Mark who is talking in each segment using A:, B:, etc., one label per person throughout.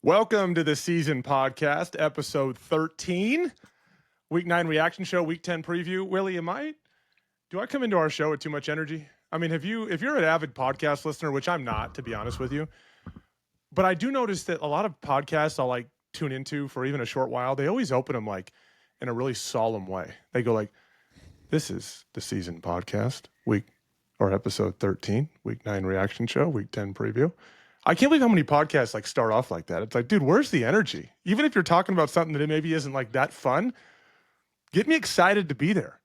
A: Welcome to the season podcast, episode 13, week 9 reaction show, week 10 preview. Willie, do I come into our show with too much energy? I mean, if you're an avid podcast listener, which I'm not, to be honest with you, but I do notice that a lot of podcasts I'll like tune into for even a short while, they always open them like in a really solemn way. They go like, this is the season podcast, episode 13, week 9 reaction show, week 10 preview. I can't believe how many podcasts like start off like that. It's like, dude, where's the energy? Even if you're talking about something that maybe isn't like that fun, get me excited to be there.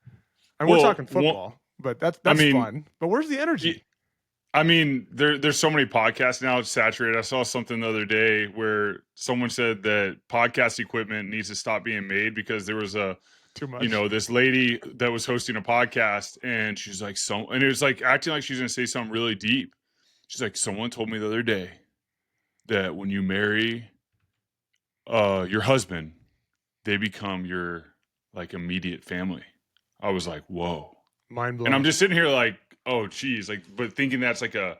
A: And we're talking football, but that's fun. But where's the energy?
B: I mean, there's so many podcasts now, it's saturated. I saw something the other day where someone said that podcast equipment needs to stop being made because there was
A: too much.
B: This lady that was hosting a podcast and she's like, and it was like acting like she's going to say something really deep. She's like, someone told me the other day that when you marry your husband, they become your like immediate family. I was like, whoa.
A: Mind blown.
B: And I'm just sitting here like, oh geez, like, but thinking that's like a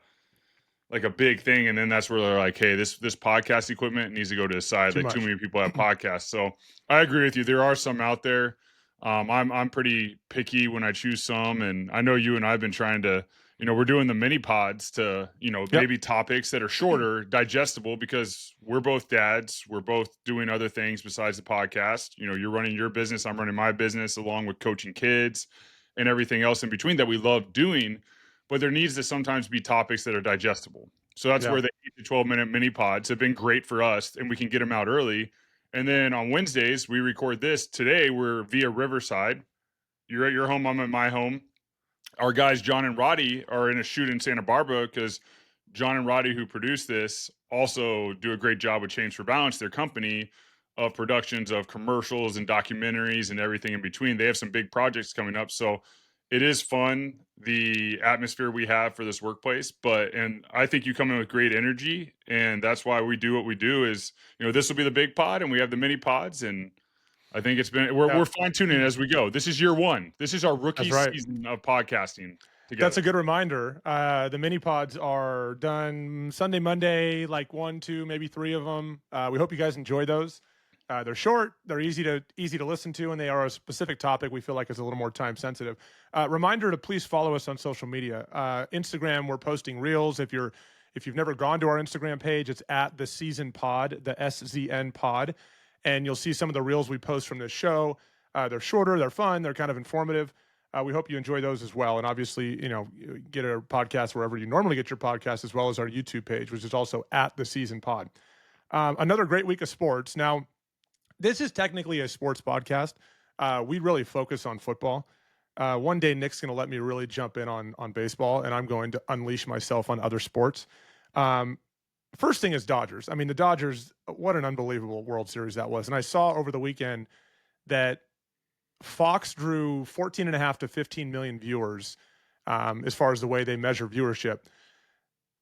B: big thing. And then that's where they're like, hey, this podcast equipment needs to go to the side. Too many people have podcasts. So I agree with you. There are some out there. I'm pretty picky when I choose some. And I know you and I've been trying to, we're doing the mini pods to, maybe topics that are shorter, digestible, because we're both dads. We're both doing other things besides the podcast. You're running your business. I'm running my business along with coaching kids and everything else in between that we love doing. But there needs to sometimes be topics that are digestible. So that's where the 8 to 12-minute mini pods have been great for us, and we can get them out early. And then on Wednesdays, we record this. Today, we're via Riverside. You're at your home. I'm at my home. Our guys, John and Roddy, are in a shoot in Santa Barbara because John and Roddy, who produce this, also do a great job with Change for Balance, their company of productions of commercials and documentaries and everything in between. They have some big projects coming up. So it is fun, the atmosphere we have for this workplace, and I think you come in with great energy, and that's why we do what we do is, this will be the big pod and we have the mini pods, and I think we're fine tuning as we go. This is year one. This is our rookie season of podcasting together.
A: That's a good reminder. The mini pods are done Sunday, Monday, like 1, 2, maybe 3 of them. We hope you guys enjoy those. They're short, they're easy to listen to, and they are a specific topic we feel like is a little more time sensitive. Reminder to please follow us on social media. Instagram, we're posting reels. If you've never gone to our Instagram page, it's at the season pod, the SZN pod, and you'll see some of the reels we post from this show. They're shorter, they're fun, they're kind of informative. We hope you enjoy those as well. And obviously, get our podcast wherever you normally get your podcast, as well as our YouTube page, which is also at the season pod. Another great week of sports. Now, this is technically a sports podcast. We really focus on football. One day, Nick's going to let me really jump in on baseball, and I'm going to unleash myself on other sports. First thing is Dodgers. I mean, the Dodgers, what an unbelievable World Series that was. And I saw over the weekend that Fox drew 14.5 to 15 million viewers as far as the way they measure viewership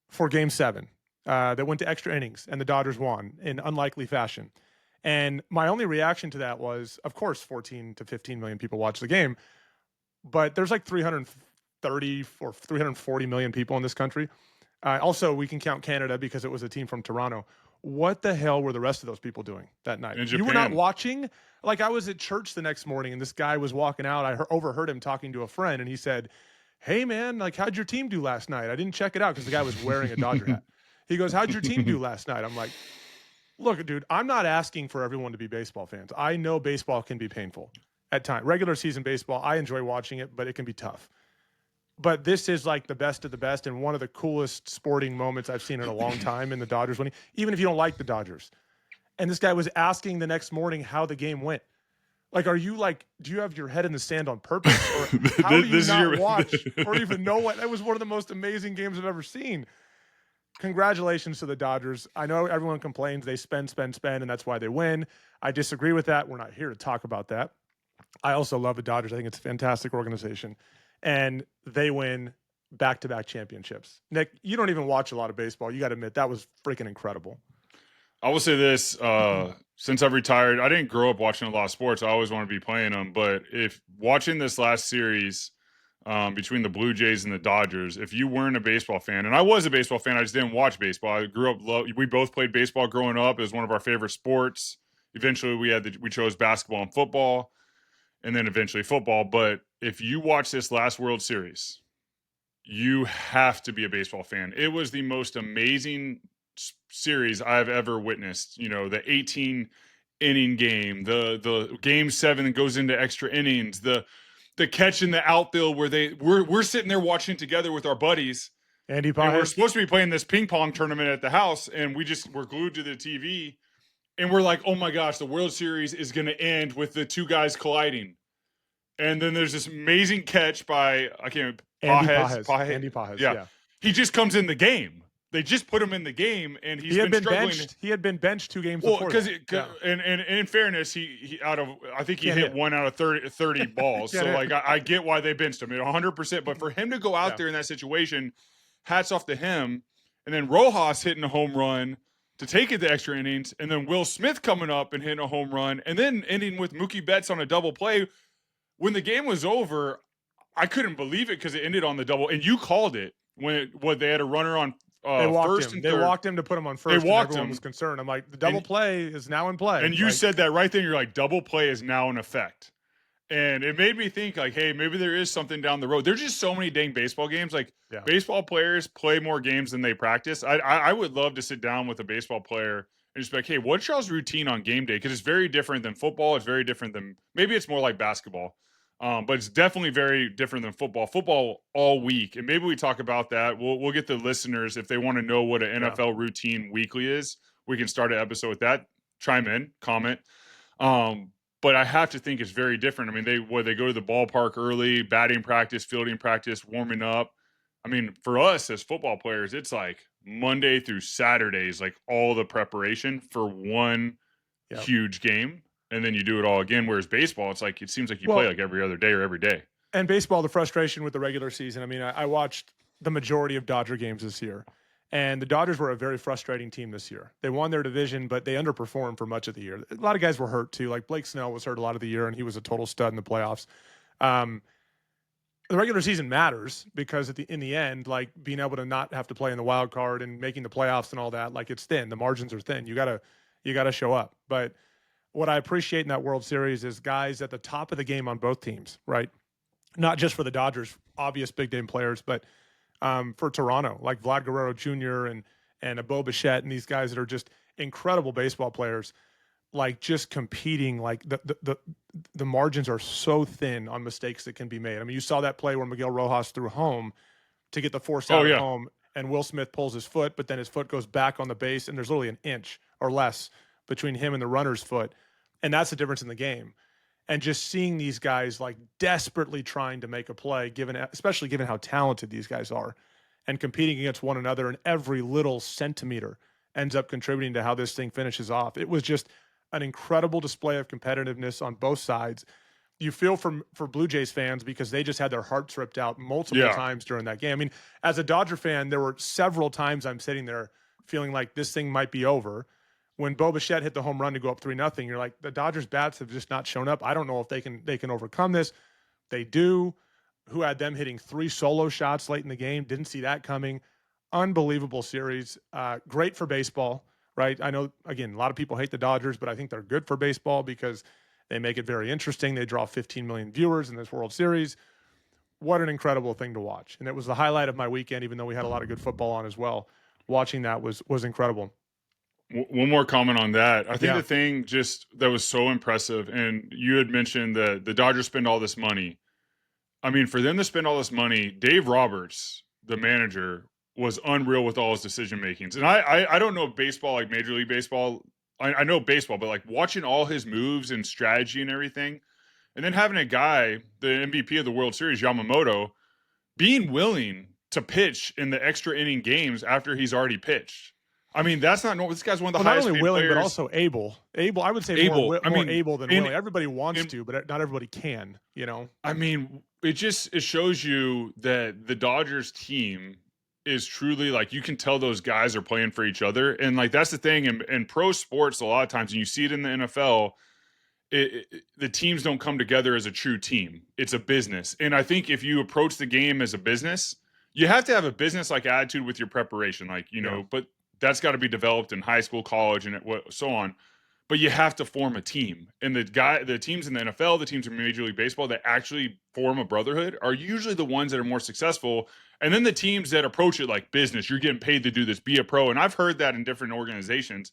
A: for Game 7 that went to extra innings, and the Dodgers won in unlikely fashion. And my only reaction to that was, of course, 14 to 15 million people watch the game, but there's like 330 or 340 million people in this country. Also, we can count Canada because it was a team from Toronto. What the hell were the rest of those people doing that night? You were not watching? Like, I was at church the next morning, and this guy was walking out. I overheard him talking to a friend, and he said, hey, man, like, how'd your team do last night? I didn't check it out because the guy was wearing a Dodger hat. He goes, how'd your team do last night? I'm like, look, dude, I'm not asking for everyone to be baseball fans. I know baseball can be painful at times. Regular season baseball, I enjoy watching it, but it can be tough. But this is like the best of the best and one of the coolest sporting moments I've seen in a long time in the Dodgers winning, even if you don't like the Dodgers. And this guy was asking the next morning how the game went. Like, do you have your head in the sand on purpose? Or how do you not watch or even know what? That was one of the most amazing games I've ever seen. Congratulations to the Dodgers. I know everyone complains they spend, and that's why they win. I disagree with that. We're not here to talk about that. I also love the Dodgers. I think it's a fantastic organization. And they win back-to-back championships. Nick, you don't even watch a lot of baseball. You got to admit, that was freaking incredible.
B: I will say this, since I've retired, I didn't grow up watching a lot of sports. I always want to be playing them. But if watching this last series, between the Blue Jays and the Dodgers. If you weren't a baseball fan, and I was a baseball fan, I just didn't watch baseball. I grew up. We both played baseball growing up. It was one of our favorite sports. Eventually, we chose basketball and football, and then eventually football. But if you watch this last World Series, you have to be a baseball fan. It was the most amazing series I've ever witnessed. You know, the 18 inning game, the game 7 that goes into extra innings, the catch in the outfield where we're sitting there watching together with our buddies.
A: Andy
B: Pages. And we're supposed to be playing this ping pong tournament at the house, and we're glued to the TV, and we're like, oh my gosh, the World Series is going to end with the two guys colliding. And then there's this amazing catch by
A: Andy Pages. Yeah.
B: He just comes in the game. They just put him in the game, and he had been
A: benched. He had been benched 2 games before.
B: And in fairness, he I think he hit 1 out of 30 balls. So like I get why they benched him 100%. But for him to go out there in that situation, hats off to him. And then Rojas hitting a home run to take it to extra innings, and then Will Smith coming up and hitting a home run, and then ending with Mookie Betts on a double play. When the game was over, I couldn't believe it because it ended on the double, and you called it when they had a runner on.
A: They walked
B: him.
A: And they walked him to put him on first.
B: They walked
A: everyone
B: him.
A: Was concerned. I'm like, the double play is now in play.
B: And you said that right then. You're like, double play is now in effect. And it made me think like, hey, maybe there is something down the road. There's just so many dang baseball games. Like baseball players play more games than they practice. I would love to sit down with a baseball player and just be like, hey, what's y'all's routine on game day? Because it's very different than football. It's very different than maybe it's more like basketball. But it's definitely very different than football. Football all week, and maybe we talk about that. We'll get the listeners if they want to know what an NFL routine weekly is. We can start an episode with that. Chime in, comment. But I have to think it's very different. I mean, they go to the ballpark early, batting practice, fielding practice, warming up. I mean, for us as football players, it's like Monday through Saturdays, like all the preparation for one huge game. And then you do it all again. Whereas baseball, it's like it seems like you play like every other day or every day.
A: And baseball, the frustration with the regular season. I mean, I watched the majority of Dodger games this year, and the Dodgers were a very frustrating team this year. They won their division, but they underperformed for much of the year. A lot of guys were hurt too. Like Blake Snell was hurt a lot of the year, and he was a total stud in the playoffs. The regular season matters because in the end, like being able to not have to play in the wild card and making the playoffs and all that, like it's thin. The margins are thin. You gotta show up, but. What I appreciate in that World Series is guys at the top of the game on both teams, right? Not just for the Dodgers, obvious big name players, but for Toronto, like Vlad Guerrero Jr. and a Bo Bichette and these guys that are just incredible baseball players, like just competing. Like the margins are so thin on mistakes that can be made. I mean, you saw that play where Miguel Rojas threw home to get the force out at home, and Will Smith pulls his foot, but then his foot goes back on the base, and there's literally an inch or less between him and the runner's foot. And that's the difference in the game. And just seeing these guys like desperately trying to make a play, especially given how talented these guys are, and competing against one another, and every little centimeter ends up contributing to how this thing finishes off. It was just an incredible display of competitiveness on both sides. You feel for Blue Jays fans because they just had their hearts ripped out multiple times during that game. I mean, as a Dodger fan, there were several times I'm sitting there feeling like this thing might be over. When Bo Bichette hit the home run to go up 3-0, you're like, the Dodgers bats have just not shown up. I don't know if they can overcome this. They do. Who had them hitting 3 solo shots late in the game? Didn't see that coming. Unbelievable series. Great for baseball, right? I know, again, a lot of people hate the Dodgers, but I think they're good for baseball because they make it very interesting. They draw 15 million viewers in this World Series. What an incredible thing to watch. And it was the highlight of my weekend, even though we had a lot of good football on as well. Watching that was incredible.
B: One more comment on that. I think the thing just that was so impressive, and you had mentioned that the Dodgers spend all this money. I mean, for them to spend all this money, Dave Roberts, the manager, was unreal with all his decision makings. And I don't know baseball, like Major League Baseball. I know baseball, but like watching all his moves and strategy and everything, and then having a guy, the MVP of the World Series, Yamamoto, being willing to pitch in the extra inning games after he's already pitched. I mean, that's not normal. This guy's one of the highest
A: not only
B: paid
A: willing,
B: players.
A: But also able. Able, I would say more able than willing. Everybody wants to, but not everybody can, you know?
B: I mean, it shows you that the Dodgers team is truly, like, you can tell those guys are playing for each other. And, like, that's the thing in pro sports a lot of times, and you see it in the NFL, the teams don't come together as a true team. It's a business. And I think if you approach the game as a business, you have to have a business-like attitude with your preparation, like, but that's got to be developed in high school, college, and so on. But you have to form a team. And the teams in the NFL, the teams in Major League Baseball that actually form a brotherhood are usually the ones that are more successful. And then the teams that approach it like business, you're getting paid to do this, be a pro. And I've heard that in different organizations.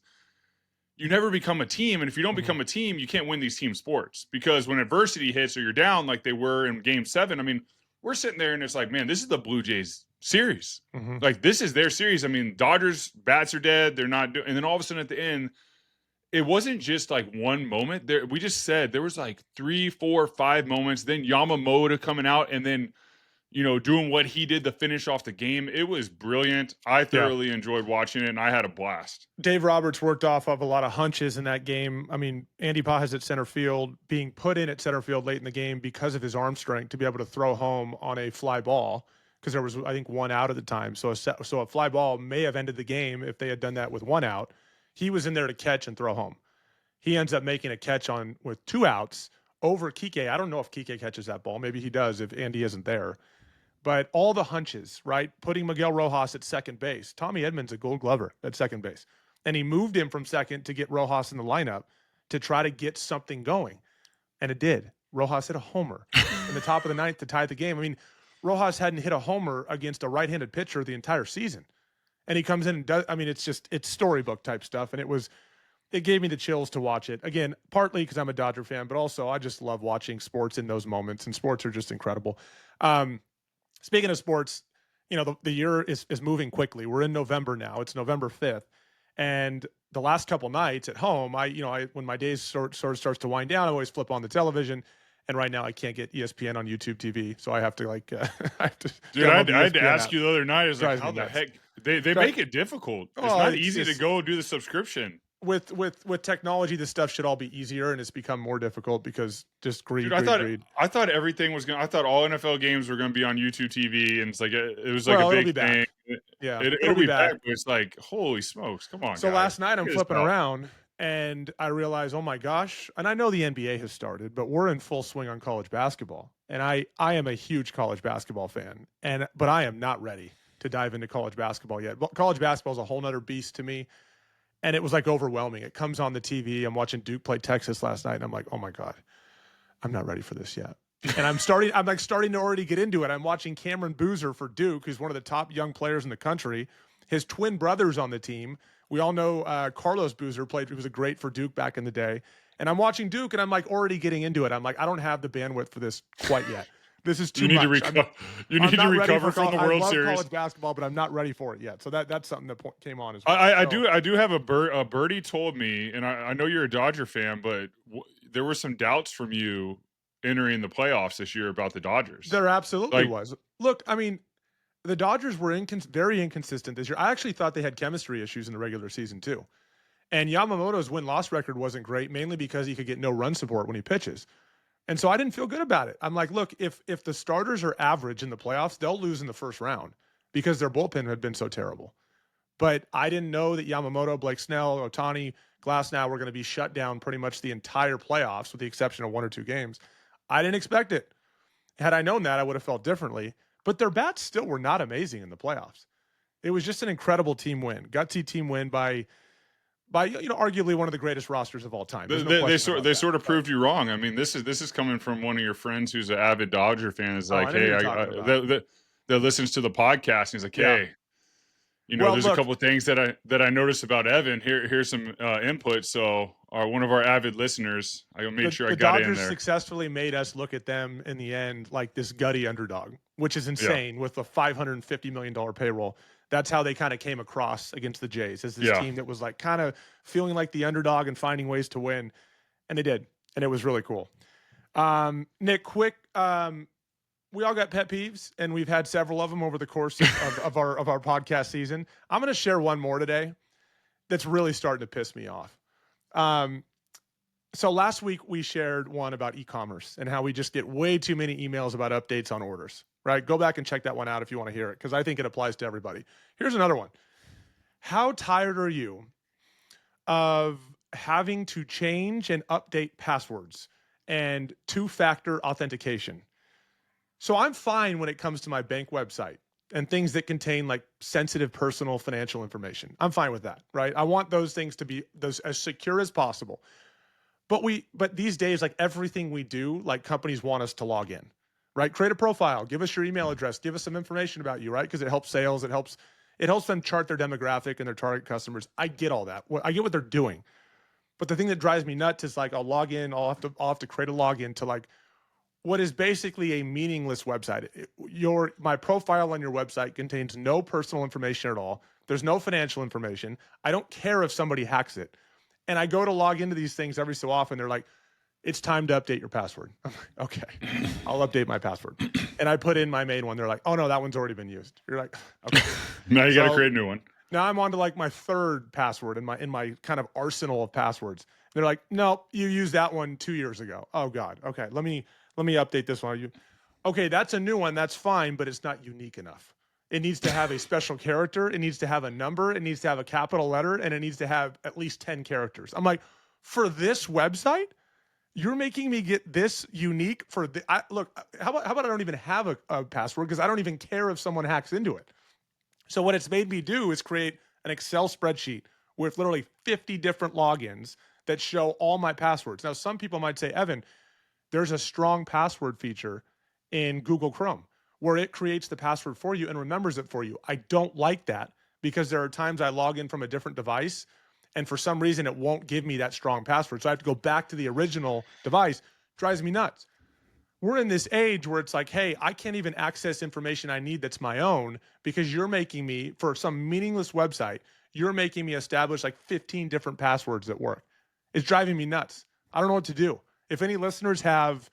B: You never become a team. And if you don't become a team, you can't win these team sports, because when adversity hits or you're down like they were in Game 7, I mean, we're sitting there and it's like, man, this is the Blue Jays series. Like, this is their series. I mean, Dodgers bats are dead. They're not doing, and then all of a sudden at the end, it wasn't just like one moment there. We just said there was like 3, 4, 5 moments. Then Yamamoto coming out and then, doing what he did to finish off the game. It was brilliant. I thoroughly enjoyed watching it, and I had a blast.
A: Dave Roberts worked off of a lot of hunches in that game. I mean, Andy Pages at center field, being put in at center field late in the game because of his arm strength to be able to throw home on a fly ball, because there was, I think, 1 out at the time. So a fly ball may have ended the game if they had done that with 1 out. He was in there to catch and throw home. He ends up making a catch with 2 outs over Kike. I don't know if Kike catches that ball. Maybe he does if Andy isn't there. But all the hunches, right? Putting Miguel Rojas at second base. Tommy Edman's a Gold Glover at second base. And he moved him from second to get Rojas in the lineup to try to get something going. And it did. Rojas hit a homer in the top of the 9th to tie the game. I mean, Rojas hadn't hit a homer against a right-handed pitcher the entire season. And he comes in and does, I mean, it's storybook type stuff. And it gave me the chills to watch it. Again, partly because I'm a Dodger fan, but also I just love watching sports in those moments, and sports are just incredible. Speaking of sports, the year is moving quickly. We're in November now. It's November 5th. And the last couple nights at home, when my days sort of starts to wind down, I always flip on the television. And right now I can't get ESPN on YouTube TV. So I have to
B: Dude, I had to ask you the other night, is like, how the heck they make it difficult. It's not easy to go do the subscription.
A: With technology, this stuff should all be easier, and it's become more difficult because just greed.
B: Dude, I thought everything was I thought all NFL games were gonna be on YouTube TV, and it's like it was like a big thing.
A: Yeah,
B: it'll be back. But it's like, holy smokes, come on.
A: So
B: guys.
A: Last night I'm flipping around and I realize, oh my gosh, and I know the NBA has started, but we're in full swing on college basketball, and I am a huge college basketball fan, but I am not ready to dive into college basketball yet. College basketball is a whole nother beast to me. And it was like overwhelming. It comes on the TV. I'm watching Duke play Texas last night, and I'm like, oh my God, I'm not ready for this yet. And I'm starting to already get into it. I'm watching Cameron Boozer for Duke, who's one of the top young players in the country. His twin brother's on the team. We all know Carlos Boozer was great for Duke back in the day. And I'm watching Duke, and I'm like already getting into it. I'm like, I don't have the bandwidth for this quite yet. This is too much.
B: You need to recover from the World Series.
A: I love college basketball, but I'm not ready for it yet. So that's something that came on as well.
B: I do have a birdie told me, and I know you're a Dodger fan, but there were some doubts from you entering the playoffs this year about the Dodgers.
A: There absolutely was. Look, I mean, the Dodgers were very inconsistent this year. I actually thought they had chemistry issues in the regular season too. And Yamamoto's win-loss record wasn't great, mainly because he could get no run support when he pitches. And so I didn't feel good about it. I'm like, look, if the starters are average in the playoffs, they'll lose in the first round because their bullpen had been so terrible. But I didn't know that Yamamoto, Blake Snell, Ohtani, Glasnow were going to be shut down pretty much the entire playoffs with the exception of 1 or 2 games. I didn't expect it. Had I known that, I would have felt differently. But their bats still were not amazing in the playoffs. It was just an incredible team win. Gutsy team win by arguably one of the greatest rosters of all time.
B: They sort of proved you wrong. I mean, this is coming from one of your friends who's an avid Dodger fan. Is like, hey, that listens to the podcast. And he's like, hey, there's a couple of things that I noticed about Evan. Here's some input. So, one of our avid listeners, I made sure I got
A: Dodgers
B: in there.
A: Successfully made us look at them in the end like this gutty underdog, which is insane with a $550 million payroll. That's how they kind of came across against the Jays, as this team that was like kind of feeling like the underdog and finding ways to win. And they did. And it was really cool. Nick, quick, we all got pet peeves, and we've had several of them over the course of our podcast season. I'm going to share one more today that's really starting to piss me off. So last week we shared one about e-commerce and how we just get way too many emails about updates on orders, right? Go back and check that one out if you want to hear it, because I think it applies to everybody. Here's another one. How tired are you of having to change and update passwords and two-factor authentication. So I'm fine when it comes to my bank website and things that contain like sensitive personal financial information. I'm fine with that, right? I want those things to be those as secure as possible. But these days, like everything we do, like companies want us to log in, right? Create a profile, give us your email address, give us some information about you, right? Because it helps sales, it helps them chart their demographic and their target customers. I get all that. I get what they're doing. But the thing that drives me nuts is like I'll log in, I'll have to create a login to like what is basically a meaningless website. My profile on your website contains no personal information at all. There's no financial information. I don't care if somebody hacks it. And I go to log into these things every so often. They're like, it's time to update your password. I'm like, okay, I'll update my password. And I put in my main one. They're like, oh no, that one's already been used. You're like, okay.
B: Now you got to create a new one.
A: Now I'm on to like my third password in my kind of arsenal of passwords. They're like, no, you used that one 2 years ago. Oh God. Okay. Let me update this one. Okay, that's a new one. That's fine, but it's not unique enough. It needs to have a special character. It needs to have a number. It needs to have a capital letter, and it needs to have at least 10 characters. I'm like, for this website, you're making me get this unique for the. Look, how about I don't even have a password because I don't even care if someone hacks into it. So what it's made me do is create an Excel spreadsheet with literally 50 different logins that show all my passwords. Now, some people might say, Evan, there's a strong password feature in Google Chrome where it creates the password for you and remembers it for you. I don't like that because there are times I log in from a different device and for some reason it won't give me that strong password. So I have to go back to the original device. Drives me nuts. We're in this age where it's like, hey, I can't even access information I need that's my own because you're making me, for some meaningless website, you're making me establish like 15 different passwords that work. It's driving me nuts. I don't know what to do. If any listeners have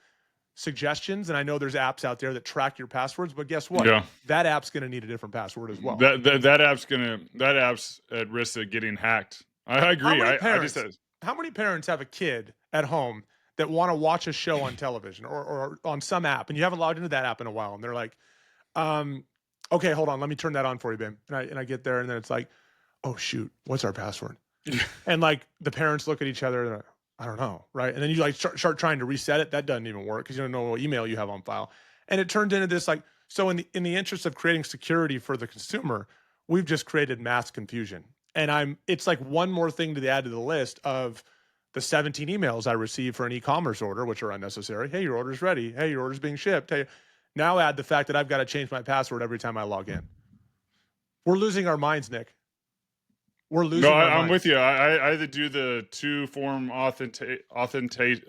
A: suggestions, and I know there's apps out there that track your passwords, but guess what?
B: Yeah.
A: That app's going to need a different password as well.
B: That app's at risk of getting hacked. I agree.
A: How many parents have a kid at home that want to watch a show on television or on some app, and you haven't logged into that app in a while, and they're like, okay, hold on, let me turn that on for you, Ben. And I get there, and then it's like, oh shoot, what's our password? And like the parents look at each other and they're like, I don't know, right? And then you like start trying to reset it. That doesn't even work because you don't know what email you have on file. And it turned into this like, so in the interest of creating security for the consumer, we've just created mass confusion. And it's like one more thing to add to the list of the 17 emails I receive for an e-commerce order, which are unnecessary. Hey, your order's ready. Hey, your order's being shipped. Hey, now add the fact that I've got to change my password every time I log in. We're losing our minds, Nick. We're losing. No,
B: I'm with you. I either do the two-form authentication. Authentication.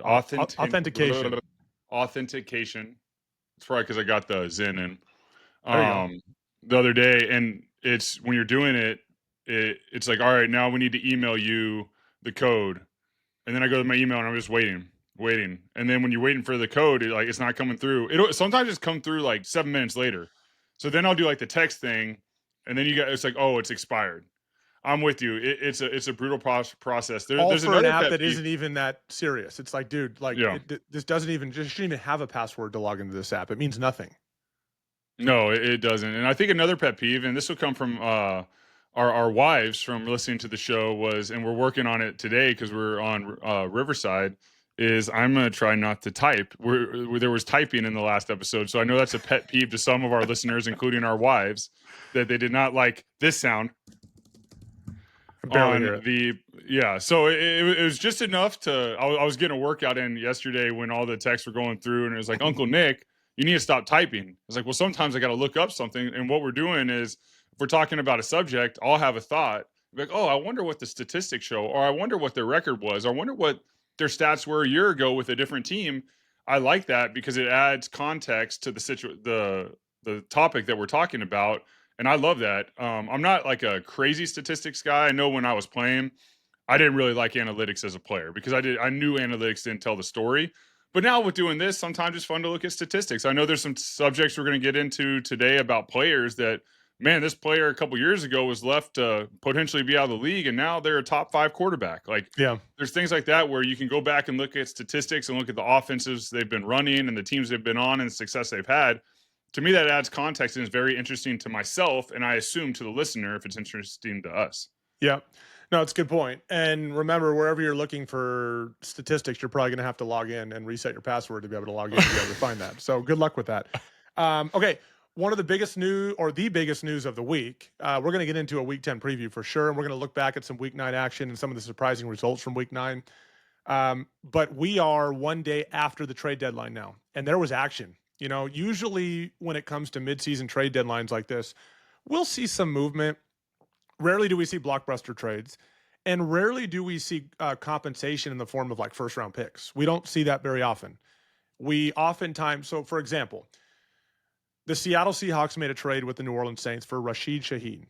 B: It's probably because I got the Zen in the other day, and it's when you're doing it, it's like, all right, now we need to email you the code, and then I go to my email and I'm just waiting, and then when you're waiting for the code, it's not coming through. It'll sometimes just come through like 7 minutes later. So then I'll do like the text thing, and then it's like, oh, it's expired. I'm with you. It's a brutal process.
A: There's for an app that isn't even that serious. It's like, dude, like this shouldn't even have a password to log into this app. It means nothing.
B: No, it doesn't. And I think another pet peeve, and this will come from our wives from listening to the show and we're working on it today because we're on Riverside, is I'm going to try not to type. There was typing in the last episode. So I know that's a pet peeve to some of our listeners, including our wives, that they did not like this sound. So it was just enough to I was getting a workout in yesterday when all the texts were going through, and it was like, Uncle Nick, you need to stop typing. I was like, well, sometimes I got to look up something, and what we're doing is if we're talking about a subject, I'll have a thought like, oh, I wonder what the statistics show, or I wonder what their record was, or I wonder what their stats were a year ago with a different team. I like that because it adds context to the topic that we're talking about. And I love that. I'm not like a crazy statistics guy. I know when I was playing, I didn't really like analytics as a player because I knew analytics didn't tell the story. But now with doing this, sometimes it's fun to look at statistics. I know there's some subjects we're going to get into today about players that, man, this player a couple years ago was left to potentially be out of the league, and now they're a top 5 quarterback. Like, there's things like that where you can go back and look at statistics and look at the offenses they've been running and the teams they've been on and the success they've had. To me, that adds context and is very interesting to myself, and I assume to the listener if it's interesting to us.
A: Yeah. No, it's a good point. And remember, wherever you're looking for statistics, you're probably going to have to log in and reset your password to be able to log in to be able to find that. So good luck with that. Okay. One of the biggest news, or the biggest news of the week, we're going to get into a Week 10 preview for sure. And we're going to look back at some Week 9 action and some of the surprising results from Week 9. But we are one day after the trade deadline now, and there was action. You know, usually when it comes to midseason trade deadlines like this, we'll see some movement. Rarely do we see blockbuster trades, and rarely do we see compensation in the form of like first round picks. We don't see that very often. We oftentimes, so for example, the Seattle Seahawks made a trade with the New Orleans Saints for Rashid Shaheed.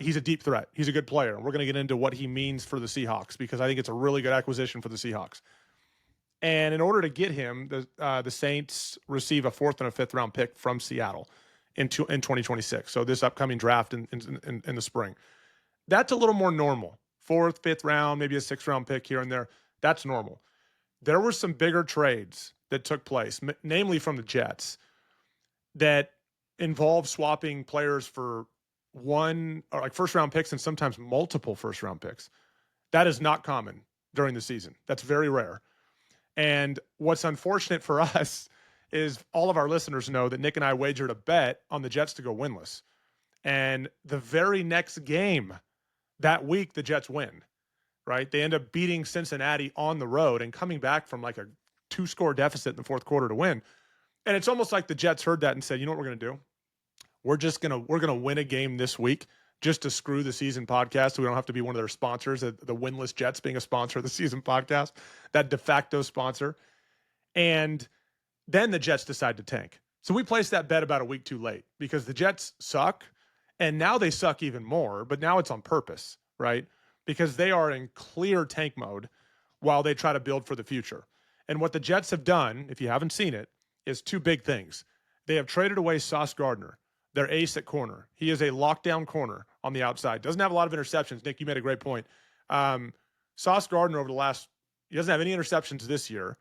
A: He's a deep threat. He's a good player. We're going to get into what he means for the Seahawks because I think it's a really good acquisition for the Seahawks. And in order to get him, the Saints receive a 4th and a 5th round pick from Seattle in 2026. So this upcoming draft in the spring. That's a little more normal. 4th, 5th round, maybe a 6th round pick here and there. That's normal. There were some bigger trades that took place, namely from the Jets, that involve swapping players for one or like first round picks and sometimes multiple first round picks. That is not common during the season. That's very rare. And what's unfortunate for us is all of our listeners know that Nick and I wagered a bet on the Jets to go winless. And the very next game that week, the Jets win, right? They end up beating Cincinnati on the road and coming back from like a 2-score deficit in the 4th quarter to win. And it's almost like the Jets heard that and said, you know what we're going to do? We're going to win a game this week just to screw the season podcast. So we don't have to be one of their sponsors, the winless Jets being a sponsor of the season podcast, that de facto sponsor. And then the Jets decide to tank. So we placed that bet about a week too late because the Jets suck. And now they suck even more, but now it's on purpose, right? Because they are in clear tank mode while they try to build for the future. And what the Jets have done, if you haven't seen it, is 2 big things. They have traded away Sauce Gardner, their ace at corner. He is a lockdown corner on the outside. Doesn't have a lot of interceptions. Nick, you made a great point. Sauce Gardner he doesn't have any interceptions this year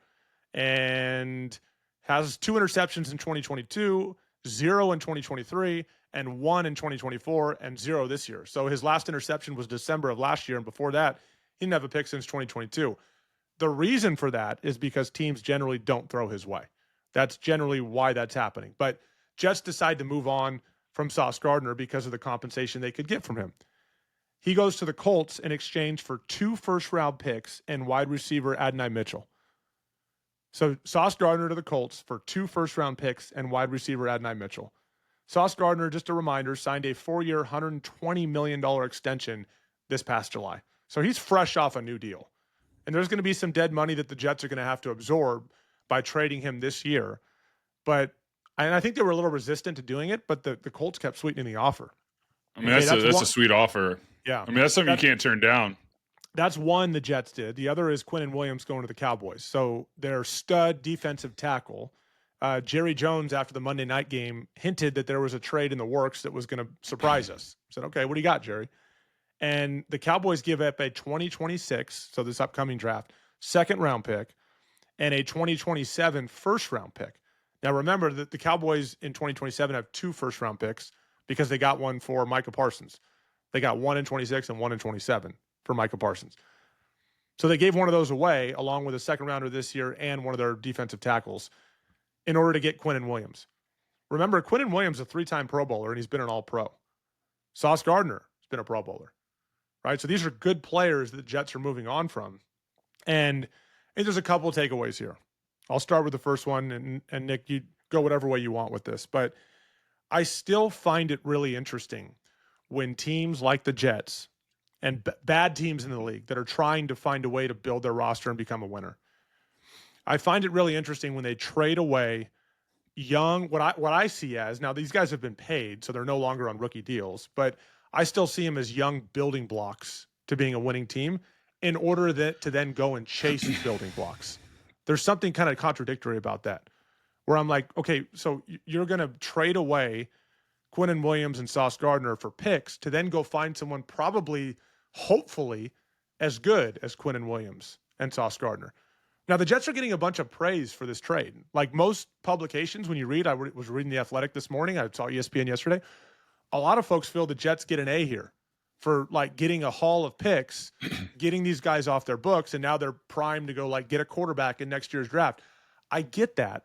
A: and has 2 interceptions in 2022, 0 in 2023, and 1 in 2024, and 0 this year. So his last interception was December of last year, and before that, he didn't have a pick since 2022. The reason for that is because teams generally don't throw his way. That's generally why that's happening. But Jets decide to move on from Sauce Gardner because of the compensation they could get from him. He goes to the Colts in exchange for 2 first-round picks and wide receiver Adonai Mitchell. So Sauce Gardner to the Colts for 2 first-round picks and wide receiver Adonai Mitchell. Sauce Gardner, just a reminder, signed a 4-year, $120 million extension this past July. So he's fresh off a new deal. And there's going to be some dead money that the Jets are going to have to absorb by trading him this year. And I think they were a little resistant to doing it, but the Colts kept sweetening the offer.
B: I mean, that's a sweet offer.
A: Yeah.
B: I mean, that's something you can't turn down.
A: That's one the Jets did. The other is Quinnen Williams going to the Cowboys. So their stud defensive tackle, Jerry Jones, after the Monday night game, hinted that there was a trade in the works that was going to surprise us. I said, okay, what do you got, Jerry? And the Cowboys give up a 2026, so this upcoming draft, 2nd round pick, and a 2027 first round pick. Now, remember that the Cowboys in 2027 have 2 first round picks because they got one for Micah Parsons. They got 1 in 26 and 1 in 27 for Micah Parsons. So they gave one of those away along with a 2nd rounder this year and one of their defensive tackles in order to get Quinnen Williams. Remember, Quinnen Williams is a 3-time Pro Bowler, and he's been an All-Pro. Sauce Gardner has been a Pro Bowler, right? So these are good players that the Jets are moving on from. And I think there's a couple of takeaways here. I'll start with the first one, and Nick, you go whatever way you want with this. But I still find it really interesting when teams like the Jets and bad teams in the league that are trying to find a way to build their roster and become a winner. I find it really interesting when they trade away young, what I see as, now these guys have been paid, so they're no longer on rookie deals, but I still see them as young building blocks to being a winning team in order to then go and chase building blocks. There's something kind of contradictory about that, where I'm like, okay, so you're going to trade away Quinnen Williams and Sauce Gardner for picks to then go find someone probably, hopefully, as good as Quinnen Williams and Sauce Gardner. Now, the Jets are getting a bunch of praise for this trade. Like most publications, when you read, I was reading The Athletic this morning, I saw ESPN yesterday, a lot of folks feel the Jets get an A here for like getting a haul of picks, getting these guys off their books, and now they're primed to go like get a quarterback in next year's draft. I get that.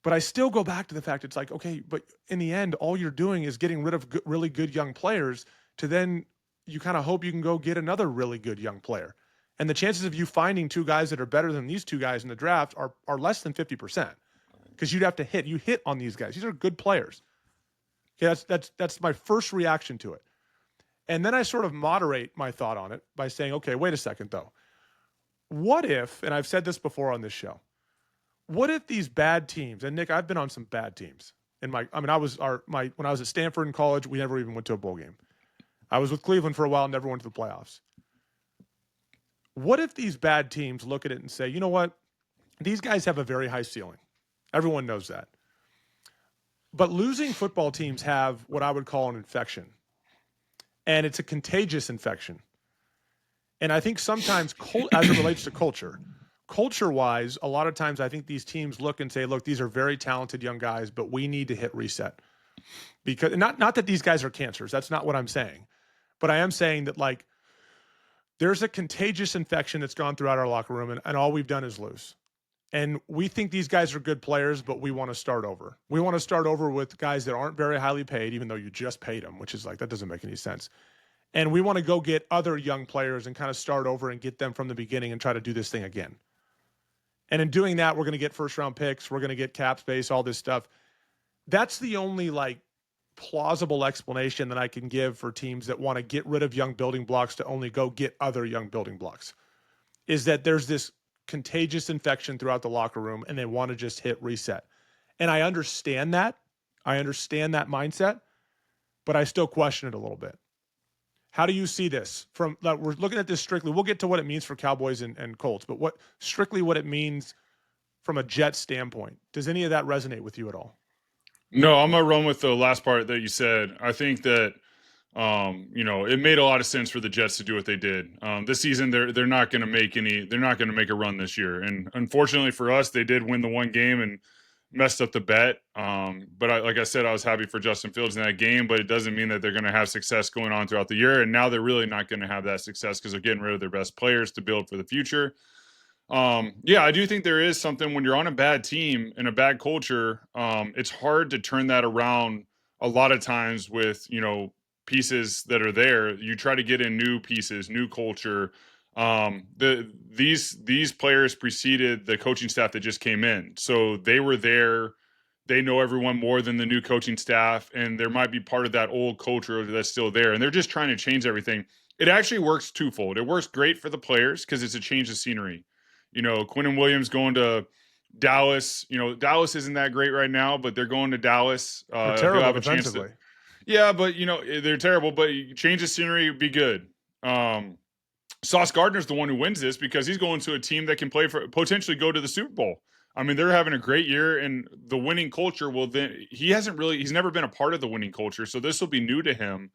A: But I still go back to the fact it's like, okay, but in the end, all you're doing is getting rid of really good young players to then you kind of hope you can go get another really good young player. And the chances of you finding two guys that are better than these two guys in the draft are less than 50%, because you'd have to hit on these guys. These are good players. Okay, that's my first reaction to it. And then I sort of moderate my thought on it by saying, okay, wait a second though. What if, and I've said this before on this show, what if these bad teams, and Nick, I've been on some bad teams when I was at Stanford in college, we never even went to a bowl game. I was with Cleveland for a while, never went to the playoffs. What if these bad teams look at it and say, you know what? These guys have a very high ceiling. Everyone knows that. But losing football teams have what I would call an infection. And it's a contagious infection. And I think sometimes, as it relates to culture-wise, a lot of times I think these teams look and say, look, these are very talented young guys, but we need to hit reset. Because not that these guys are cancers. That's not what I'm saying. But I am saying that, like, there's a contagious infection that's gone throughout our locker room, and all we've done is lose. And we think these guys are good players, but we want to start over. We want to start over with guys that aren't very highly paid, even though you just paid them, which is like, that doesn't make any sense. And we want to go get other young players and kind of start over and get them from the beginning and try to do this thing again. And in doing that, we're going to get first-round picks. We're going to get cap space, all this stuff. That's the only, like, plausible explanation that I can give for teams that want to get rid of young building blocks to only go get other young building blocks, is that there's this contagious infection throughout the locker room and they want to just hit reset. And I understand that. I understand that mindset, but I still question it a little bit. How do you see this? We're looking at this strictly. We'll get to what it means for Cowboys and Colts, but what it means from a Jets standpoint. Does any of that resonate with you at all?
B: No, I'm going to run with the last part that you said. I think that, it made a lot of sense for the Jets to do what they did. This season, they're not going to make a run this year. And unfortunately for us, they did win the one game and messed up the bet. But like I said, I was happy for Justin Fields in that game, but it doesn't mean that they're going to have success going on throughout the year. And now they're really not going to have that success because they're getting rid of their best players to build for the future. I do think there is something when you're on a bad team and a bad culture. It's hard to turn that around a lot of times with, pieces that are there. You try to get in new pieces, new culture. These players preceded the coaching staff that just came in. So they were there. They know everyone more than the new coaching staff. And there might be part of that old culture that's still there. And they're just trying to change everything. It actually works twofold. It works great for the players because it's a change of scenery. Quinnen Williams going to Dallas. Dallas isn't that great right now, but they're going to Dallas.
A: They're terrible defensively.
B: Yeah, but they're terrible. But change of scenery would be good. Sauce Gardner's the one who wins this because he's going to a team that can potentially go to the Super Bowl. I mean, they're having a great year, and the winning culture he's never been a part of the winning culture, so this will be new to him,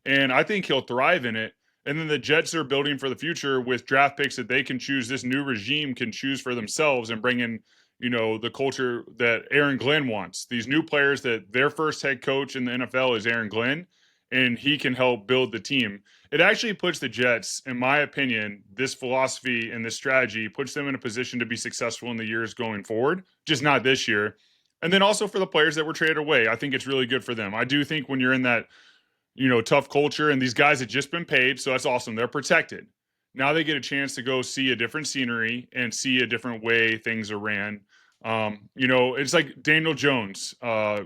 B: and I think he'll thrive in it. And then the Jets are building for the future with draft picks that they can choose. This new regime can choose for themselves and bring in, the culture that Aaron Glenn wants. These new players that their first head coach in the NFL is Aaron Glenn, and he can help build the team. It actually puts the Jets, in my opinion, this philosophy and this strategy puts them in a position to be successful in the years going forward, just not this year. And then also for the players that were traded away, I think it's really good for them. I do think when you're in that tough culture, and these guys had just been paid, so that's awesome. They're protected. Now they get a chance to go see a different scenery and see a different way things are ran. It's like Daniel Jones.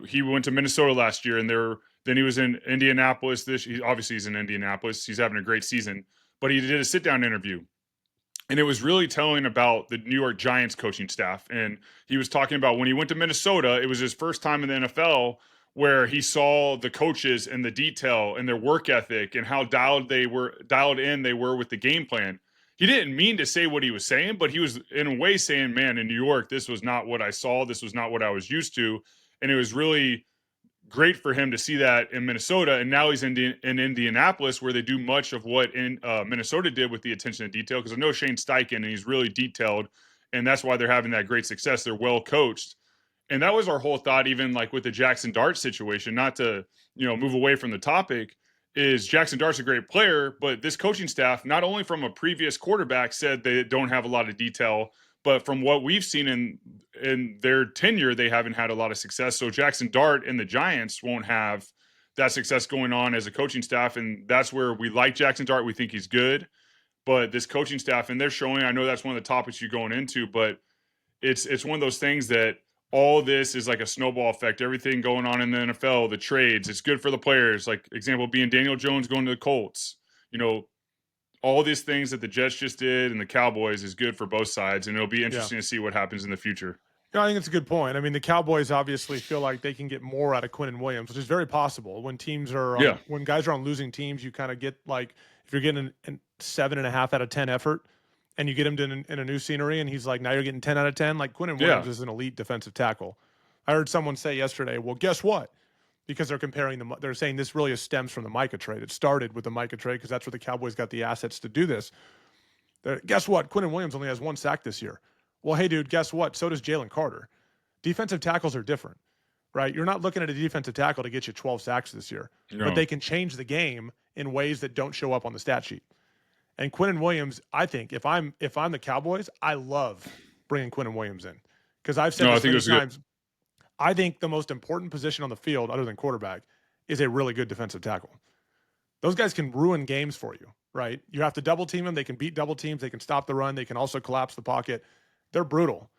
B: He went to Minnesota last year, and then he was in Indianapolis. Obviously he's in Indianapolis. He's having a great season, but he did a sit-down interview. And it was really telling about the New York Giants coaching staff. And he was talking about when he went to Minnesota, it was his first time in the NFL where he saw the coaches and the detail and their work ethic and how dialed in they were with the game plan. He didn't mean to say what he was saying, but he was in a way saying, man, in New York, this was not what I saw. This was not what I was used to. And it was really great for him to see that in Minnesota. And now he's in Indianapolis, where they do much of what Minnesota did with the attention to detail. Because I know Shane Steichen, and he's really detailed. And that's why they're having that great success. They're well coached. And that was our whole thought, even like with the Jackson Dart situation, not to, move away from the topic, is Jackson Dart's a great player, but this coaching staff, not only from a previous quarterback, said they don't have a lot of detail, but from what we've seen in their tenure, they haven't had a lot of success. So Jackson Dart and the Giants won't have that success going on as a coaching staff, and that's where we like Jackson Dart. We think he's good, but this coaching staff, and they're showing. I know that's one of the topics you're going into, but it's one of those things that all this is like a snowball effect. Everything going on in the NFL, the trades, it's good for the players. Like example being Daniel Jones going to the Colts. You know, all these things that the Jets just did and the Cowboys is good for both sides, and it'll be interesting to see what happens in the future.
A: Yeah, I think it's a good point. I mean, the Cowboys obviously feel like they can get more out of Quinnen Williams, which is very possible. When teams are, when guys are on losing teams, you kind of get like if you're getting a 7.5 out of 10 effort, and you get him in a new scenery, and he's like, now you're getting 10 out of 10. Like Quinnen Williams is an elite defensive tackle. I heard someone say yesterday, well, guess what? Because they're comparing them, they're saying this really stems from the Micah trade. It started with the Micah trade because that's where the Cowboys got the assets to do this. Guess what? Quinnen Williams only has 1 sack this year. Well, hey, dude, guess what? So does Jalen Carter. Defensive tackles are different, right? You're not looking at a defensive tackle to get you 12 sacks this year, but they can change the game in ways that don't show up on the stat sheet. And Quinnen Williams, I think if I'm the Cowboys, I love bringing Quinnen Williams in because I've said this many times. I think the most important position on the field, other than quarterback, is a really good defensive tackle. Those guys can ruin games for you, right? You have to double team them. They can beat double teams. They can stop the run. They can also collapse the pocket. They're brutal.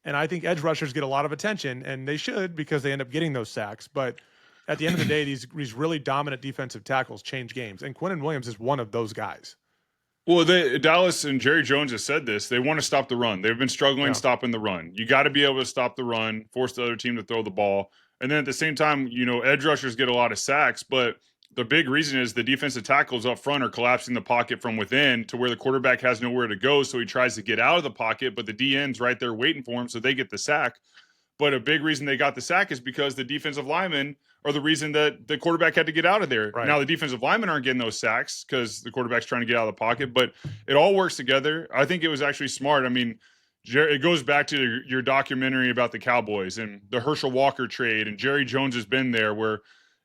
A: And I think edge rushers get a lot of attention, and they should because they end up getting those sacks. But at the end of the day, these really dominant defensive tackles change games. And Quinnen Williams is one of those guys.
B: Well, Dallas and Jerry Jones has said this. They want to stop the run. They've been struggling stopping the run. You got to be able to stop the run, force the other team to throw the ball. And then at the same time, edge rushers get a lot of sacks, but the big reason is the defensive tackles up front are collapsing the pocket from within to where the quarterback has nowhere to go. So he tries to get out of the pocket, but the DN's right there waiting for him. So they get the sack. But a big reason they got the sack is because the defensive linemen are the reason that the quarterback had to get out of there. Right. Now, the defensive linemen aren't getting those sacks because the quarterback's trying to get out of the pocket, but it all works together. I think it was actually smart. I mean, it goes back to your documentary about the Cowboys and the Herschel Walker trade, and Jerry Jones has been there where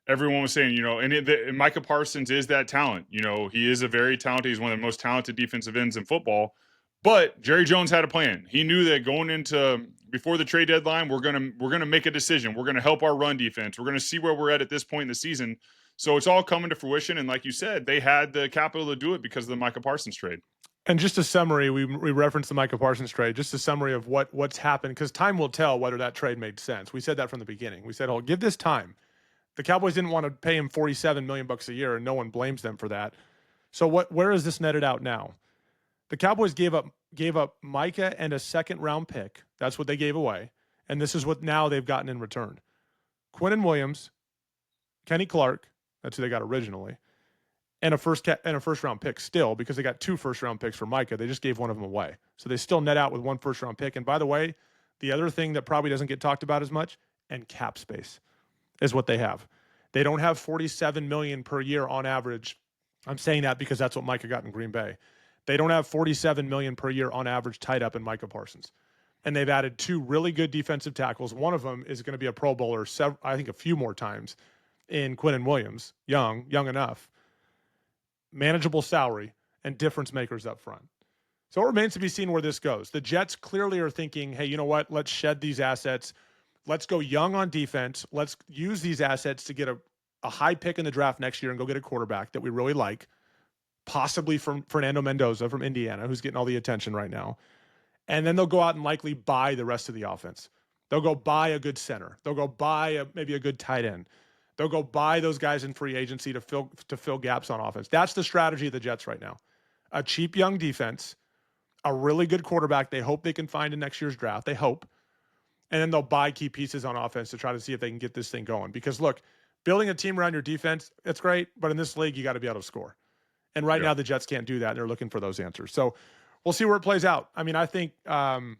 B: everyone was saying, and Micah Parsons is that talent. He is a very talented, he's one of the most talented defensive ends in football. But Jerry Jones had a plan. He knew that going into before the trade deadline, we're gonna make a decision. We're gonna help our run defense. We're gonna see where we're at this point in the season. So it's all coming to fruition. And like you said, they had the capital to do it because of the Micah Parsons trade.
A: And just a summary, we referenced the Micah Parsons trade. Just a summary of what's happened because time will tell whether that trade made sense. We said that from the beginning. We said, "Oh, give this time." The Cowboys didn't want to pay him $47 million a year, and no one blames them for that. So where is this netted out now? The Cowboys gave up Micah and a second-round pick. That's what they gave away. And this is what now they've gotten in return. Quinnen Williams, Kenny Clark, that's who they got originally, and a first-round pick still because they got 2 first-round picks for Micah. They just gave one of them away. So they still net out with 1 first-round pick. And by the way, the other thing that probably doesn't get talked about as much, and cap space, is what they have. They don't have $47 million per year on average. I'm saying that because that's what Micah got in Green Bay. They don't have $47 million per year on average tied up in Micah Parsons. And they've added 2 really good defensive tackles. One of them is going to be a Pro Bowler, I think a few more times, in Quinnen Williams. Young enough. Manageable salary, and difference makers up front. So it remains to be seen where this goes. The Jets clearly are thinking, hey, you know what? Let's shed these assets. Let's go young on defense. Let's use these assets to get a high pick in the draft next year and go get a quarterback that we really like. Possibly from Fernando Mendoza from Indiana, who's getting all the attention right now. And then they'll go out and likely buy the rest of the offense. They'll go buy a good center. They'll go buy maybe a good tight end. They'll go buy those guys in free agency to fill gaps on offense. That's the strategy of the Jets right now. A cheap young defense, a really good quarterback they hope they can find in next year's draft. They hope. And then they'll buy key pieces on offense to try to see if they can get this thing going. Because, look, building a team around your defense, it's great. But in this league, you got to be able to score. And right now, the Jets can't do that. They're looking for those answers. So we'll see where it plays out. I mean, I think, if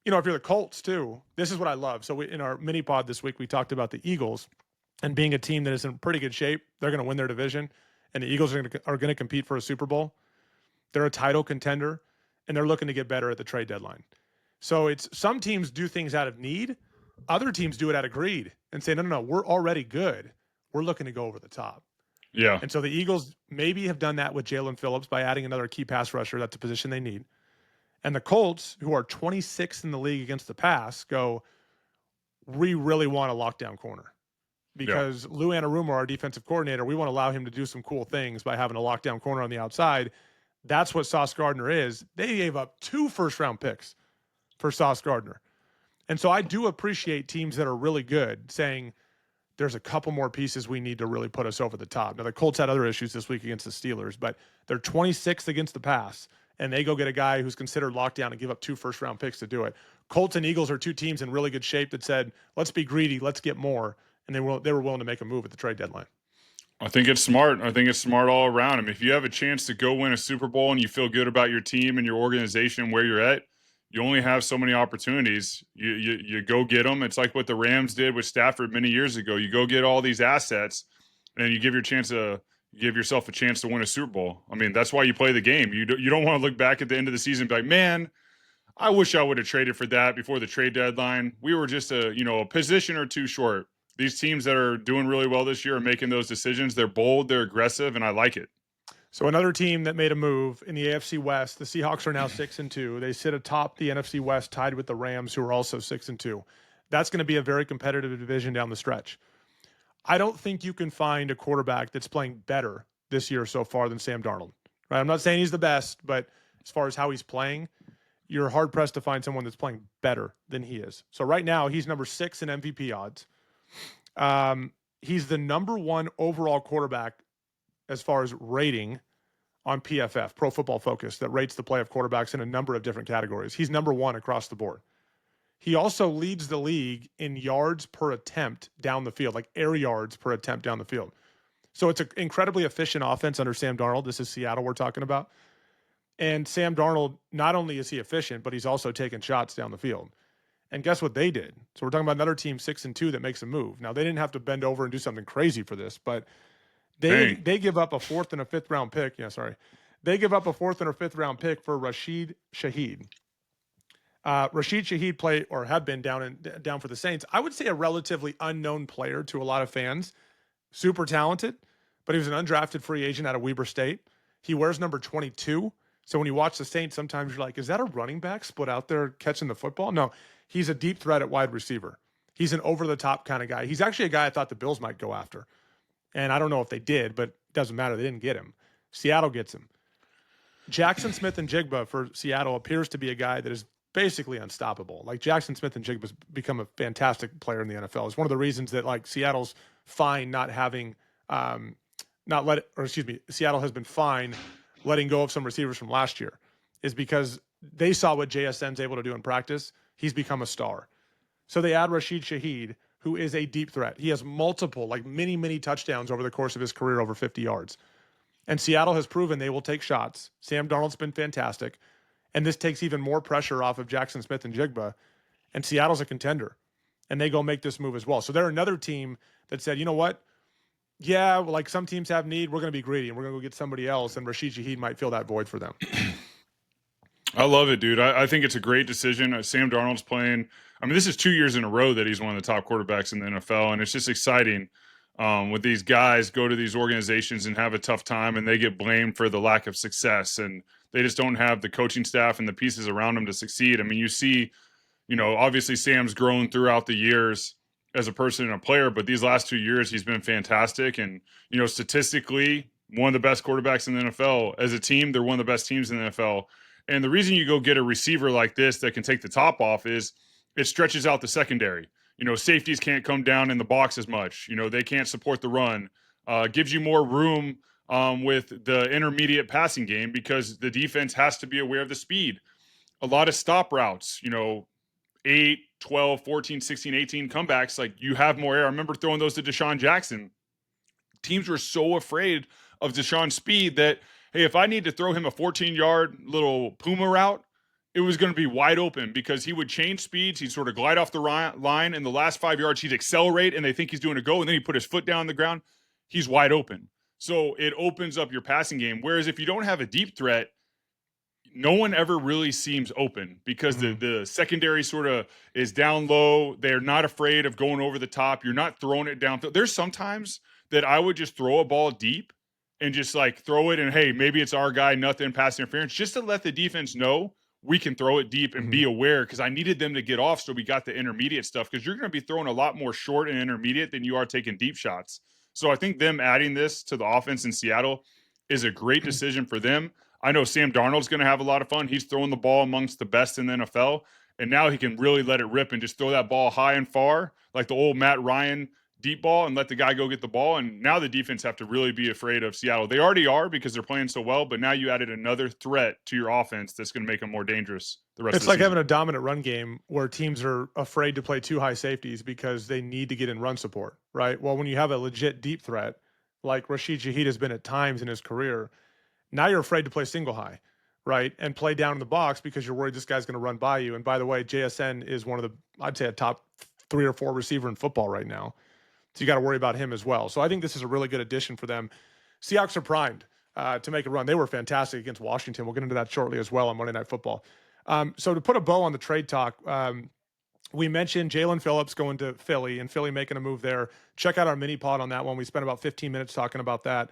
A: you're the Colts, too, this is what I love. So in our mini pod this week, we talked about the Eagles and being a team that is in pretty good shape. They're going to win their division. And the Eagles are going to compete for a Super Bowl. They're a title contender. And they're looking to get better at the trade deadline. So it's some teams do things out of need. Other teams do it out of greed and say, no, we're already good. We're looking to go over the top.
B: Yeah.
A: And so the Eagles maybe have done that with Jalen Phillips by adding another key pass rusher. That's a position they need. And the Colts, who are 26th in the league against the pass, go, we really want a lockdown corner. Because Lou Anarumo, our defensive coordinator, we want to allow him to do some cool things by having a lockdown corner on the outside. That's what Sauce Gardner is. They gave up 2 first-round picks for Sauce Gardner. And so I do appreciate teams that are really good saying there's a couple more pieces we need to really put us over the top. Now, the Colts had other issues this week against the Steelers, but they're 26th against the pass, and they go get a guy who's considered lockdown and give up 2 first-round picks to do it. Colts and Eagles are 2 teams in really good shape that said, let's be greedy, let's get more, and they were willing to make a move at the trade deadline.
B: I think it's smart. I think it's smart all around. I mean, if you have a chance to go win a Super Bowl and you feel good about your team and your organization where you're at, you only have so many opportunities. You go get them. It's like what the Rams did with Stafford many years ago. You go get all these assets, and you give yourself a chance to win a Super Bowl. I mean, that's why you play the game. You don't want to look back at the end of the season and be like, man, I wish I would have traded for that before the trade deadline. We were just a position or 2 short. These teams that are doing really well this year are making those decisions. They're bold, they're aggressive, and I like it.
A: So another team that made a move in the AFC West, the Seahawks are now 6-2. They sit atop the NFC West, tied with the Rams, who are also 6-2. That's going to be a very competitive division down the stretch. I don't think you can find a quarterback that's playing better this year so far than Sam Darnold. Right? I'm not saying he's the best, but as far as how he's playing, you're hard-pressed to find someone that's playing better than he is. So right now, he's number 6 in MVP odds. He's the number 1 overall quarterback as far as rating on PFF, Pro Football Focus, that rates the play of quarterbacks in a number of different categories. He's number 1 across the board. He also leads the league in yards per attempt down the field, like air yards per attempt down the field. So it's an incredibly efficient offense under Sam Darnold. This is Seattle we're talking about. And Sam Darnold, not only is he efficient, but he's also taking shots down the field. And guess what they did? So we're talking about another team 6-2 that makes a move. Now, they didn't have to bend over and do something crazy for this, but they give up a 4th and a 5th round pick. Yeah, sorry. They give up a 4th and a 5th round pick for Rashid Shaheed. Rashid Shaheed had been down for the Saints. I would say a relatively unknown player to a lot of fans. Super talented, but he was an undrafted free agent out of Weber State. He wears number 22. So when you watch the Saints, sometimes you're like, is that a running back split out there catching the football? No, he's a deep threat at wide receiver. He's an over-the-top kind of guy. He's actually a guy I thought the Bills might go after. And I don't know if they did, but it doesn't matter. They didn't get him. Seattle gets him. Jackson Smith-Njigba for Seattle appears to be a guy that is basically unstoppable. Like Jackson Smith-Njigba's become a fantastic player in the NFL. It's one of the reasons that like Seattle's fine not having Seattle has been fine letting go of some receivers from last year is because they saw what JSN's able to do in practice. He's become a star. So they add Rashid Shaheed, who is a deep threat. He has multiple, like many touchdowns over the course of his career, over 50 yards. And Seattle has proven they will take shots. Sam Darnold's been fantastic. And this takes even more pressure off of Jackson Smith-Njigba. And Seattle's a contender. And they go make this move as well. So they're another team that said, you know what? Yeah, like some teams have need. We're going to be greedy and we're going to go get somebody else. And Rashid Shaheed might fill that void for them.
B: I love it, dude. I think it's a great decision. Sam Darnold's playing. I mean, this is 2 years in a row that he's one of the top quarterbacks in the NFL. And it's just exciting when these guys go to these organizations and have a tough time and they get blamed for the lack of success. And they just don't have the coaching staff and the pieces around them to succeed. I mean, you see, obviously Sam's grown throughout the years as a person and a player, but these last 2 years he's been fantastic. And, statistically, one of the best quarterbacks in the NFL. As a team, they're one of the best teams in the NFL. And the reason you go get a receiver like this that can take the top off is it stretches out the secondary. Safeties can't come down in the box as much. They can't support the run. Gives you more room with the intermediate passing game because the defense has to be aware of the speed. A lot of stop routes, 8, 12, 14, 16, 18 comebacks, like you have more air. I remember throwing those to Deshaun Jackson. Teams were so afraid of Deshaun's speed that, hey, if I need to throw him a 14-yard little Puma route, it was going to be wide open because he would change speeds. He'd sort of glide off the line. In the last 5 yards, he'd accelerate, and they think he's doing a go, and then he put his foot down on the ground. He's wide open. So it opens up your passing game. Whereas if you don't have a deep threat, no one ever really seems open because the secondary sort of is down low. They're not afraid of going over the top. You're not throwing it down. There's sometimes that I would just throw a ball deep and just like throw it and hey, maybe it's our guy, nothing, pass interference, just to let the defense know we can throw it deep and be aware, because I needed them to get off so we got the intermediate stuff, because you're going to be throwing a lot more short and intermediate than you are taking deep shots. So I think them adding this to the offense in Seattle is a great decision for them. I know Sam Darnold's going to have a lot of fun. He's throwing the ball amongst the best in the NFL, and now he can really let it rip and just throw that ball high and far like the old Matt Ryan deep ball and let the guy go get the ball. And now the defense have to really be afraid of Seattle. They already are because they're playing so well, but now you added another threat to your offense that's going to make them more dangerous the rest of the season.
A: It's like having a dominant run game where teams are afraid to play two high safeties because they need to get in run support, right? Well, when you have a legit deep threat like Rashid Shaheed has been at times in his career, now you're afraid to play single high, right? And play down in the box because you're worried this guy's going to run by you. And by the way, JSN is one of the, I'd say, a top 3 or 4 receiver in football right now. So you got to worry about him as well. So I think this is a really good addition for them. Seahawks are primed to make a run. They were fantastic against Washington. We'll get into that shortly as well on Monday Night Football. So to put a bow on the trade talk, we mentioned Jalen Phillips going to Philly and Philly making a move there. Check out our mini pod on that one. We spent about 15 minutes talking about that.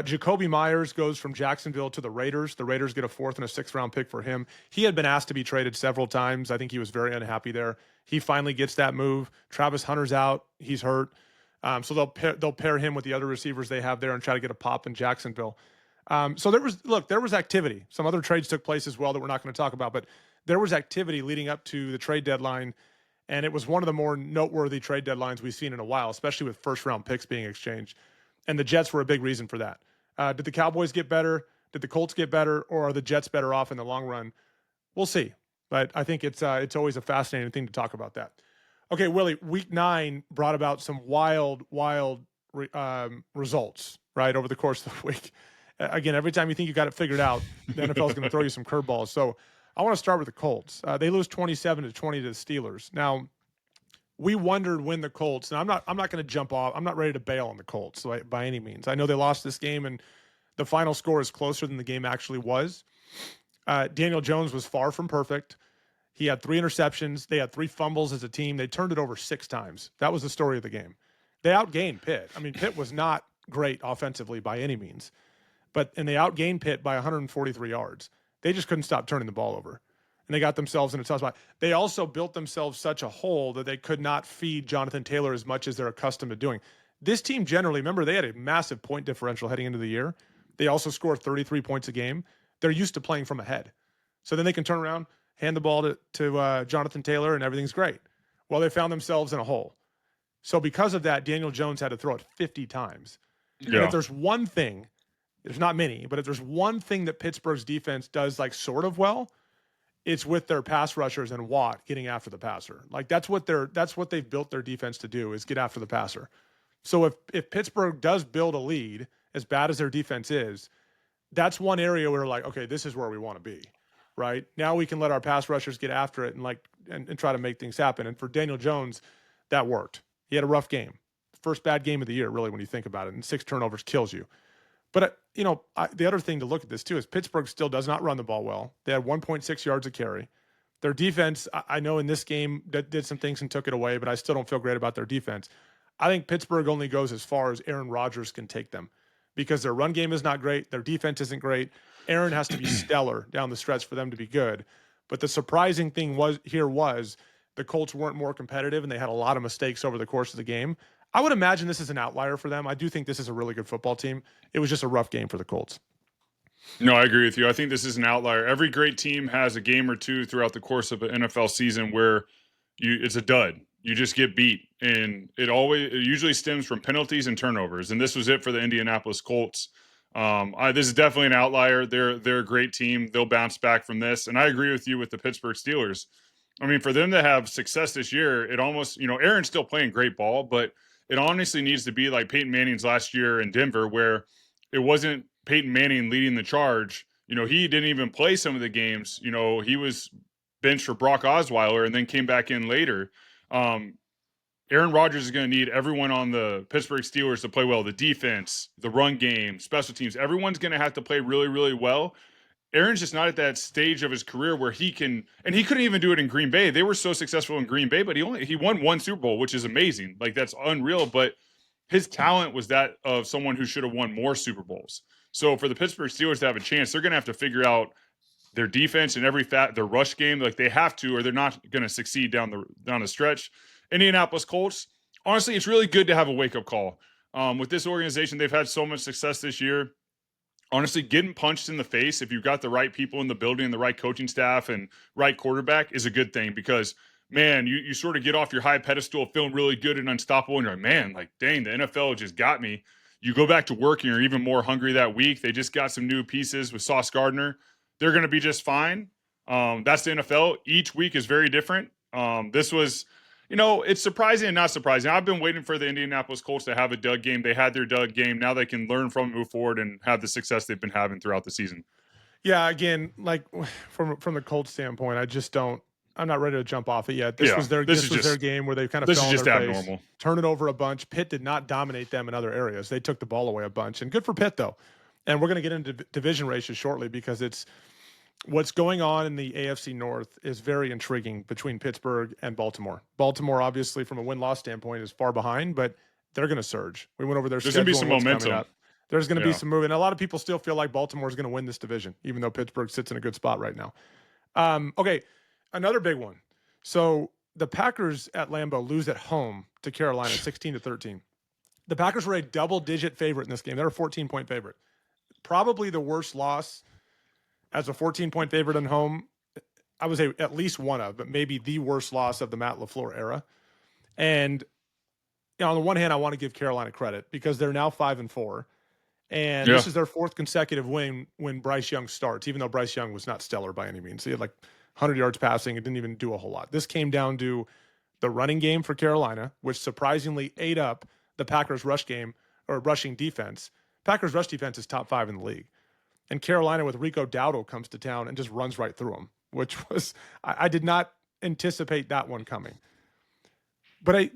A: Jacoby Myers goes from Jacksonville to the Raiders. The Raiders get a 4th and a 6th round pick for him. He had been asked to be traded several times. I think he was very unhappy there. He finally gets that move. Travis Hunter's out. He's hurt. So they'll pair him with the other receivers they have there and try to get a pop in Jacksonville. So there was activity. Some other trades took place as well that we're not going to talk about, but there was activity leading up to the trade deadline. And it was one of the more noteworthy trade deadlines we've seen in a while, especially with first round picks being exchanged. And the Jets were a big reason for that. Did the Cowboys get better? Did the Colts get better? Or are the Jets better off in the long run? We'll see. But I think it's always a fascinating thing to talk about that. Okay, Willie, week 9 brought about some wild results, right, over the course of the week. Again, every time you think you got it figured out, the NFL is going to throw you some curveballs. So I want to start with the Colts. They lose 27-20 to the Steelers. Now, we wondered when the Colts, and I'm not going to jump off. I'm not ready to bail on the Colts by any means. I know they lost this game, and the final score is closer than the game actually was. Daniel Jones was far from perfect. He had 3 interceptions. They had 3 fumbles as a team. They turned it over 6 times. That was the story of the game. They outgained Pitt. I mean, Pitt was not great offensively by any means, and they outgained Pitt by 143 yards. They just couldn't stop turning the ball over. And they got themselves in a tough spot. They also built themselves such a hole that they could not feed Jonathan Taylor as much as they're accustomed to doing. This team generally, remember, they had a massive point differential heading into the year. They also score 33 points a game. They're used to playing from ahead. So then they can turn around, hand the ball to Jonathan Taylor, and everything's great. Well, they found themselves in a hole. So because of that, Daniel Jones had to throw it 50 times. Yeah. And if there's one thing, there's not many, but if there's one thing that Pittsburgh's defense does like sort of well, it's with their pass rushers and Watt getting after the passer. Like that's what they've built their defense to do, is get after the passer. So if Pittsburgh does build a lead, as bad as their defense is, that's one area where like, okay, this is where we want to be, right? Now we can let our pass rushers get after it and try to make things happen. And for Daniel Jones, that worked. He had a rough game. First bad game of the year, really, when you think about it. And 6 turnovers kills you. But, the other thing to look at this, too, is Pittsburgh still does not run the ball well. They had 1.6 yards a carry. Their defense, I know in this game, that did some things and took it away, but I still don't feel great about their defense. I think Pittsburgh only goes as far as Aaron Rodgers can take them because their run game is not great. Their defense isn't great. Aaron has to be stellar down the stretch for them to be good. But the surprising thing was the Colts weren't more competitive, and they had a lot of mistakes over the course of the game. I would imagine this is an outlier for them. I do think this is a really good football team. It was just a rough game for the Colts.
B: No, I agree with you. I think this is an outlier. Every great team has a game or two throughout the course of an NFL season where it's a dud. You just get beat, and it usually stems from penalties and turnovers. And this was it for the Indianapolis Colts. This is definitely an outlier. They're a great team. They'll bounce back from this. And I agree with you with the Pittsburgh Steelers. I mean, for them to have success this year, it almost, Aaron's still playing great ball, but it honestly needs to be like Peyton Manning's last year in Denver, where it wasn't Peyton Manning leading the charge. He didn't even play some of the games. He was benched for Brock Osweiler and then came back in later. Aaron Rodgers is going to need everyone on the Pittsburgh Steelers to play well. The defense, the run game, special teams, everyone's going to have to play really, really well. Aaron's just not at that stage of his career where he can, and he couldn't even do it in Green Bay. They were so successful in Green Bay, but he won 1 Super Bowl, which is amazing. Like, that's unreal. But his talent was that of someone who should have won more Super Bowls. So for the Pittsburgh Steelers to have a chance, they're going to have to figure out their defense and their rush game. Like they have to, or they're not going to succeed down the stretch. Indianapolis Colts, honestly, it's really good to have a wake-up call. With this organization, they've had so much success this year. Honestly, getting punched in the face, if you've got the right people in the building and the right coaching staff and right quarterback, is a good thing because, man, you sort of get off your high pedestal feeling really good and unstoppable, and you're like, man, like, dang, the NFL just got me. You go back to work and you're even more hungry that week. They just got some new pieces with Sauce Gardner. They're going to be just fine. That's the NFL. Each week is very different. This was, it's surprising and not surprising. I've been waiting for the Indianapolis Colts to have a dud game. They had their dud game. Now they can learn from it, move forward, and have the success they've been having throughout the season.
A: Yeah, again, like from the Colts standpoint, I'm not ready to jump off it yet. This was their game where they kind of fell on their face, turn it over a bunch. Pitt did not dominate them in other areas. They took the ball away a bunch, and good for Pitt though. And we're going to get into division races shortly because it's what's going on in the AFC North is very intriguing between Pittsburgh and Baltimore. Baltimore, obviously, from a win-loss standpoint, is far behind, but they're going to surge. We went over their schedule.
B: There's going to be some momentum.
A: There's going to be some movement. A lot of people still feel like Baltimore is going to win this division, even though Pittsburgh sits in a good spot right now. Okay, another big one. So the Packers at Lambeau lose at home to Carolina, 16-13. The Packers were a double-digit favorite in this game. They're a 14-point favorite. Probably the worst loss as a 14-point favorite at home. I would say at least one of, but maybe the worst loss of the Matt LaFleur era. And on the one hand, I want to give Carolina credit because they're now 5-4. And this is their fourth consecutive win when Bryce Young starts, even though Bryce Young was not stellar by any means. He had like 100 yards passing. It didn't even do a whole lot. This came down to the running game for Carolina, which surprisingly ate up the Packers' rushing defense. Packers' rush defense is top 5 in the league. And Carolina with Rico Dowdle comes to town and just runs right through them, which was I did not anticipate that one coming. But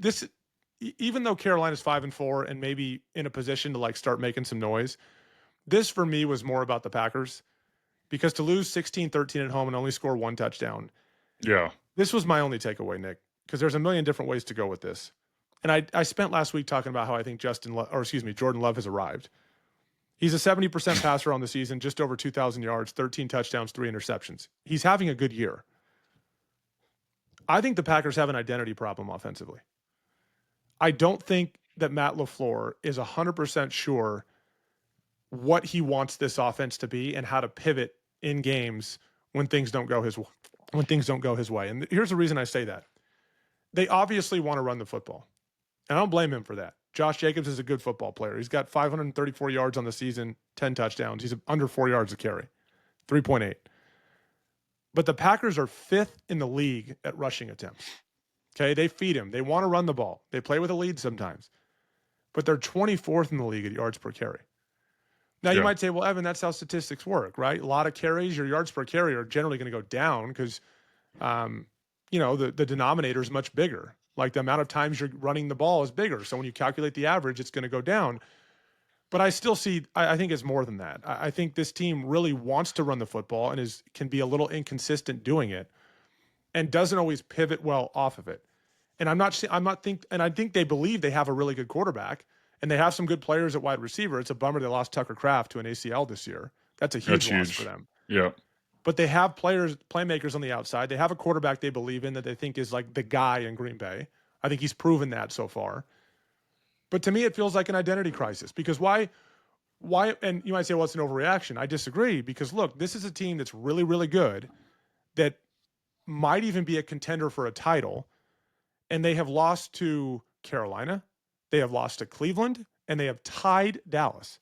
A: even though Carolina's 5-4 and maybe in a position to like start making some noise, this for me was more about the Packers because to lose 16-13 at home and only score one touchdown.
B: Yeah.
A: This was my only takeaway, Nick, because there's a million different ways to go with this. And I spent last week talking about how I think Jordan Love has arrived. He's a 70% passer on the season, just over 2,000 yards, 13 touchdowns, 3 interceptions. He's having a good year. I think the Packers have an identity problem offensively. I don't think that Matt LaFleur is 100% sure what he wants this offense to be and how to pivot in games when things don't go his way. And here's the reason I say that. They obviously want to run the football. And I don't blame him for that. Josh Jacobs is a good football player. He's got 534 yards on the season, 10 touchdowns. He's under 4 yards a carry, 3.8. But the Packers are 5th in the league at rushing attempts. Okay, they feed him. They want to run the ball. They play with a lead sometimes. But they're 24th in the league at yards per carry. Now, you might say, well, Evan, that's how statistics work, right? A lot of carries, your yards per carry are generally going to go down because, the denominator is much bigger. Like the amount of times you're running the ball is bigger. So when you calculate the average, it's going to go down. But I still I think it's more than that. I think this team really wants to run the football and can be a little inconsistent doing it and doesn't always pivot well off of it. And I think they believe they have a really good quarterback and they have some good players at wide receiver. It's a bummer they lost Tucker Kraft to an ACL this year. That's a huge loss for them.
B: Yeah.
A: But they have playmakers on the outside. They have a quarterback they believe in that they think is like the guy in Green Bay. I think he's proven that so far. But to me, it feels like an identity crisis because why? And you might say, well, it's an overreaction. I disagree because look, this is a team that's really, really good that might even be a contender for a title. And they have lost to Carolina. They have lost to Cleveland and they have tied Dallas.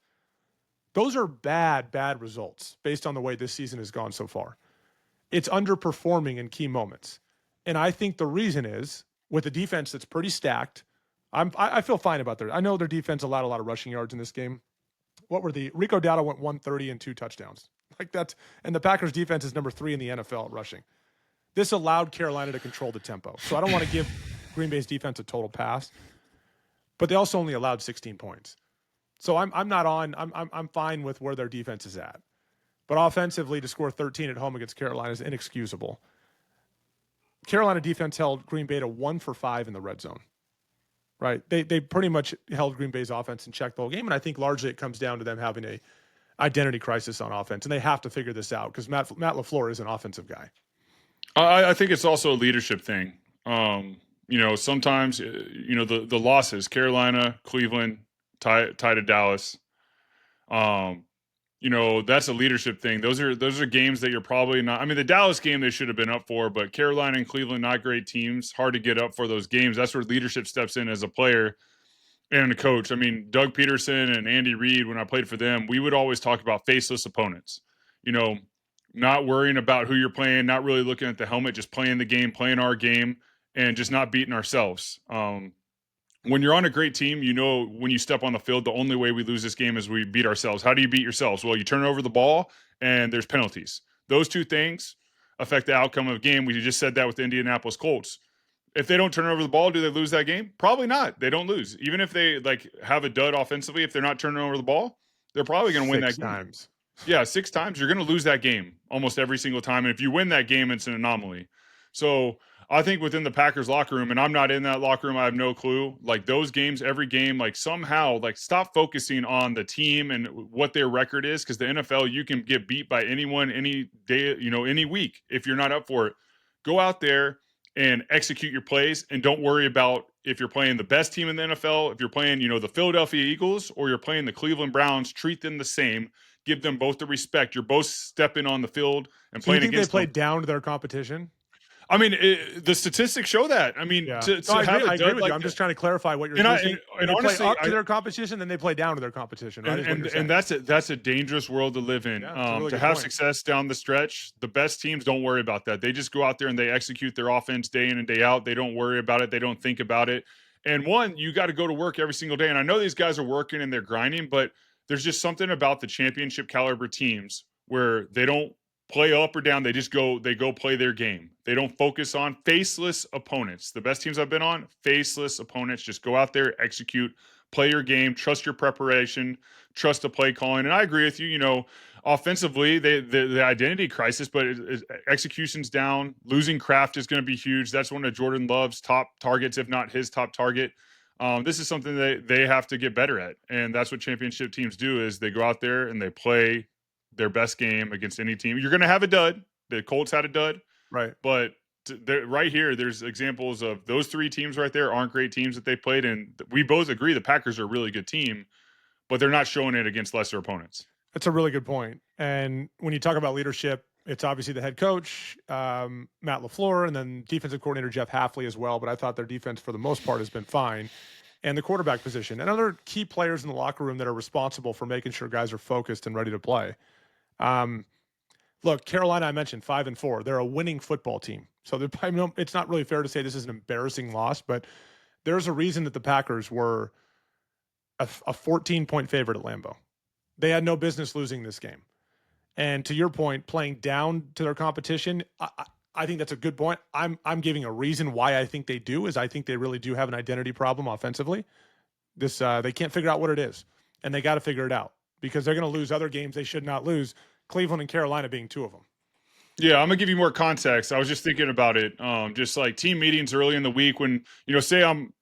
A: Those are bad results based on the way this season has gone so far. It's underperforming in key moments. And I think the reason is with a defense that's pretty stacked. I feel fine about I know their defense allowed a lot of rushing yards in this game. Rico Dowdle went 130 and 2 touchdowns. And the Packers defense is number 3 in the NFL at rushing. This allowed Carolina to control the tempo. So I don't want to give Green Bay's defense a total pass, but they also only allowed 16 points. So I'm fine with where their defense is at. But offensively, to score 13 at home against Carolina is inexcusable. Carolina defense held Green Bay to 1 for 5 in the red zone. Right. They pretty much held Green Bay's offense in check the whole game, and I think largely it comes down to them having a identity crisis on offense, and they have to figure this out because Matt LaFleur is an offensive guy.
B: I think it's also a leadership thing. Sometimes the losses, Carolina, Cleveland, tie to Dallas. That's a leadership thing. Those are games that you're probably not. I mean, the Dallas game they should have been up for, but Carolina and Cleveland, not great teams, hard to get up for those games. That's where leadership steps in as a player and a coach. I mean, Doug Peterson and Andy Reid, when I played for them, we would always talk about faceless opponents. Not worrying about who you're playing, not really looking at the helmet, just playing the game, playing our game, and just not beating ourselves. When you're on a great team, when you step on the field, the only way we lose this game is we beat ourselves. How do you beat yourselves? Well, you turn over the ball and there's penalties. Those two things affect the outcome of a game. We just said that with the Indianapolis Colts. If they don't turn over the ball, do they lose that game? Probably not. They don't lose. Even if they have a dud offensively, if they're not turning over the ball, they're probably going to win that game.
A: 6 times.
B: Yeah, 6 times. You're going to lose that game almost every single time. And if you win that game, it's an anomaly. So I think within the Packers locker room, and I'm not in that locker room, I have no clue. Those games, every game, somehow, stop focusing on the team and what their record is, because the NFL, you can get beat by anyone any day, any week if you're not up for it. Go out there and execute your plays, and don't worry about if you're playing the best team in the NFL, if you're playing, the Philadelphia Eagles, or you're playing the Cleveland Browns. Treat them the same. Give them both the respect. You're both stepping on the field and playing against them.
A: Do you think they played down to their competition?
B: I mean, the statistics show that. I mean,
A: yeah.
B: to have
A: I agree with you. I'm just trying to clarify what you're saying. And honestly, play up to their competition, then they play down to their competition. Right?
B: And that's a dangerous world to live in.
A: Yeah, really
B: to have success down the stretch, the best teams don't worry about that. They just go out there and they execute their offense day in and day out. They don't worry about it. They don't think about it. And you got to go to work every single day. And I know these guys are working and they're grinding, but there's just something about the championship caliber teams where they don't play up or down. They go play their game. They don't focus on faceless opponents. The best teams I've been on, faceless opponents. Just go out there, execute, play your game, trust your preparation, trust the play calling. And I agree with you, offensively, the identity crisis, but execution's down. Losing Kraft is going to be huge. That's one of Jordan Love's top targets, if not his top target. This is something that they have to get better at. And that's what championship teams do, is they go out there and they play their best game against any team. You're going to have a dud. The Colts had a dud.
A: Right.
B: But right here, there's examples of those 3 teams right there aren't great teams that they played. And we both agree the Packers are a really good team, but they're not showing it against lesser opponents.
A: That's a really good point. And when you talk about leadership, it's obviously the head coach, Matt LaFleur, and then defensive coordinator Jeff Hafley as well. But I thought their defense, for the most part, has been fine. And the quarterback position. And other key players in the locker room that are responsible for making sure guys are focused and ready to play. Look, Carolina, I mentioned 5-4. They're a winning football team. So it's not really fair to say this is an embarrassing loss, but there's a reason that the Packers were a 14-point favorite at Lambeau. They had no business losing this game. And to your point, playing down to their competition, I think that's a good point. I'm giving a reason why I think they do, is I think they really do have an identity problem offensively. They can't figure out what it is, and they got to figure it out, because they're going to lose other games they should not lose, Cleveland and Carolina being 2 of them.
B: Yeah, I'm going to give you more context. I was just thinking about it. Just like team meetings early in the week when, say I'm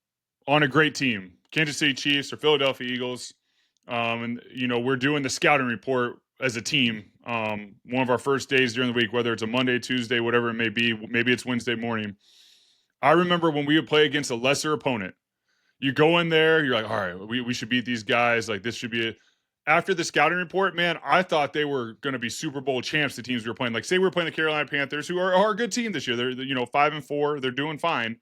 B: on a great team, Kansas City Chiefs or Philadelphia Eagles, and, we're doing the scouting report as a team. One of our first days during the week, whether it's a Monday, Tuesday, whatever it may be, maybe it's Wednesday morning. I remember when we would play against a lesser opponent, you go in there, you're like, all right, we should beat these guys. Like, this should be it. After the scouting report, man, I thought they were going to be Super Bowl champs, the teams we were playing. Like, say we were playing the Carolina Panthers, who are a good team this year. They're 5-4. They're doing fine.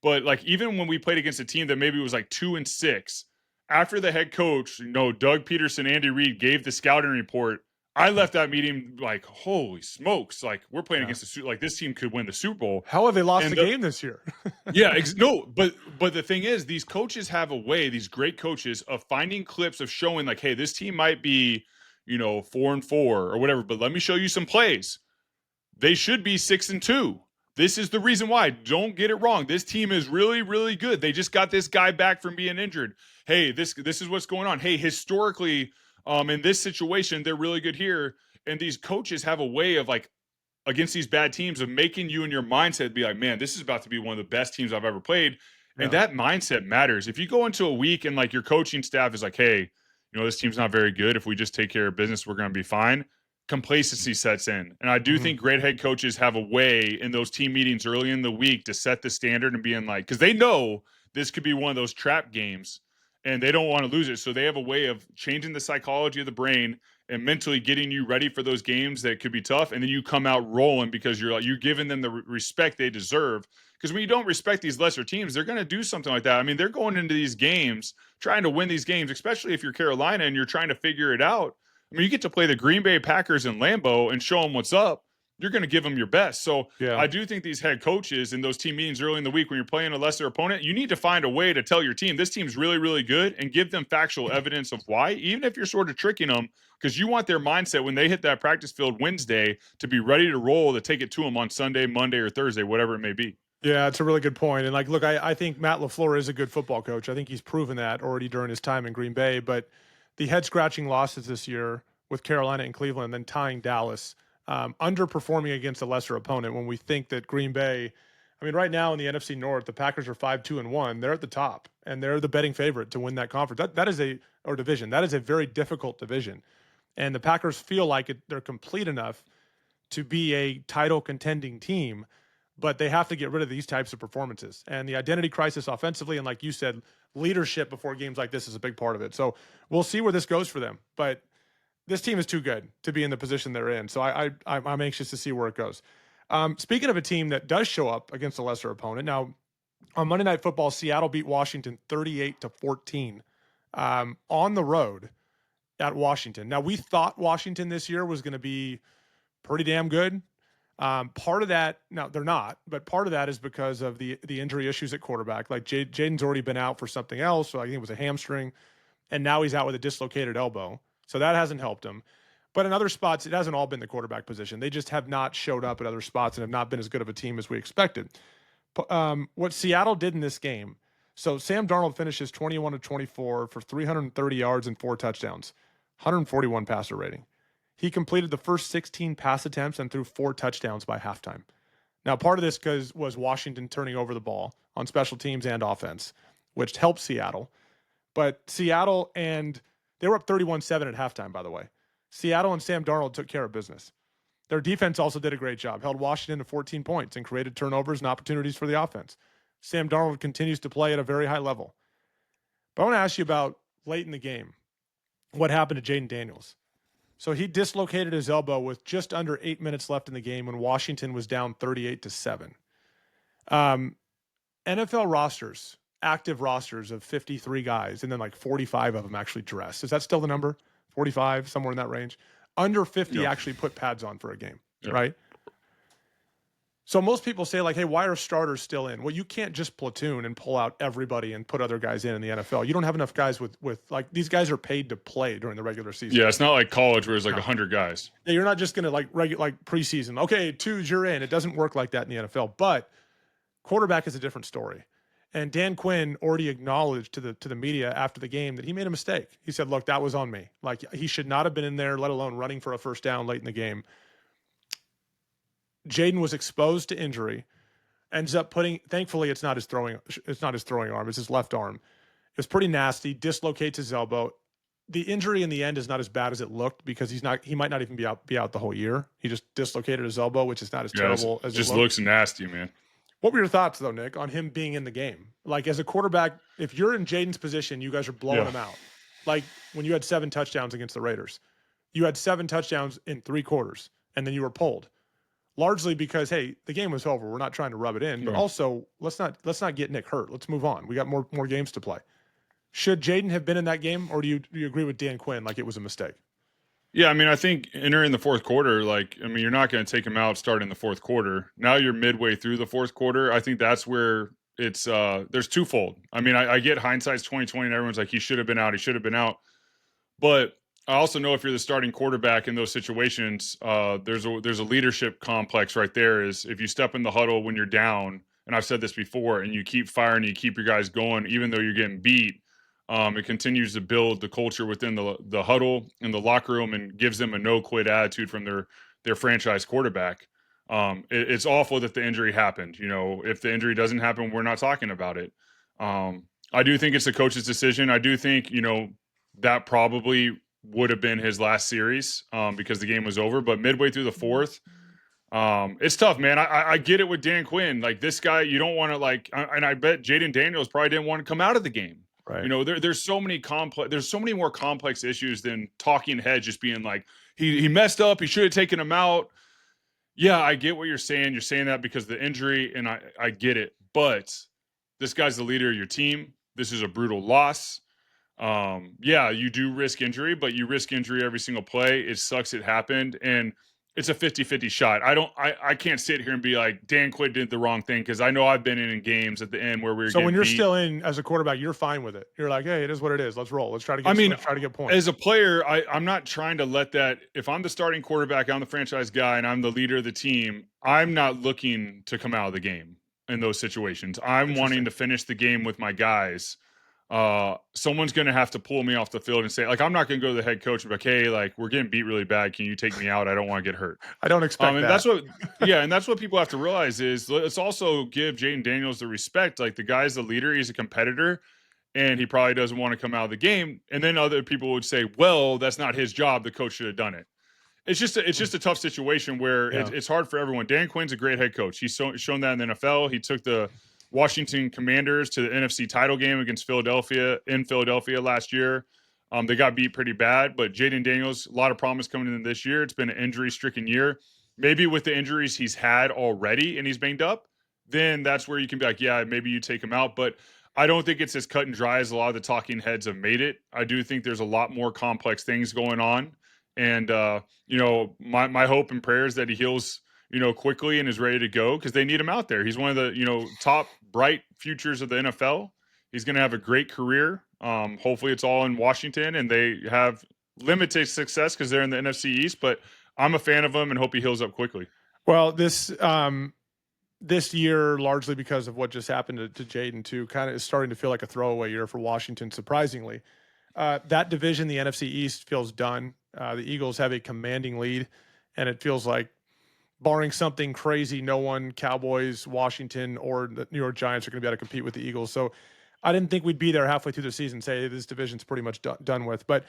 B: But, even when we played against a team that maybe was 2-6, after the head coach, Doug Peterson, Andy Reid gave the scouting report, I left that meeting like, holy smokes! We're playing against this team could win the Super Bowl.
A: How have they lost the game this year?
B: But the thing is, these coaches have a way, these great coaches, of finding clips of showing hey, this team might be, 4-4 or whatever, but let me show you some plays. They should be 6-2. This is the reason why. Don't get it wrong. This team is really, really good. They just got this guy back from being injured. Hey, this is what's going on. Hey, historically, in this situation, they're really good here. And these coaches have a way of against these bad teams of making you in your mindset be like, man, this is about to be one of the best teams I've ever played. And that mindset matters. If you go into a week and like your coaching staff is like, hey, this team's not very good. If we just take care of business, we're going to be fine. Complacency sets in. And I do think great head coaches have a way in those team meetings early in the week to set the standard and being like, because they know this could be one of those trap games and they don't want to lose it. So they have a way of changing the psychology of the brain and mentally getting you ready for those games that could be tough. And then you come out rolling because you're giving them the respect they deserve. Because when you don't respect these lesser teams, they're going to do something like that. I mean, they're going into these games trying to win these games, especially if you're Carolina and you're trying to figure it out. I mean, you get to play the Green Bay Packers in Lambeau and show them what's up. You're going to give them your best. So I do think these head coaches in those team meetings early in the week when you're playing a lesser opponent, you need to find a way to tell your team this team's really, really good and give them factual evidence of why, even if you're sort of tricking them, because you want their mindset when they hit that practice field Wednesday to be ready to roll, to take it to them on Sunday, Monday, or Thursday, whatever it may be.
A: Yeah, it's a really good point. And like, look, I think Matt LaFleur is a good football coach. I think he's proven that already during his time in Green Bay. But the head-scratching losses this year with Carolina and Cleveland, then tying Dallas, underperforming against a lesser opponent when we think that Green Bay, I mean, right now in the NFC North, the Packers are 5-2-1. They're at the top, and they're the betting favorite to win that conference. That is or division. That is a very difficult division. And the Packers feel like they're complete enough to be a title contending team, but they have to get rid of these types of performances. And the identity crisis offensively, and like you said, leadership before games like this is a big part of it. So we'll see where this goes for them. But this team is too good to be in the position they're in. So I'm anxious to see where it goes. Speaking of a team that does show up against a lesser opponent, now on Monday Night Football, Seattle beat Washington 38-14 on the road at Washington. Now, we thought Washington this year was going to be pretty damn good. Part of that, now they're not, but part of that is because of the injury issues at quarterback. Like Jaden's already been out for something else, so I think it was a hamstring, and now he's out with a dislocated elbow. So that hasn't helped him. But in other spots, it hasn't all been the quarterback position. They just have not showed up at other spots and have not been as good of a team as we expected. What Seattle did in this game, so Sam Darnold finishes 21-24 for 330 yards and 4 touchdowns, 141 passer rating. He completed the first 16 pass attempts and threw 4 touchdowns by halftime. Now, part of this was Washington turning over the ball on special teams and offense, which helped Seattle. But Seattle, and they were up 31-7 at halftime, by the way. Seattle and Sam Darnold took care of business. Their defense also did a great job, held Washington to 14 points and created turnovers and opportunities for the offense. Sam Darnold continues to play at a very high level. But I want to ask you about late in the game, what happened to Jaden Daniels. So he dislocated his elbow with just under 8 minutes left in the game when Washington was down 38-7. NFL rosters, active rosters of 53 guys, and then like 45 of them actually dress. Is that still the number? 45, somewhere in that range. Under 50 actually put pads on for a game, right? So most people say like, hey, why are starters still in? Well, you can't just platoon and pull out everybody and put other guys in the NFL. You don't have enough guys with like, these guys are paid to play during the regular season.
B: Yeah, it's not like college where it's like 100 guys.
A: Yeah, you're not just going to like preseason. Okay, 2s, you're in. It doesn't work like that in the NFL. But quarterback is a different story. And Dan Quinn already acknowledged to the media after the game that he made a mistake. He said, look, that was on me. Like, he should not have been in there, let alone running for a first down late in the game. Jaden was exposed to injury, ends up thankfully it's not his throwing arm, it's his left arm. It was pretty nasty, dislocates his elbow. The injury in the end is not as bad as it looked because he might not even be out the whole year. He just dislocated his elbow, which is not as terrible as it
B: just looks nasty, man.
A: What were your thoughts, though, Nick, on him being in the game? Like, as a quarterback, if you're in Jaden's position, you guys are blowing him out. Like, when you had 7 touchdowns against the Raiders. You had 7 touchdowns in 3 quarters, and then you were pulled. Largely because, hey, the game was over. We're not trying to rub it in. But also, let's not get Nick hurt. Let's move on. We got more games to play. Should Jaden have been in that game, or do you agree with Dan Quinn like it was a mistake?
B: Yeah, I mean, I think entering the fourth quarter, you're not going to take him out starting the fourth quarter. Now you're midway through the fourth quarter. I think that's where it's there's twofold. I mean, I get hindsight's 2020 and everyone's like, he should have been out. But I also know if you're the starting quarterback in those situations, there's a leadership complex right there. Is if you step in the huddle when you're down, and I've said this before, and you keep firing, you keep your guys going, even though you're getting beat. It continues to build the culture within the huddle and the locker room and gives them a no-quit attitude from their franchise quarterback. It's awful that the injury happened. If the injury doesn't happen, we're not talking about it. I do think it's the coach's decision. I do think, that probably would have been his last series because the game was over. But midway through the fourth, it's tough, man. I get it with Dan Quinn. Like, this guy, you don't want to and I bet Jaden Daniels probably didn't want to come out of the game.
A: Right.
B: There's so many more complex issues than talking heads just being like, he messed up, he should have taken him out. Yeah, I get what you're saying. You're saying that because of the injury, and I get it. But this guy's the leader of your team. This is a brutal loss. Yeah, you do risk injury, but you risk injury every single play. It sucks it happened, and it's a 50-50 shot. I can't sit here and be like, Dan Quinn did the wrong thing, because I know I've been in games at the end where we were.
A: So when you're
B: beat.
A: still in as a quarterback, you're fine with it. You're like, hey, it is what it is. Let's roll. Let's try to get. Let's try to get points.
B: As a player, I'm not trying to let that. If I'm the starting quarterback, I'm the franchise guy, and I'm the leader of the team, I'm not looking to come out of the game in those situations. I'm wanting to finish the game with my guys. Someone's going to have to pull me off the field and say, like, I'm not going to go to the head coach and be like, hey, like, we're getting beat really bad. Can you take me out? I don't want to get hurt.
A: I don't expect that.
B: That's what, and that's what people have to realize is, let's also give Jaden Daniels the respect. Like, the guy's the leader. He's a competitor, and he probably doesn't want to come out of the game. And then other people would say, well, that's not his job. The coach should have done it. It's just a tough situation where it's hard for everyone. Dan Quinn's a great head coach. He's shown that in the NFL. He took the Washington Commanders to the NFC title game against Philadelphia last year. They got beat pretty bad, but Jaden Daniels, a lot of promise coming in this year. It's been an injury-stricken year. Maybe with the injuries he's had already and he's banged up, then that's where you can be like, yeah, maybe you take him out. But I don't think it's as cut and dry as a lot of the talking heads have made it. I do think there's a lot more complex things going on. And, my hope and prayer is that he heals quickly and is ready to go, because they need him out there. He's one of the, top bright futures of the NFL. He's going to have a great career. Hopefully it's all in Washington, and they have limited success because they're in the NFC East, but I'm a fan of him and hope he heals up quickly.
A: Well, this year, largely because of what just happened to Jaden too, kind of is starting to feel like a throwaway year for Washington, surprisingly. That division, the NFC East, feels done. The Eagles have a commanding lead, and it feels like, barring something crazy, no one, Cowboys, Washington, or the New York Giants, are going to be able to compete with the Eagles. So I didn't think we'd be there halfway through the season, say this division's pretty much done with. But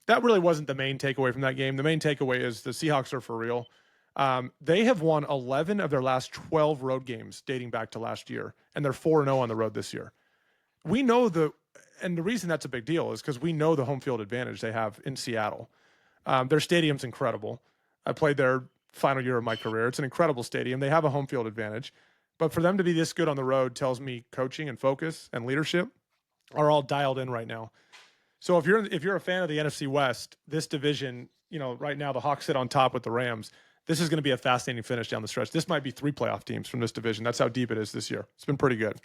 A: that really wasn't the main takeaway from that game. The main takeaway is the Seahawks are for real. They have won 11 of their last 12 road games dating back to last year, and they're 4-0 on the road this year. We know and the reason that's a big deal is because we know the home field advantage they have in Seattle. Their stadium's incredible. I played there final year of my career. It's an incredible stadium. They have a home field advantage. But for them to be this good on the road tells me coaching and focus and leadership are all dialed in right now. So if you're a fan of the NFC West, this division, right now the Hawks sit on top with the Rams. This is going to be a fascinating finish down the stretch. This might be 3 playoff teams from this division. That's how deep it is this year. It's been pretty good.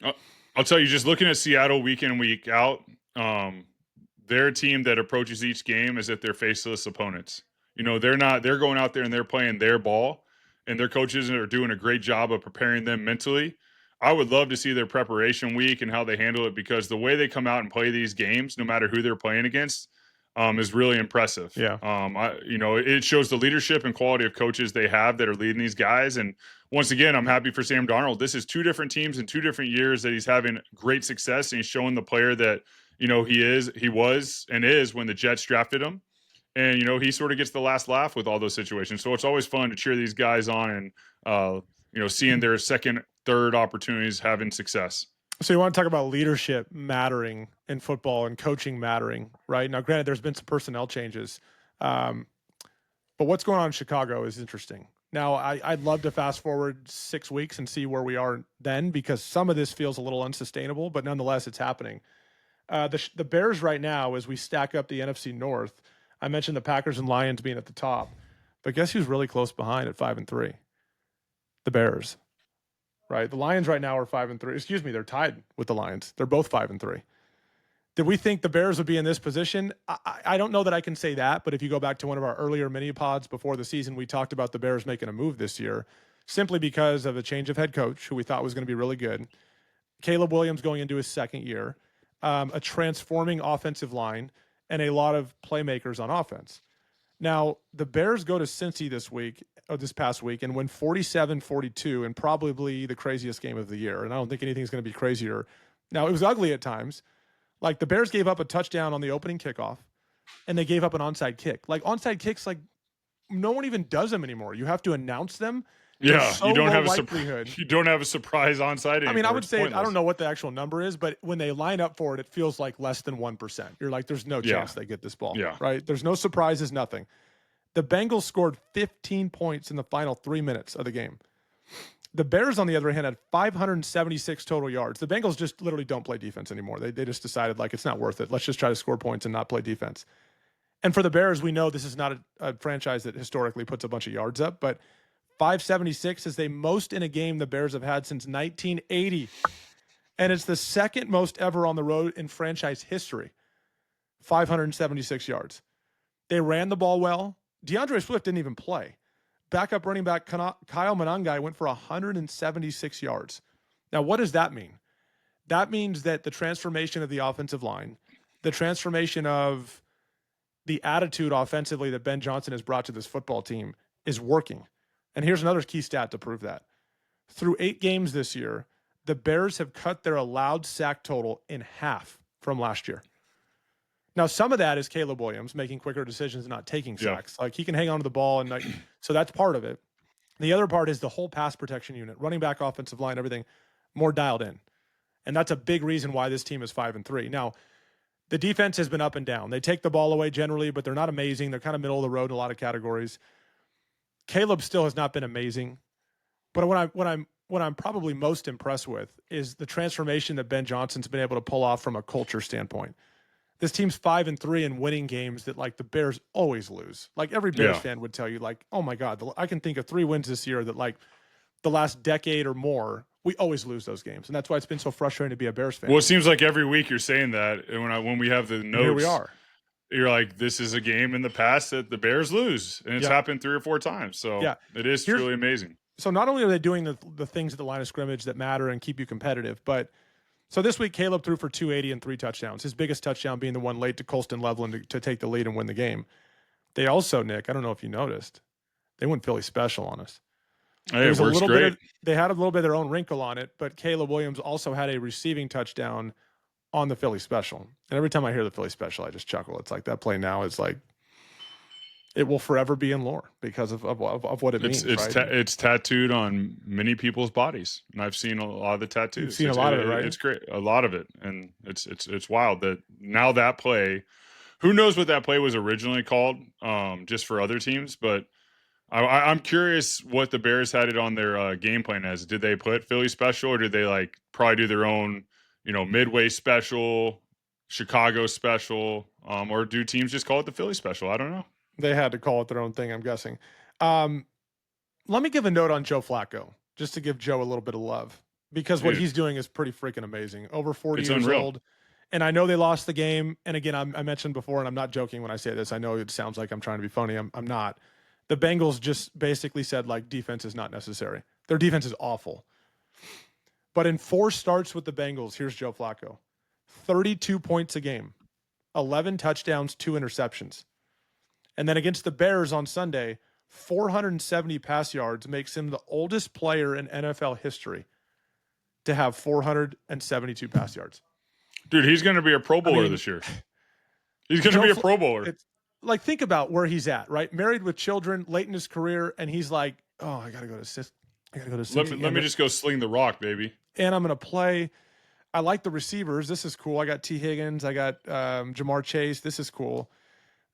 B: I'll tell you, just looking at Seattle week in, week out, they're a team that approaches each game as if they're faceless opponents. They're going out there and they're playing their ball, and their coaches are doing a great job of preparing them mentally. I would love to see their preparation week and how they handle it, because the way they come out and play these games, no matter who they're playing against, is really impressive.
A: Yeah.
B: It shows the leadership and quality of coaches they have that are leading these guys. And once again, I'm happy for Sam Darnold. This is 2 different teams in 2 different years that he's having great success, and he's showing the player that, he was and is when the Jets drafted him. And, he sort of gets the last laugh with all those situations. So it's always fun to cheer these guys on and, seeing their second, third opportunities having success.
A: So you want to talk about leadership mattering in football and coaching mattering, right? Now, granted, there's been some personnel changes. But what's going on in Chicago is interesting. Now, I'd love to fast forward 6 weeks and see where we are then, because some of this feels a little unsustainable, but nonetheless, it's happening. The Bears right now, as we stack up the NFC North, I mentioned the Packers and Lions being at the top, but guess who's really close behind at 5-3? The Bears, right? The Lions right now are 5-3. Excuse me, they're tied with the Lions. They're both 5-3. Did we think the Bears would be in this position? I don't know that I can say that, but if you go back to one of our earlier mini pods before the season, we talked about the Bears making a move this year, simply because of a change of head coach who we thought was going to be really good. Caleb Williams going into his second year, a transforming offensive line, and a lot of playmakers on offense. Now, the Bears go to Cincy this past week, and win 47-42 in probably the craziest game of the year. And I don't think anything's going to be crazier Now, it was ugly at times. Like, the Bears gave up a touchdown on the opening kickoff, and they gave up an onside kick. Like, onside kicks, like, no one even does them anymore. You have to announce them.
B: Yeah,
A: so
B: you don't have
A: likelihood.
B: you don't have a surprise onside anymore.
A: I mean, I would say
B: pointless.
A: I don't know what the actual number is, but when they line up for it, it feels like less than 1%. You're like, there's no chance they get this ball.
B: Yeah.
A: Right? There's no surprises, nothing. The Bengals scored 15 points in the final 3 minutes of the game. The Bears, on the other hand, had 576 total yards. The Bengals just literally don't play defense anymore. They just decided, like, it's not worth it. Let's just try to score points and not play defense. And for the Bears, we know this is not a franchise that historically puts a bunch of yards up, but 576 is the most in a game the Bears have had since 1980. And it's the second most ever on the road in franchise history. 576 yards. They ran the ball well. DeAndre Swift didn't even play. Backup running back Kyle Monangai went for 176 yards. Now, what does that mean? That means that the transformation of the offensive line, the transformation of the attitude offensively that Ben Johnson has brought to this football team is working. And here's another key stat to prove that. Through 8 games this year, the Bears have cut their allowed sack total in half from last year. Now, some of that is Caleb Williams making quicker decisions and not taking sacks. Like, he can hang on to the ball, and so that's part of it. The other part is the whole pass protection unit, running back, offensive line, everything more dialed in. And that's a big reason why this team is 5-3. Now, the defense has been up and down. They take the ball away generally, but they're not amazing. They're kind of middle of the road in a lot of categories. Caleb still has not been amazing, but what I'm probably most impressed with is the transformation that Ben Johnson's been able to pull off from a culture standpoint. This team's 5-3 and winning games that, like, the Bears always lose. Like, every Bears fan would tell you, like, oh my God, I can think of 3 wins this year that, like, the last decade or more, we always lose those games, and that's why it's been so frustrating to be a Bears fan.
B: Well, it seems like every week you're saying that, and when we have the notes,
A: here we are.
B: You're like, this is a game in the past that the Bears lose, and it's happened 3 or 4 times. So it is truly amazing.
A: So not only are they doing the things at the line of scrimmage that matter and keep you competitive, but so this week Caleb threw for 280 and 3 touchdowns. His biggest touchdown being the one late to Colston Loveland to take the lead and win the game. They also, Nick, I don't know if you noticed, they went Philly special on us.
B: Hey, it works great.
A: They had a little bit of their own wrinkle on it, but Caleb Williams also had a receiving touchdown on the Philly special. And every time I hear the Philly special, I just chuckle. It's like that play now is like, it will forever be in lore because of what it means.
B: It's tattooed on many people's bodies, and I've seen a lot of the tattoos.
A: You've seen a lot of it, right?
B: It's great, a lot of it, and it's wild that now that play. Who knows what that play was originally called, just for other teams, but I'm curious what the Bears had it on their game plan as. Did they put Philly special, or did they like probably do their own, Midway special, Chicago special, or do teams just call it the Philly special? I don't know.
A: They had to call it their own thing, I'm guessing. Let me give a note on Joe Flacco, just to give Joe a little bit of love, because what he's doing is pretty freaking amazing. Over 40 years old. And I know they lost the game. And again, I mentioned before, and I'm not joking when I say this. I know it sounds like I'm trying to be funny. I'm not. The Bengals just basically said, like, defense is not necessary. Their defense is awful. But in 4 starts with the Bengals, here's Joe Flacco. 32 points a game, 11 touchdowns, 2 interceptions. And then against the Bears on Sunday, 470 pass yards makes him the oldest player in NFL history to have 472 pass yards.
B: Dude, he's going to be a Pro Bowler this year. He's going to be a Pro Bowler.
A: It's, like, think about where he's at, right? Married with children, late in his career, and he's like, oh, I got to go to Cincy.
B: Let me just go sling the rock, baby.
A: And I'm going to play. I like the receivers. This is cool. I got T. Higgins. I got Jamar Chase. This is cool.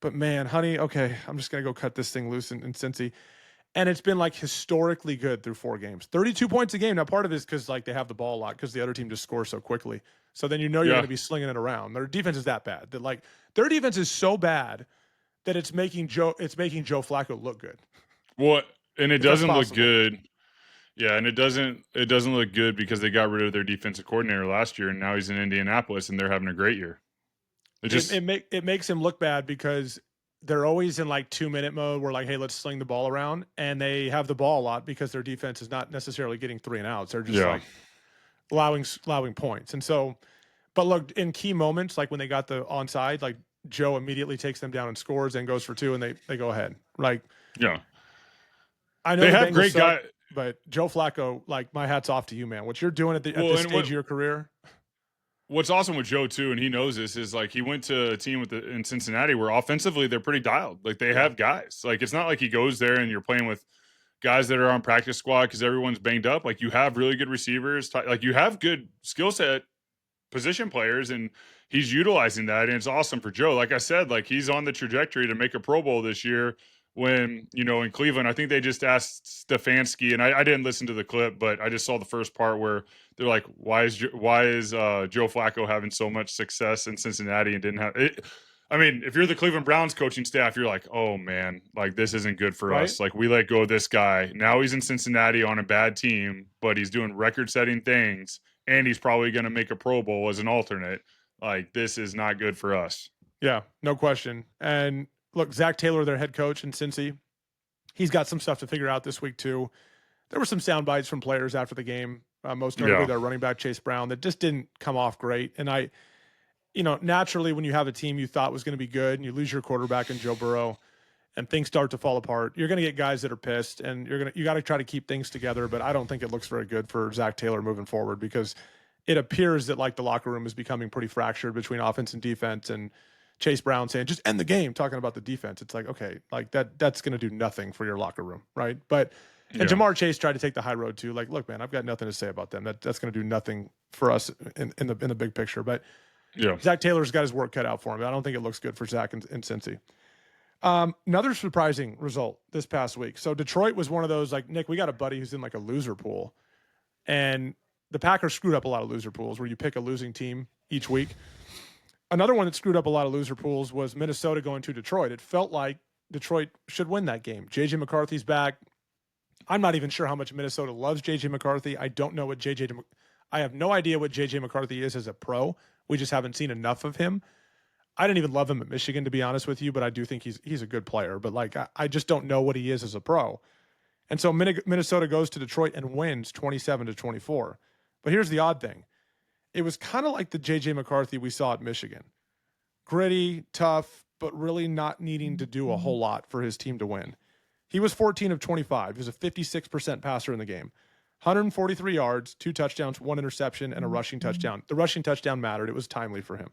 A: But, man, honey, okay, I'm just going to go cut this thing loose in Cincy. And it's been, like, historically good through 4 games. 32 points a game. Now, part of it is because, like, they have the ball a lot because the other team just scores so quickly. So then you're going to be slinging it around. Their defense is that bad. That, like, their defense is so bad that it's making Joe Flacco look good.
B: Well, and it doesn't look good. Yeah, and it doesn't look good because they got rid of their defensive coordinator last year, and now he's in Indianapolis, and they're having a great year.
A: It makes him look bad because they're always in, like, 2-minute mode where, like, hey, let's sling the ball around, and they have the ball a lot because their defense is not necessarily getting 3 and outs. They're just like allowing points. And so, but look, in key moments, like when they got the onside, like, Joe immediately takes them down and scores and goes for 2, and they go ahead. Like, I know
B: they have great guys,
A: but Joe Flacco, like, my hat's off to you, man. What you're doing at this stage of your career.
B: what's awesome with Joe too, and he knows this, is like he went to a team in Cincinnati where offensively they're pretty dialed. Like they have guys. Like it's not like he goes there and you're playing with guys that are on practice squad because everyone's banged up. Like you have really good receivers. Like you have good skill set position players, and he's utilizing that, and it's awesome for Joe. Like I said, like he's on the trajectory to make a Pro Bowl this year. When in Cleveland, I think they just asked Stefanski, and I didn't listen to the clip, but I just saw the first part where they're like, "Why is Joe Flacco having so much success in Cincinnati and didn't have it?" I mean, if you're the Cleveland Browns coaching staff, you're like, "Oh man, like this isn't good for us. Like we let go of this guy. Now he's in Cincinnati on a bad team, but he's doing record-setting things, and he's probably going to make a Pro Bowl as an alternate. Like this is not good for us."
A: Yeah, no question. And look, Zach Taylor, their head coach in Cincy, he's got some stuff to figure out this week too. There were some sound bites from players after the game, most notably their running back Chase Brown, that just didn't come off great. And naturally, when you have a team you thought was going to be good and you lose your quarterback in Joe Burrow and things start to fall apart, you're going to get guys that are pissed, and you got to try to keep things together. But I don't think it looks very good for Zach Taylor moving forward, because it appears that like the locker room is becoming pretty fractured between offense and defense, and Chase Brown saying, just end the game, talking about the defense. It's like, okay, like that's going to do nothing for your locker room. Right. And Jamar Chase tried to take the high road too. Like, look, man, I've got nothing to say about them. That's going to do nothing for us in the big picture. But Zach Taylor's got his work cut out for him. I don't think it looks good for Zach in Cincy. Another surprising result this past week. So Detroit was one of those, like, Nick, we got a buddy who's in like a loser pool, and the Packers screwed up a lot of loser pools where you pick a losing team each week. Another one that screwed up a lot of loser pools was Minnesota going to Detroit. It felt like Detroit should win that game. J.J. McCarthy's back. I'm not even sure how much Minnesota loves J.J. McCarthy. I don't know what I have no idea what J.J. McCarthy is as a pro. We just haven't seen enough of him. I didn't even love him at Michigan, to be honest with you, but I do think he's a good player. But like, I just don't know what he is as a pro. And so Minnesota goes to Detroit and wins 27-24. But here's the odd thing. It was kind of like the J.J. McCarthy we saw at Michigan. Gritty, tough, but really not needing to do a whole lot for his team to win. He was 14 of 25. He was a 56% passer in the game. 143 yards, 2 touchdowns, 1 interception, and a rushing touchdown. The rushing touchdown mattered. It was timely for him.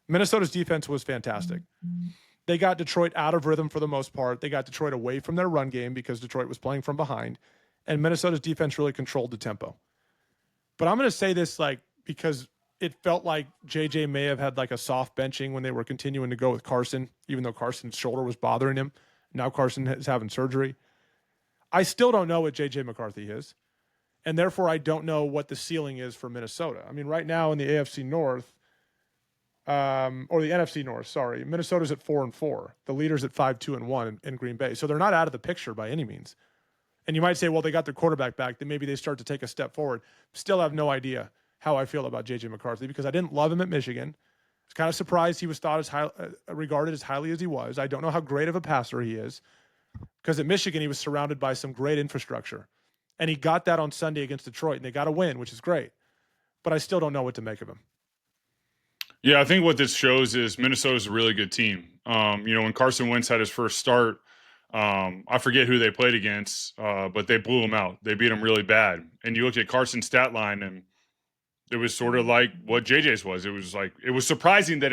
A: Minnesota's defense was fantastic. They got Detroit out of rhythm for the most part. They got Detroit away from their run game because Detroit was playing from behind. And Minnesota's defense really controlled the tempo. But I'm going to say this, like, because it felt like JJ may have had like a soft benching when they were continuing to go with Carson, even though Carson's shoulder was bothering him. Now Carson is having surgery. I still don't know what JJ McCarthy is, and therefore I don't know what the ceiling is for Minnesota. I mean, right now in the AFC North, or the NFC North, sorry, Minnesota's at 4-4. The leader's at 5-2-1 in Green Bay. So they're not out of the picture by any means. And you might say, well, they got their quarterback back, then maybe they start to take a step forward. Still have no idea how I feel about J.J. McCarthy, because I didn't love him at Michigan. I was kind of surprised he was thought as high, regarded as highly as he was. I don't know how great of a passer he is, because at Michigan he was surrounded by some great infrastructure. And he got that on Sunday against Detroit, and they got a win, which is great. But I still don't know what to make of him.
B: Yeah, I think what this shows is Minnesota's a really good team. When Carson Wentz had his first start, I forget who they played against, but they blew him out. They beat him really bad. And you look at Carson's stat line, and it was sort of like what JJ's was. It was surprising that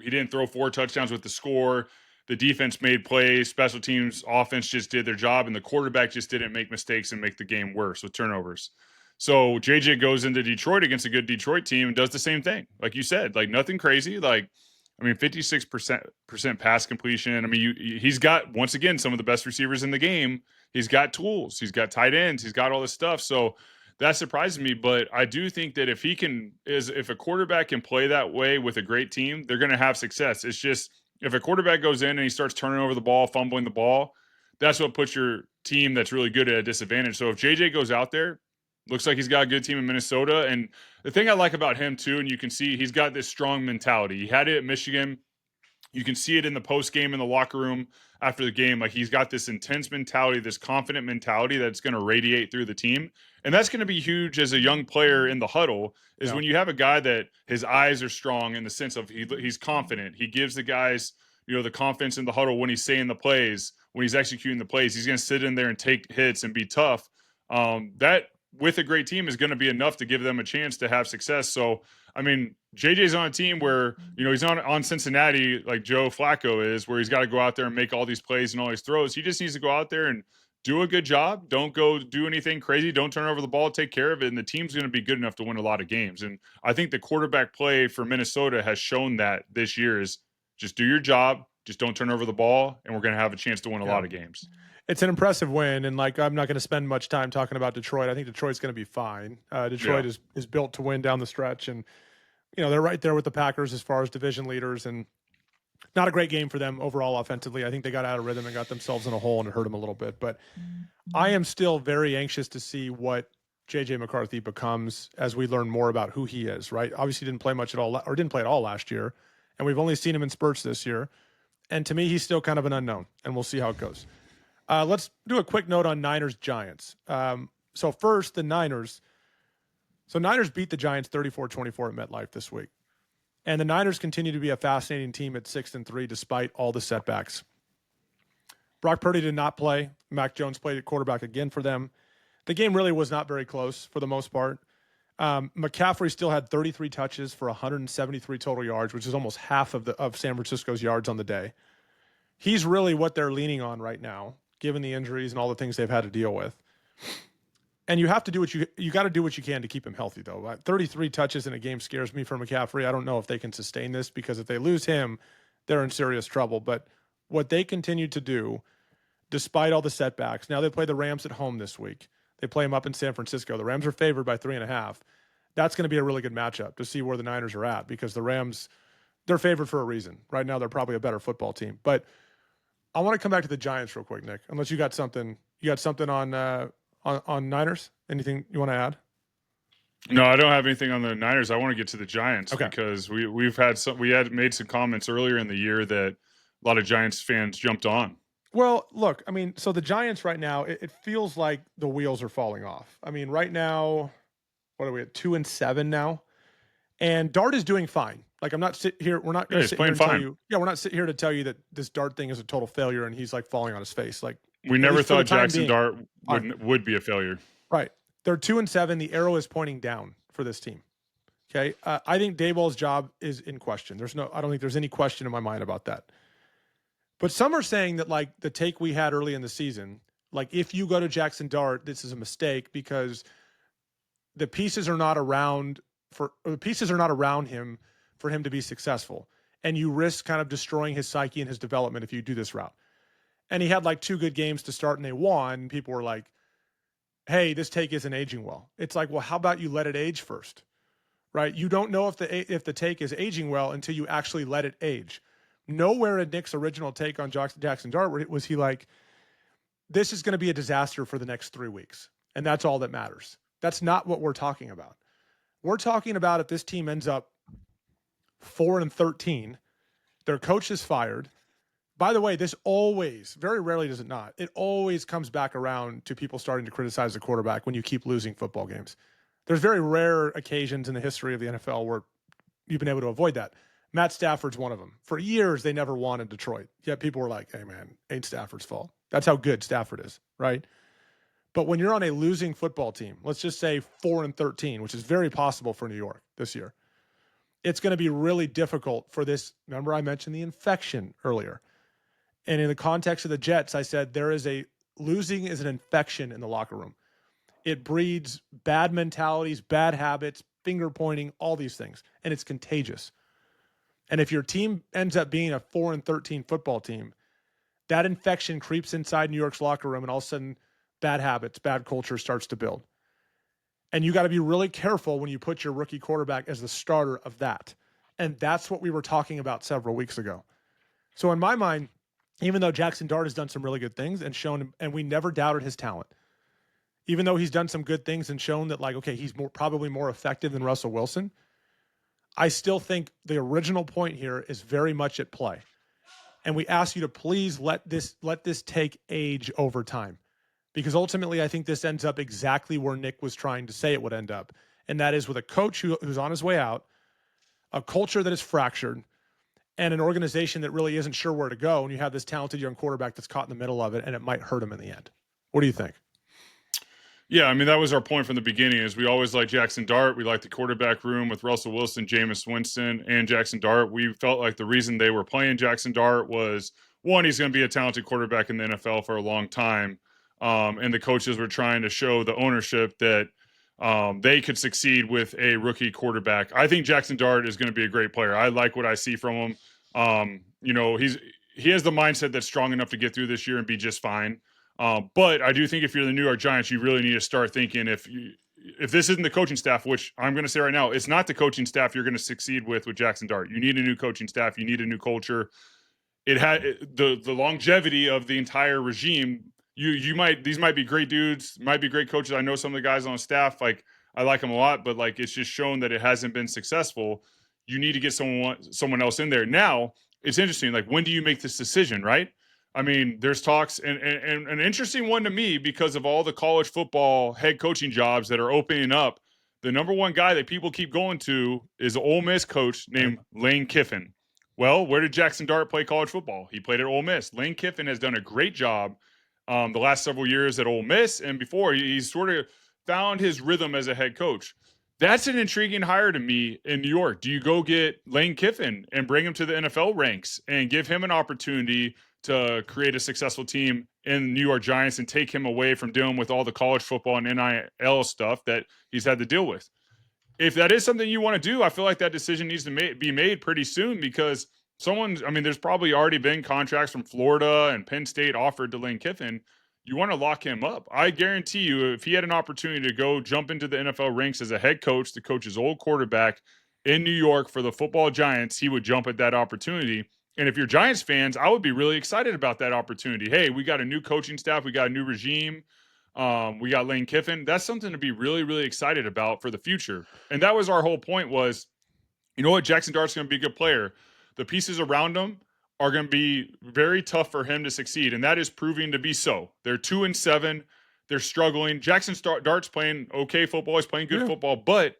B: he didn't throw 4 touchdowns with the score. The defense made plays, special teams, offense just did their job, and the quarterback just didn't make mistakes and make the game worse with turnovers. So JJ goes into Detroit against a good Detroit team and does the same thing. Like you said, like nothing crazy. 56% pass completion. I mean, he's got, once again, some of the best receivers in the game. He's got tools. He's got tight ends. He's got all this stuff. So that surprises me. But I do think that if a quarterback can play that way with a great team, they're going to have success. It's just, if a quarterback goes in and he starts turning over the ball, fumbling the ball, that's what puts your team that's really good at a disadvantage. So if JJ goes out there, looks like he's got a good team in Minnesota. And the thing I like about him too, and you can see he's got this strong mentality. He had it at Michigan. You can see it in the post game in the locker room after the game. Like, he's got this intense mentality, this confident mentality that's going to radiate through the team. And that's going to be huge as a young player in the huddle, is when you have a guy that his eyes are strong in the sense of he's confident. He gives the guys, the confidence in the huddle when he's saying the plays, when he's executing the plays. He's going to sit in there and take hits and be tough. That with a great team is going to be enough to give them a chance to have success. So, I mean, JJ's on a team where, he's on Cincinnati like Joe Flacco is, where he's got to go out there and make all these plays and all these throws. He just needs to go out there and do a good job. Don't go do anything crazy. Don't turn over the ball. Take care of it. And the team's going to be good enough to win a lot of games. And I think the quarterback play for Minnesota has shown that this year is just do your job. Just don't turn over the ball. And we're going to have a chance to win a lot of games.
A: It's an impressive win. And I'm not going to spend much time talking about Detroit. I think Detroit's going to be fine. Detroit is built to win down the stretch. And, they're right there with the Packers as far as division leaders. And not a great game for them overall offensively. I think they got out of rhythm and got themselves in a hole, and it hurt them a little bit. But I am still very anxious to see what J.J. McCarthy becomes as we learn more about who he is, right? Obviously didn't play much at all, or didn't play at all last year, and we've only seen him in spurts this year. And to me, he's still kind of an unknown, and we'll see how it goes. Let's do a quick note on Niners-Giants. So first, the Niners. So Niners beat the Giants 34-24 at MetLife this week. And the Niners continue to be a fascinating team at 6-3 despite all the setbacks. Brock Purdy did not play. Mac Jones played at quarterback again for them. The game really was not very close for the most part. McCaffrey still had 33 touches for 173 total yards, which is almost half of San Francisco's yards on the day. He's really what they're leaning on right now, given the injuries and all the things they've had to deal with. And you have to do what you got to do what you can to keep him healthy, though. 33 touches in a game scares me for McCaffrey. I don't know if they can sustain this, because if they lose him, they're in serious trouble. But what they continue to do, despite all the setbacks, now they play the Rams at home this week. They play them up in San Francisco. The Rams are favored by 3.5. That's going to be a really good matchup to see where the Niners are at, because the Rams, they're favored for a reason. Right now, they're probably a better football team. But I want to come back to the Giants real quick, Nick, unless you got something on Niners? Anything you want to add?
B: No, I don't have anything on the Niners. I want to get to the Giants because we had made some comments earlier in the year that a lot of Giants fans jumped on.
A: Well, look, I mean, so the Giants right now, it feels like the wheels are falling off. I mean, right now, what are we at, 2-7 now? And Dart is doing fine. Like, I'm not sitting here. We're not going to sit here and tell you. Yeah, we're not sitting here to tell you that this Dart thing is a total failure and he's like falling on his face. Like,
B: we never thought Jackson Dart would be a failure.
A: Right. They're 2-7. The arrow is pointing down for this team. Okay. I think Daboll's job is in question. I don't think there's any question in my mind about that. But some are saying that, like, the take we had early in the season, like, if you go to Jackson Dart, this is a mistake because the pieces are not around him for him to be successful. And you risk kind of destroying his psyche and his development if you do this route. And he had like 2 good games to start and they won. People were like, hey, this take isn't aging well. It's like, well, how about you let it age first, right? You don't know if the take is aging well until you actually let it age. Nowhere in Nick's original take on Jackson Dart was he like, this is going to be a disaster for the next 3 weeks. And that's all that matters. That's not what we're talking about. We're talking about if this team ends up 4-13, their coach is fired. By the way, this always, very rarely does it not, it always comes back around to people starting to criticize the quarterback when you keep losing football games. There's very rare occasions in the history of the NFL where you've been able to avoid that. Matt Stafford's one of them. For years, they never won in Detroit. Yet people were like, hey, man, ain't Stafford's fault. That's how good Stafford is, right? But when you're on a losing football team, let's just say 4-13, which is very possible for New York this year, it's going to be really difficult for this. Remember, I mentioned the infection earlier. And in the context of the Jets, I said losing is an infection in the locker room. It breeds bad mentalities, bad habits, finger pointing, all these things. And it's contagious. And if your team ends up being a 4-13 football team, that infection creeps inside New York's locker room and all of a sudden bad habits, bad culture starts to build. And you got to be really careful when you put your rookie quarterback as the starter of that. And that's what we were talking about several weeks ago. So in my mind, even though Jackson Dart has done some really good things and shown, and we never doubted his talent, even though he's done some good things and shown that, like, okay, he's probably more effective than Russell Wilson, I still think the original point here is very much at play. And we ask you to please let this take age over time. Because ultimately, I think this ends up exactly where Nick was trying to say it would end up. And that is with a coach who's on his way out, a culture that is fractured, and an organization that really isn't sure where to go. And you have this talented young quarterback that's caught in the middle of it, and it might hurt him in the end. What do you think?
B: Yeah, I mean, that was our point from the beginning is we always like Jackson Dart. We like the quarterback room with Russell Wilson, Jameis Winston, and Jackson Dart. We felt like the reason they were playing Jackson Dart was, one, he's going to be a talented quarterback in the NFL for a long time. And the coaches were trying to show the ownership that they could succeed with a rookie quarterback. I think Jackson Dart is going to be a great player. I like what I see from him. He has the mindset that's strong enough to get through this year and be just fine. But I do think if you're the New York Giants, you really need to start thinking if this isn't the coaching staff, which I'm going to say right now, it's not the coaching staff you're going to succeed with Jackson Dart. You need a new coaching staff. You need a new culture. It had the longevity of the entire regime. These might be great dudes, might be great coaches. I know some of the guys on staff, like I like them a lot, but like it's just shown that it hasn't been successful. You need to get someone else in there. Now it's interesting. Like when do you make this decision, right? I mean, there's talks and an interesting one to me because of all the college football head coaching jobs that are opening up. The number one guy that people keep going to is an Ole Miss coach named Lane Kiffin. Well, where did Jackson Dart play college football? He played at Ole Miss. Lane Kiffin has done a great job the last several years at Ole Miss, and before he's sort of found his rhythm as a head coach. That's an intriguing hire to me in New York. Do you go get Lane Kiffin and bring him to the NFL ranks and give him an opportunity to create a successful team in New York Giants and take him away from dealing with all the college football and NIL stuff that he's had to deal with? If that is something you want to do, I feel like that decision needs to be made pretty soon because there's probably already been contracts from Florida and Penn State offered to Lane Kiffin. You want to lock him up. I guarantee you, if he had an opportunity to go jump into the NFL ranks as a head coach to coach his old quarterback in New York for the football Giants, he would jump at that opportunity. And if you're Giants fans, I would be really excited about that opportunity. Hey, we got a new coaching staff. We got a new regime. We got Lane Kiffin. That's something to be really, really excited about for the future. And that was our whole point was, you know what? Jackson Dart's going to be a good player. The pieces around him are going to be very tough for him to succeed. And that is proving to be so. They're 2-7. They're struggling. Jackson Dart's playing okay football. He's playing good football. But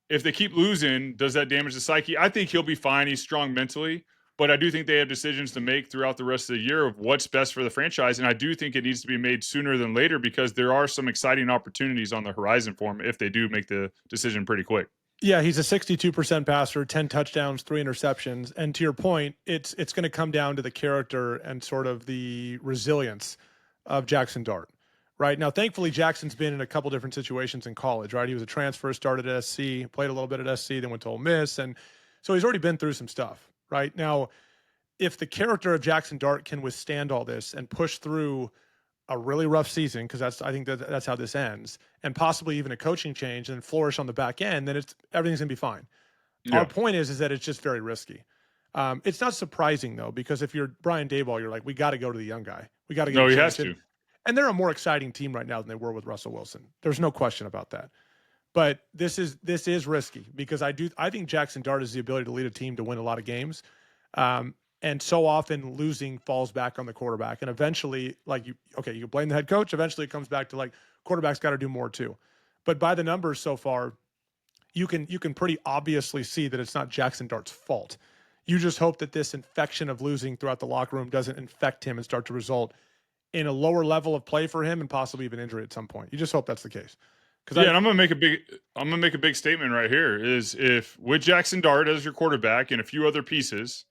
B: if they keep losing, does that damage the psyche? I think he'll be fine. He's strong mentally. But I do think they have decisions to make throughout the rest of the year of what's best for the franchise. And I do think it needs to be made sooner than later because there are some exciting opportunities on the horizon for him if they do make the decision pretty quick.
A: Yeah, he's a 62% passer, 10 touchdowns, 3 interceptions. And to your point, it's going to come down to the character and sort of the resilience of Jackson Dart. Right now, thankfully, Jackson's been in a couple different situations in college, right? He was a transfer, started at SC, played a little bit at SC, then went to Ole Miss. And so he's already been through some stuff. Right now, if the character of Jackson Dart can withstand all this and push through a really rough season, because I think that's how this ends, and possibly even a coaching change and flourish on the back end, then everything's gonna be fine. Yeah. Our point is that it's just very risky. It's not surprising though, because if you're Brian Daboll, you're like, we got to go to the young guy. We got to get.
B: No, he has to.
A: And they're a more exciting team right now than they were with Russell Wilson. There's no question about that. But this is risky because I think Jackson Dart has the ability to lead a team to win a lot of games. And so often losing falls back on the quarterback. And eventually, you can blame the head coach. Eventually it comes back to quarterback's got to do more too. But by the numbers so far, you can pretty obviously see that it's not Jackson Dart's fault. You just hope that this infection of losing throughout the locker room doesn't infect him and start to result in a lower level of play for him and possibly even injury at some point. You just hope that's the case.
B: And I'm gonna make a big statement right here. Is if with Jackson Dart as your quarterback and a few other pieces,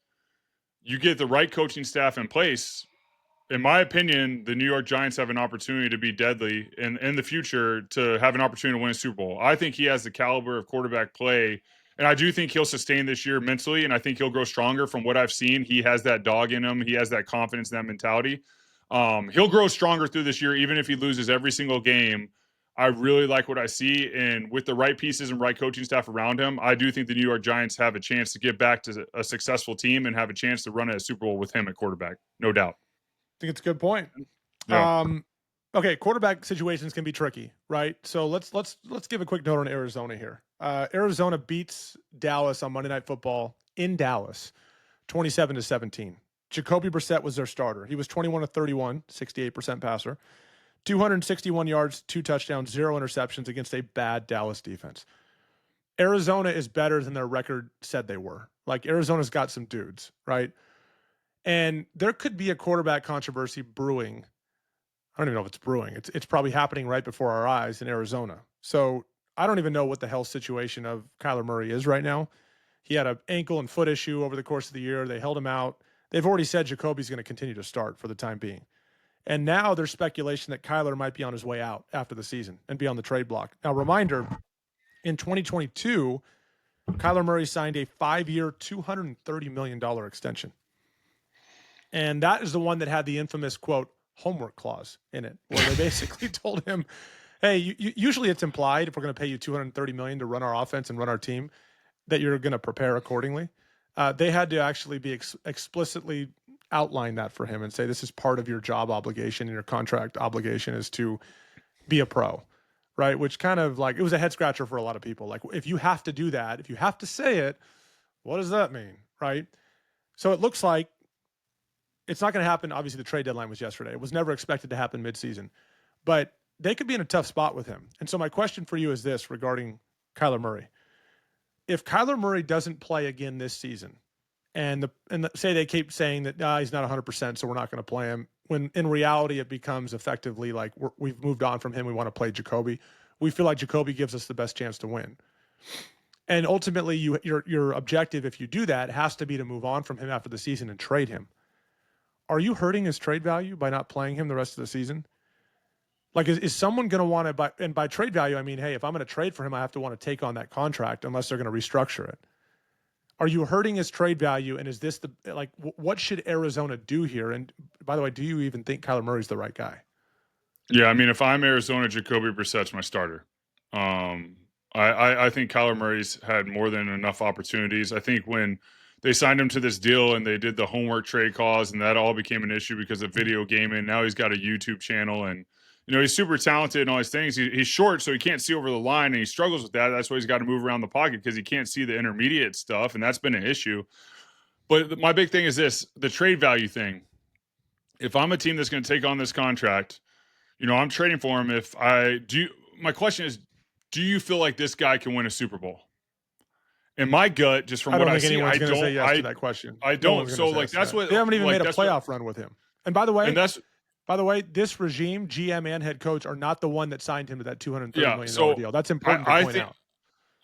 B: you get the right coaching staff in place. In my opinion, the New York Giants have an opportunity to be deadly in the future to have an opportunity to win a Super Bowl. I think he has the caliber of quarterback play, and I do think he'll sustain this year mentally, and I think he'll grow stronger from what I've seen. He has that dog in him. He has that confidence and that mentality. He'll grow stronger through this year, even if he loses every single game. I really like what I see, and with the right pieces and right coaching staff around him, I do think the New York Giants have a chance to get back to a successful team and have a chance to run a Super Bowl with him at quarterback, no doubt.
A: I think it's a good point.
B: Yeah.
A: Okay, quarterback situations can be tricky, right? So let's give a quick note on Arizona here. Arizona beats Dallas on Monday Night Football in Dallas, 27-17. Jacoby Brissett was their starter. He was 21-31, 68% passer. 261 yards, 2 touchdowns, 0 interceptions against a bad Dallas defense. Arizona is better than their record said they were. Arizona's got some dudes, right? And there could be a quarterback controversy brewing I don't even know if it's brewing. It's probably happening right before our eyes in Arizona. So I don't even know what the health situation of Kyler Murray is right now. He had an ankle and foot issue over the course of the year. They held him out. They've already said Jacoby's going to continue to start for the time being. And now there's speculation that Kyler might be on his way out after the season and be on the trade block. Now, reminder, in 2022, Kyler Murray signed a 5-year, $230 million extension. And that is the one that had the infamous, quote, homework clause in it, where they basically told him, hey, usually it's implied if we're going to pay you $230 million to run our offense and run our team, that you're going to prepare accordingly. They had to actually be explicitly outline that for him and say, this is part of your job obligation and your contract obligation is to be a pro, right? Which kind of like, it was a head scratcher for a lot of people. Like, if you have to do that, if you have to say it, what does that mean, right? So it looks like it's not going to happen. Obviously, the trade deadline was yesterday. It was never expected to happen midseason, but they could be in a tough spot with him. And so my question for you is this regarding Kyler Murray. If Kyler Murray doesn't play again this season, and say they keep saying that he's not 100%, so we're not going to play him, when in reality it becomes effectively like we've moved on from him, we want to play Jacoby. We feel like Jacoby gives us the best chance to win. And ultimately, your objective, if you do that, has to be to move on from him after the season and trade him. Are you hurting his trade value by not playing him the rest of the season? Like, is someone going to want to, and by trade value, I mean, hey, if I'm going to trade for him, I have to want to take on that contract unless they're going to restructure it. Are you hurting his trade value? And is this what should Arizona do here? And by the way, do you even think Kyler Murray's the right guy?
B: Yeah, I mean, if I'm Arizona, Jacoby Brissett's my starter. I think Kyler Murray's had more than enough opportunities. I think when they signed him to this deal and they did the homework trade clause, and that all became an issue because of video gaming. Now he's got a YouTube channel, and he's super talented and all these things. He's short, so he can't see over the line, and he struggles with that. That's why he's got to move around the pocket because he can't see the intermediate stuff, and that's been an issue. But my big thing is this: the trade value thing. If I'm a team that's going to take on this contract, I'm trading for him. My question is, do you feel like this guy can win a Super Bowl? In my gut, just from what I see, I don't
A: say yes to that question.
B: I don't. So that's what
A: they haven't even made a playoff run with him. And by the way, this regime, GM and head coach, are not the one that signed him to that $230 million deal. That's important to point out.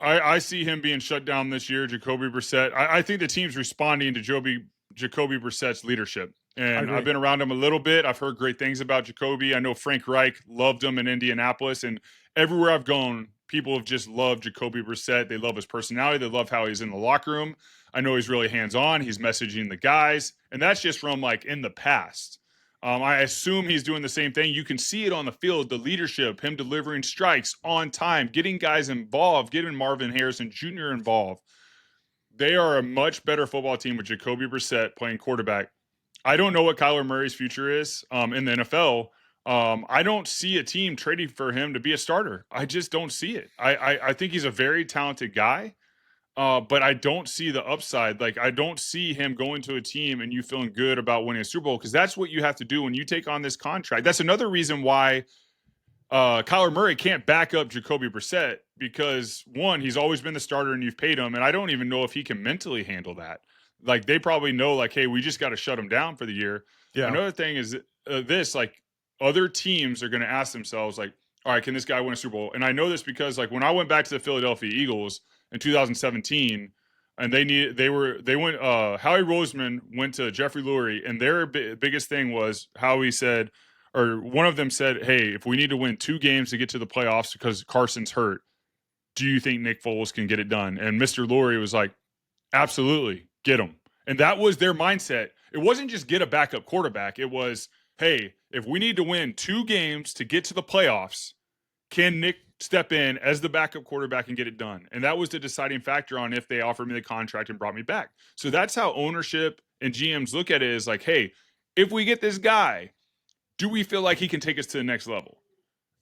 B: I see him being shut down this year, Jacoby Brissett. I think the team's responding to Jacoby Brissett's leadership. And I've been around him a little bit. I've heard great things about Jacoby. I know Frank Reich loved him in Indianapolis. And everywhere I've gone, people have just loved Jacoby Brissett. They love his personality. They love how he's in the locker room. I know he's really hands-on. He's messaging the guys. And that's just from in the past. I assume he's doing the same thing. You can see it on the field, the leadership, him delivering strikes on time, getting guys involved, getting Marvin Harrison Jr. involved. They are a much better football team with Jacoby Brissett playing quarterback. I don't know what Kyler Murray's future is in the NFL. I don't see a team trading for him to be a starter. I just don't see it. I think he's a very talented guy. But I don't see the upside. I don't see him going to a team and you feeling good about winning a Super Bowl, because that's what you have to do when you take on this contract. That's another reason why Kyler Murray can't back up Jacoby Brissett, because, one, he's always been the starter and you've paid him, and I don't even know if he can mentally handle that. They probably know, hey, we just got to shut him down for the year. Yeah. Another thing is other teams are going to ask themselves, all right, can this guy win a Super Bowl? And I know this because, when I went back to the Philadelphia Eagles in 2017, and Howie Roseman went to Jeffrey Lurie, and their biggest thing was Howie said, or one of them said, hey, if we need to win 2 games to get to the playoffs because Carson's hurt, do you think Nick Foles can get it done? And Mr. Lurie was like, absolutely, get him. And that was their mindset. It wasn't just get a backup quarterback. It was, hey, if we need to win 2 games to get to the playoffs, can Nick step in as the backup quarterback and get it done? And that was the deciding factor on if they offered me the contract and brought me back. So that's how ownership and GMs look at it, is hey, if we get this guy, do we feel like he can take us to the next level?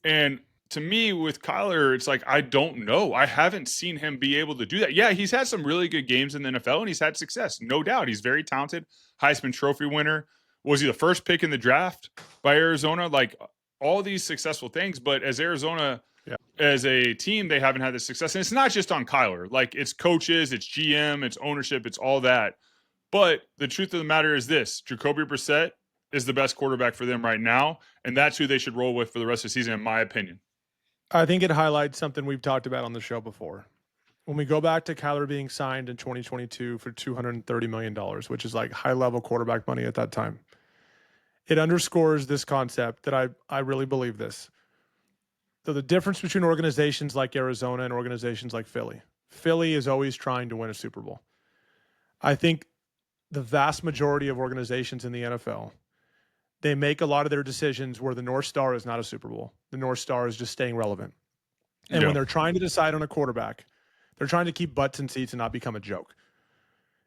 B: And to me, with Kyler, it's I don't know. I haven't seen him be able to do that. Yeah, he's had some really good games in the NFL, and he's had success. No doubt. He's very talented. Heisman Trophy winner. Was he the first pick in the draft by Arizona? All these successful things. But as Arizona, as a team, they haven't had the success. And it's not just on Kyler. It's coaches, it's GM, it's ownership, it's all that. But the truth of the matter is this: Jacoby Brissett is the best quarterback for them right now, and that's who they should roll with for the rest of the season, in my opinion.
A: I think it highlights something we've talked about on the show before. When we go back to Kyler being signed in 2022 for $230 million, which is like high-level quarterback money at that time, it underscores this concept that I really believe this. So the difference between organizations like Arizona and organizations like Philly. Philly is always trying to win a Super Bowl. I think the vast majority of organizations in the NFL, they make a lot of their decisions where the North Star is not a Super Bowl. The North Star is just staying relevant. And when they're trying to decide on a quarterback, they're trying to keep butts in seats and not become a joke.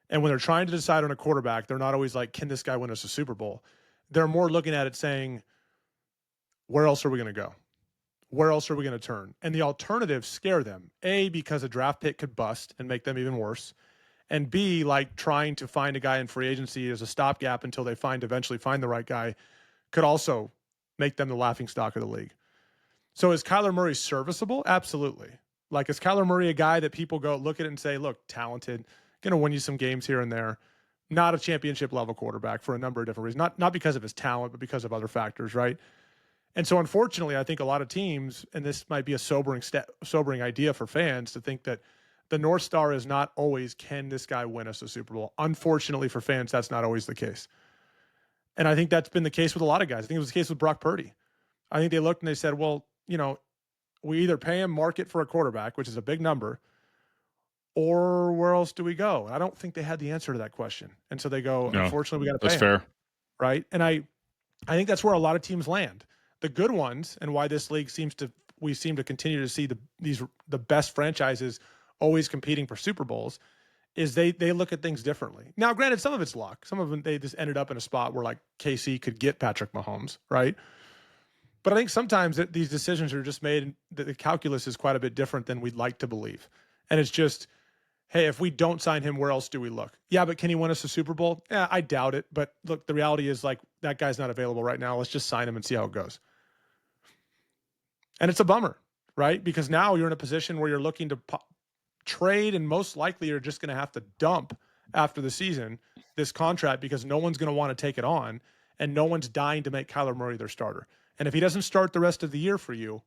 A: And when they're trying to decide on a quarterback, they're not always like, can this guy win us a Super Bowl? They're more looking at it saying, where else are we going to go? Where else are we going to turn? And the alternatives scare them. A, because a draft pick could bust and make them even worse. And B, like trying to find a guy in free agency as a stopgap until they eventually find the right guy could also make them the laughingstock of the league. So is Kyler Murray serviceable? Absolutely. Like, is Kyler Murray a guy that people go look at it and say, look, talented, going to win you some games here and there, not a championship level quarterback for a number of different reasons, not because of his talent, but because of other factors, right? And so unfortunately, I think a lot of teams, and this might be a sobering idea for fans to think that the North Star is not always, can this guy win us a Super Bowl? Unfortunately for fans, that's not always the case. And I think that's been the case with a lot of guys. I think it was the case with Brock Purdy. I think they looked and they said, well, you know, we either pay him market for a quarterback, which is a big number, or where else do we go? And I don't think they had the answer to that question. And so they go, no, unfortunately, we got to pay him.
B: That's fair.
A: Right? And I think that's where a lot of teams land. The good ones, and why this league we seem to continue to see the best franchises always competing for Super Bowls, is they look at things differently. Now, granted, some of it's luck. Some of them, they just ended up in a spot where like KC could get Patrick Mahomes, right? But I think sometimes these decisions are just made, the calculus is quite a bit different than we'd like to believe. And it's just, hey, if we don't sign him, where else do we look? Yeah, but can he win us a Super Bowl? Yeah, I doubt it. But look, the reality is like that guy's not available right now. Let's just sign him and see how it goes. And it's a bummer, right? Because now you're in a position where you're looking to trade, and most likely you're just going to have to dump after the season this contract because no one's going to want to take it on, and no one's dying to make Kyler Murray their starter. And if he doesn't start the rest of the year for you,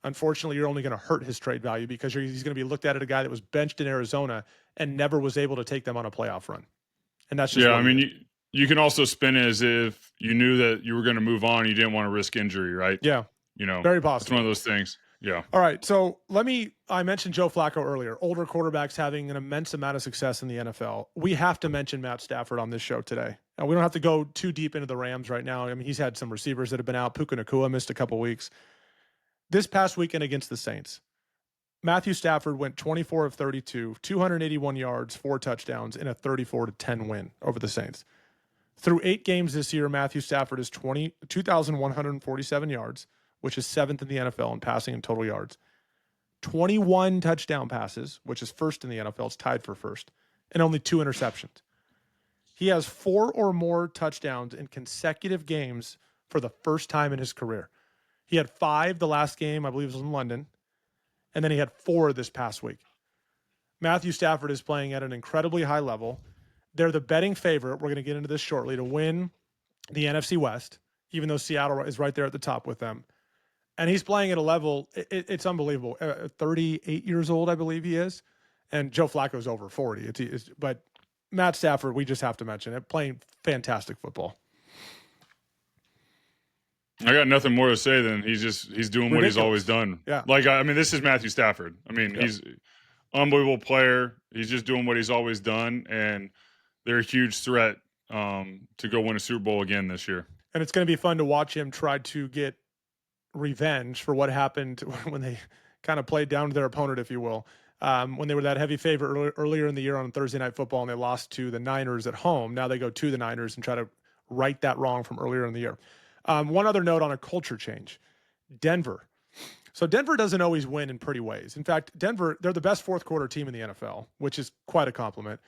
A: unfortunately, you're only going to hurt his trade value because he's going to be looked at as a guy that was benched in Arizona and never was able to take them on a playoff run. And that's just
B: you can also spin it as if you knew that you were going to move on, you didn't want to risk injury, right?
A: Yeah, very possible.
B: It's one of those things. Yeah.
A: All right. So I mentioned Joe Flacco earlier, older quarterbacks having an immense amount of success in the NFL. We have to mention Matt Stafford on this show today. Now, we don't have to go too deep into the Rams right now. I mean, he's had some receivers that have been out. Puka Nacua missed a couple weeks. This past weekend against the Saints, Matthew Stafford went 24 of 32, 281 yards, 4 touchdowns in a 34-10 win over the Saints. Through 8 games this year, Matthew Stafford is 2,147 yards, which is 7th in the NFL in passing and total yards. 21 touchdown passes, which is first in the NFL. It's tied for first. And only 2 interceptions. He has 4 or more touchdowns in consecutive games for the first time in his career. He had 5 the last game, I believe it was in London. And then he had 4 this past week. Matthew Stafford is playing at an incredibly high level. They're the betting favorite, we're going to get into this shortly, to win the NFC West, even though Seattle is right there at the top with them. And he's playing at a level, it's unbelievable. 38 years old, I believe he is. And Joe Flacco's over 40. But Matt Stafford, we just have to mention it, playing fantastic football.
B: I got nothing more to say than he's doing what he's always done.
A: Yeah.
B: Like, I mean, this is Matthew Stafford. I mean, he's an unbelievable player. He's just doing what he's always done. And they're a huge threat to go win a Super Bowl again this year.
A: And it's going to be fun to watch him try to get revenge for what happened when they kind of played down to their opponent, if you will. When they were that heavy favorite earlier in the year on Thursday Night Football and they lost to the Niners at home. Now they go to the Niners and try to right that wrong from earlier in the year. One other note on a culture change. Denver. So Denver doesn't always win in pretty ways. In fact, Denver, they're the best fourth quarter team in the NFL, which is quite a compliment.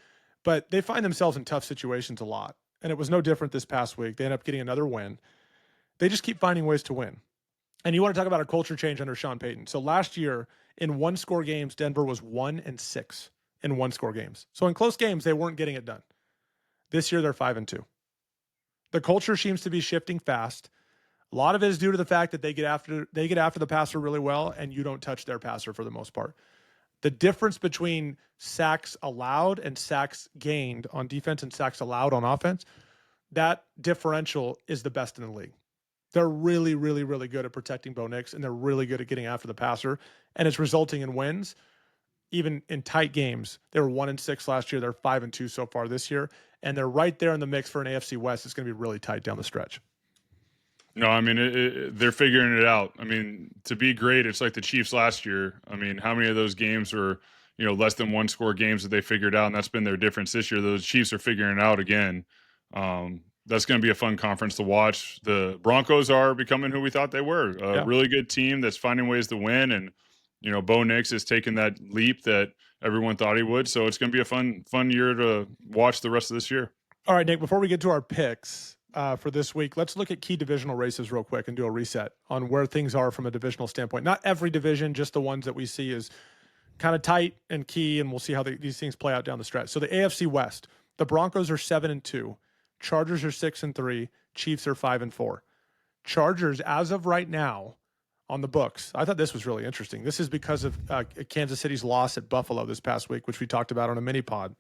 A: But they find themselves in tough situations a lot. And it was no different this past week. They end up getting another win. They just keep finding ways to win. And you want to talk about a culture change under Sean Payton. So last year, in one-score games, Denver was 1-6 in one-score games. So in close games, they weren't getting it done. This year, they're 5-2. The culture seems to be shifting fast. A lot of it is due to the fact that they get after the passer really well, and you don't touch their passer for the most part. The difference between sacks allowed and sacks gained on defense and sacks allowed on offense, that differential is the best in the league. They're really, really, really good at protecting Bo Nix, and they're really good at getting after the passer, and it's resulting in wins. Even in tight games, they were 1-6 last year. They're 5-2 so far this year, and they're right there in the mix for an AFC West. It's going to be really tight down the stretch.
B: No, I mean, they're figuring it out. I mean, to be great, it's like the Chiefs last year. I mean, how many of those games were, less than one score games that they figured out, and that's been their difference this year. Those Chiefs are figuring it out again. That's going to be a fun conference to watch. The Broncos are becoming who we thought they were, a really good team that's finding ways to win, and Bo Nix is taking that leap that everyone thought he would. So it's going to be a fun year to watch the rest of this year.
A: All right, Nick, before we get to our picks for this week, let's look at key divisional races real quick and do a reset on where things are from a divisional standpoint. Not every division, just the ones that we see as kind of tight and key, and we'll see how these things play out down the stretch. So the AFC West, the Broncos are 7-2, Chargers are 6-3, Chiefs are 5-4. Chargers, as of right now, on the books. I thought this was really interesting. This is because of Kansas City's loss at Buffalo this past week, which we talked about on a mini pod.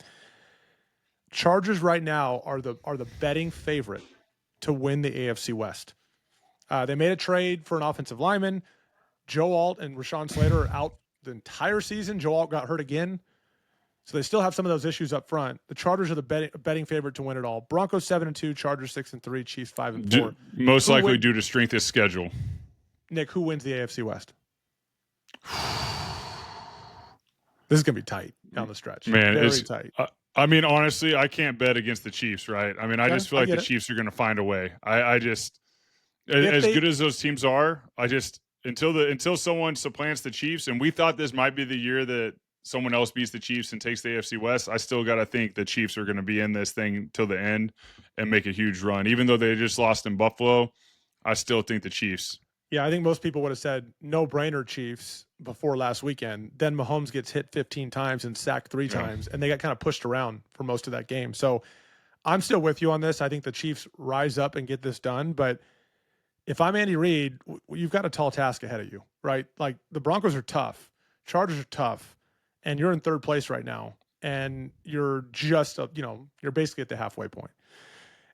A: Chargers right now are the betting favorite to win the AFC West. They made a trade for an offensive lineman. Joe Alt and Rashawn Slater are out the entire season. Joe Alt got hurt again. So they still have some of those issues up front. The Chargers are the betting favorite to win it all. Broncos 7-2, Chargers 6-3, Chiefs 5-4.
B: Most likely due to strength of schedule.
A: Nick, who wins the AFC West? This is going to be tight down the stretch.
B: Man,
A: very tight.
B: I mean, honestly, I can't bet against the Chiefs, right? I mean, I just feel like the Chiefs are going to find a way. I just, as good as those teams are, until someone supplants the Chiefs, and we thought this might be the year that someone else beats the Chiefs and takes the AFC West, I still got to think the Chiefs are going to be in this thing till the end and make a huge run. Even though they just lost in Buffalo, I still think the Chiefs.
A: Yeah, I think most people would have said no-brainer Chiefs before last weekend. Then Mahomes gets hit 15 times and sacked 3 times, and they got kind of pushed around for most of that game. So I'm still with you on this. I think the Chiefs rise up and get this done. But if I'm Andy Reid, you've got a tall task ahead of you, right? Like the Broncos are tough. Chargers are tough. And you're in third place right now. And you're just, you're basically at the halfway point.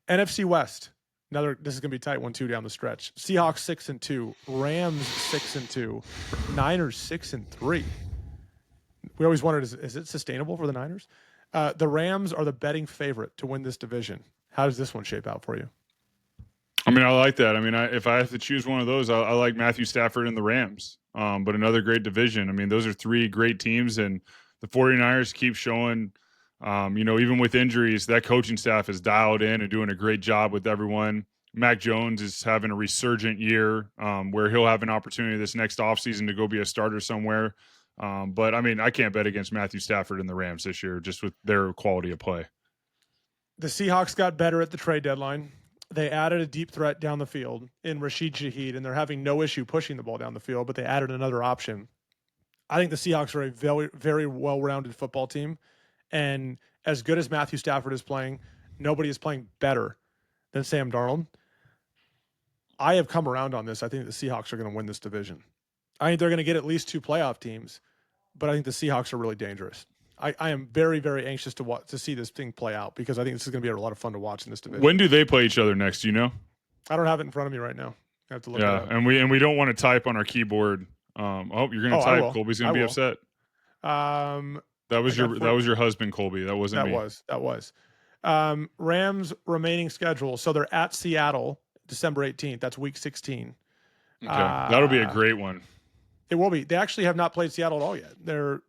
A: NFC West. This is going to be tight 1-2 down the stretch. Seahawks 6-2, Rams 6-2, Niners 6-3. We always wondered, is it sustainable for the Niners? The Rams are the betting favorite to win this division. How does this one shape out for you?
B: I mean, I like that. I mean, if I have to choose one of those, I like Matthew Stafford and the Rams. But another great division. I mean, those are 3 great teams, and the 49ers keep showing – even with injuries, that coaching staff is dialed in and doing a great job with everyone. Mac Jones is having a resurgent year where he'll have an opportunity this next offseason to go be a starter somewhere. But, I mean, I can't bet against Matthew Stafford and the Rams this year just with their quality of play.
A: The Seahawks got better at the trade deadline. They added a deep threat down the field in Rashid Shaheed, and they're having no issue pushing the ball down the field, but they added another option. I think the Seahawks are a very, very well-rounded football team. And as good as Matthew Stafford is playing, nobody is playing better than Sam Darnold. I have come around on this. I think the Seahawks are going to win this division. I think they're going to get at least 2 playoff teams, but I think the Seahawks are really dangerous. I am very, very anxious to see this thing play out because I think this is going to be a lot of fun to watch in this division.
B: When do they play each other next? Do you know?
A: I don't have it in front of me right now. I have to look it up.
B: And we don't want to type on our keyboard. You're going to type. Colby's going to be upset. That was your husband, Colby. That wasn't me.
A: That was. Rams remaining schedule. So they're at Seattle December 18th. That's week 16.
B: Okay. That'll be a great one.
A: It will be. They actually have not played Seattle at all yet.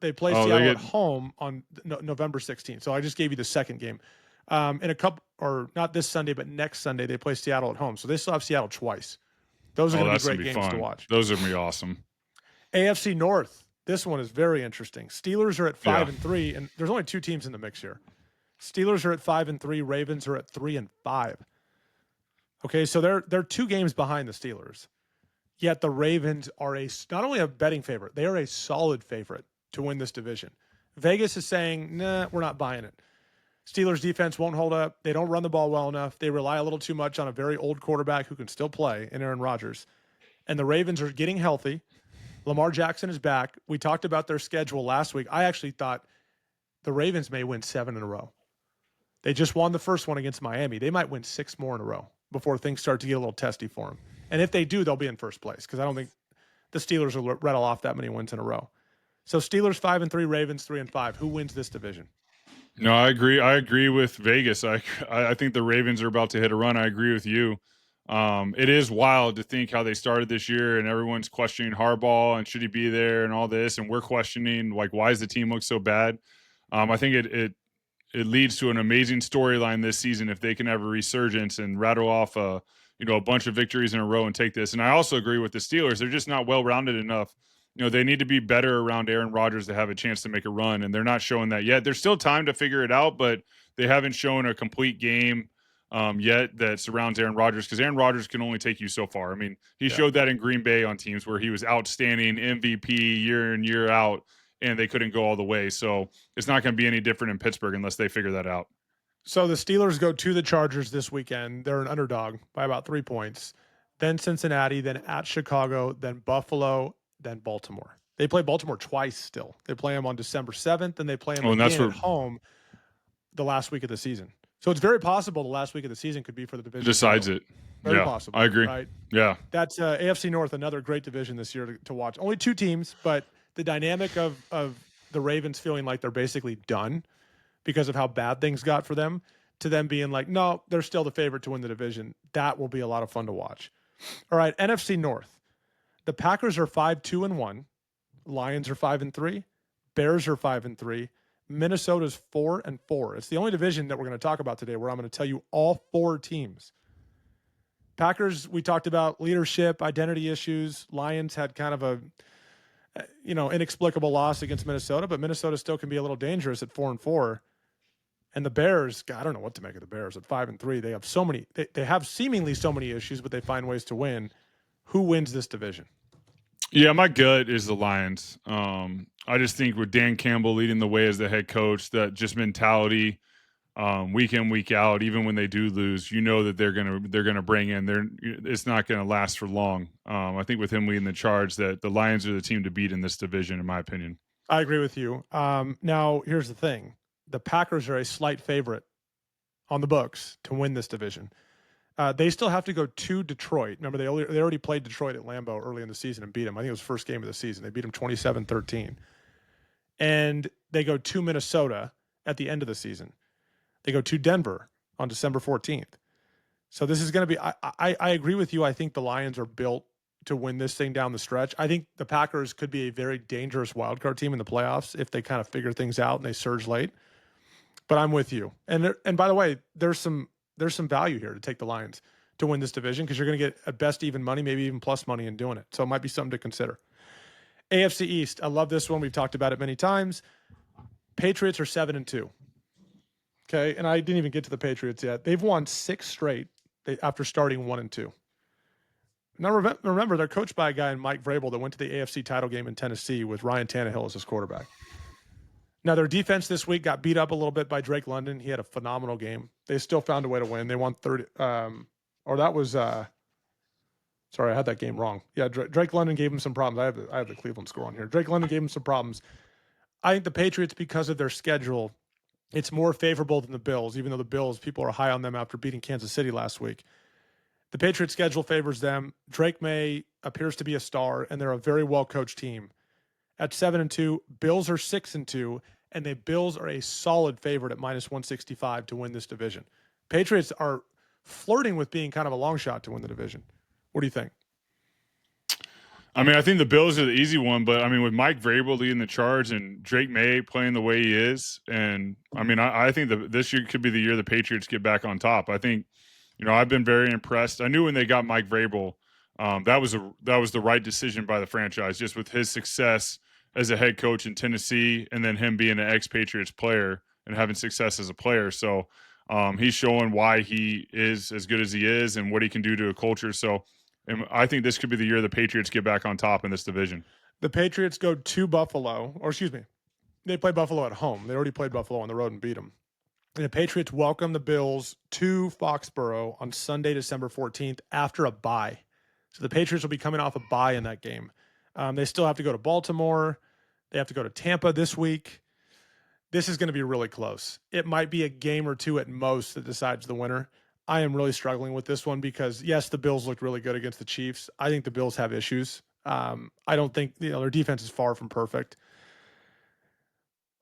A: They play Seattle at home on November 16th. So I just gave you the second game. In a couple, or not this Sunday, but next Sunday, they play Seattle at home. So they still have Seattle twice. Those are going to be great games to watch.
B: Those are going to be awesome.
A: AFC North. This one is very interesting. Steelers are at 5-3, and there's only 2 teams in the mix here. Steelers are at 5-3. Ravens are at 3-5. Okay, so they're 2 games behind the Steelers. Yet the Ravens are not only a betting favorite, they are a solid favorite to win this division. Vegas is saying, nah, we're not buying it. Steelers defense won't hold up. They don't run the ball well enough. They rely a little too much on a very old quarterback who can still play in Aaron Rodgers. And the Ravens are getting healthy. Lamar Jackson is back. We talked about their schedule last week. I actually thought the Ravens may win 7 in a row. They just won the first one against Miami. They might win 6 more in a row before things start to get a little testy for them. And if they do, they'll be in first place because I don't think the Steelers will rattle off that many wins in a row. So Steelers 5-3, Ravens 3-5. Who wins this division?
B: No, I agree. I agree with Vegas. I think the Ravens are about to hit a run. I agree with you. It is wild to think how they started this year, and everyone's questioning Harbaugh and should he be there and all this, and we're questioning like why does the team look so bad? I think it leads to an amazing storyline this season if they can have a resurgence and rattle off a bunch of victories in a row and take this. And I also agree with the Steelers; they're just not well rounded enough. They need to be better around Aaron Rodgers to have a chance to make a run, and they're not showing that yet. There's still time to figure it out, but they haven't shown a complete game yet that surrounds Aaron Rodgers because Aaron Rodgers can only take you so far. I mean, he showed that in Green Bay on teams where he was outstanding MVP year in, year out, and they couldn't go all the way. So it's not going to be any different in Pittsburgh unless they figure that out.
A: So the Steelers go to the Chargers this weekend. They're an underdog by about 3 points. Then Cincinnati, then at Chicago, then Buffalo, then Baltimore. They play Baltimore twice still. They play them on December 7th, and they play them again at home the last week of the season. So it's very possible the last week of the season could be for the division.
B: Decides it.
A: Very possible.
B: I agree.
A: Right?
B: Yeah.
A: That's AFC North, another great division this year to watch. Only 2 teams, but the dynamic of the Ravens feeling like they're basically done because of how bad things got for them to them being like, no, they're still the favorite to win the division. That will be a lot of fun to watch. All right, NFC North. The Packers are 5-2-1. Lions are 5-3. Bears are 5-3. Minnesota's 4-4. It's the only division that we're going to talk about today where I'm going to tell you all 4 teams. Packers, we talked about leadership, identity issues. Lions had kind of a inexplicable loss against Minnesota, but Minnesota still can be a little dangerous at 4-4. And the Bears, God, I don't know what to make of the Bears at 5-3. They have so many. They have seemingly so many issues, but they find ways to win. Who wins this division?
B: Yeah, my gut is the Lions. I just think with Dan Campbell leading the way as the head coach, that just mentality, week in, week out, even when they do lose, that they're gonna bring in. It's not gonna last for long. I think with him leading the charge, that the Lions are the team to beat in this division, in my opinion.
A: I agree with you. Now here's the thing: the Packers are a slight favorite on the books to win this division. They still have to go to Detroit. Remember, they already played Detroit at Lambeau early in the season and beat them. I think it was the first game of the season. They beat them 27-13. And they go to Minnesota at the end of the season. They go to Denver on December 14th. So this is going to be – I agree with you. I think the Lions are built to win this thing down the stretch. I think the Packers could be a very dangerous wildcard team in the playoffs if they kind of figure things out and they surge late. But I'm with you. And by the way, there's some value here to take the Lions to win this division because you're going to get at best even money, maybe even plus money in doing it. So it might be something to consider. AFC East. I love this one. We've talked about it many times. Patriots are 7-2. Okay. And I didn't even get to the Patriots yet. They've won 6 straight after starting 1-2. Now remember, they're coached by a guy in Mike Vrabel that went to the AFC title game in Tennessee with Ryan Tannehill as his quarterback. Now, their defense this week got beat up a little bit by Drake London. He had a phenomenal game. They still found a way to win. They won 30. Sorry, I had that game wrong. Yeah, Drake London gave him some problems. I have the Cleveland score on here. Drake London gave him some problems. I think the Patriots, because of their schedule, it's more favorable than the Bills, even though the Bills, people are high on them after beating Kansas City last week. The Patriots' schedule favors them. Drake May appears to be a star, and they're a very well-coached team. At 7-2, Bills are 6-2, and the Bills are a solid favorite at -165 to win this division. Patriots are flirting with being kind of a long shot to win the division. What do you think?
B: I mean, I think the Bills are the easy one, but I mean, with Mike Vrabel leading the charge and Drake May playing the way he is, and I mean, I think this year could be the year the Patriots get back on top. I think, I've been very impressed. I knew when they got Mike Vrabel, that was the right decision by the franchise, just with his success as a head coach in Tennessee, and then him being an ex-Patriots player and having success as a player. So he's showing why he is as good as he is and what he can do to a culture. So I think this could be the year the Patriots get back on top in this division.
A: The Patriots go to Buffalo, or excuse me, they play Buffalo at home. They already played Buffalo on the road and beat them. And the Patriots welcome the Bills to Foxborough on Sunday, December 14th after a bye. So the Patriots will be coming off a bye in that game. They still have to go to Baltimore. They have to go to Tampa this week. This is going to be really close. It might be a game or two at most that decides the winner. I am really struggling with this one because, yes, the Bills looked really good against the Chiefs. I think the Bills have issues. I don't think their defense is far from perfect.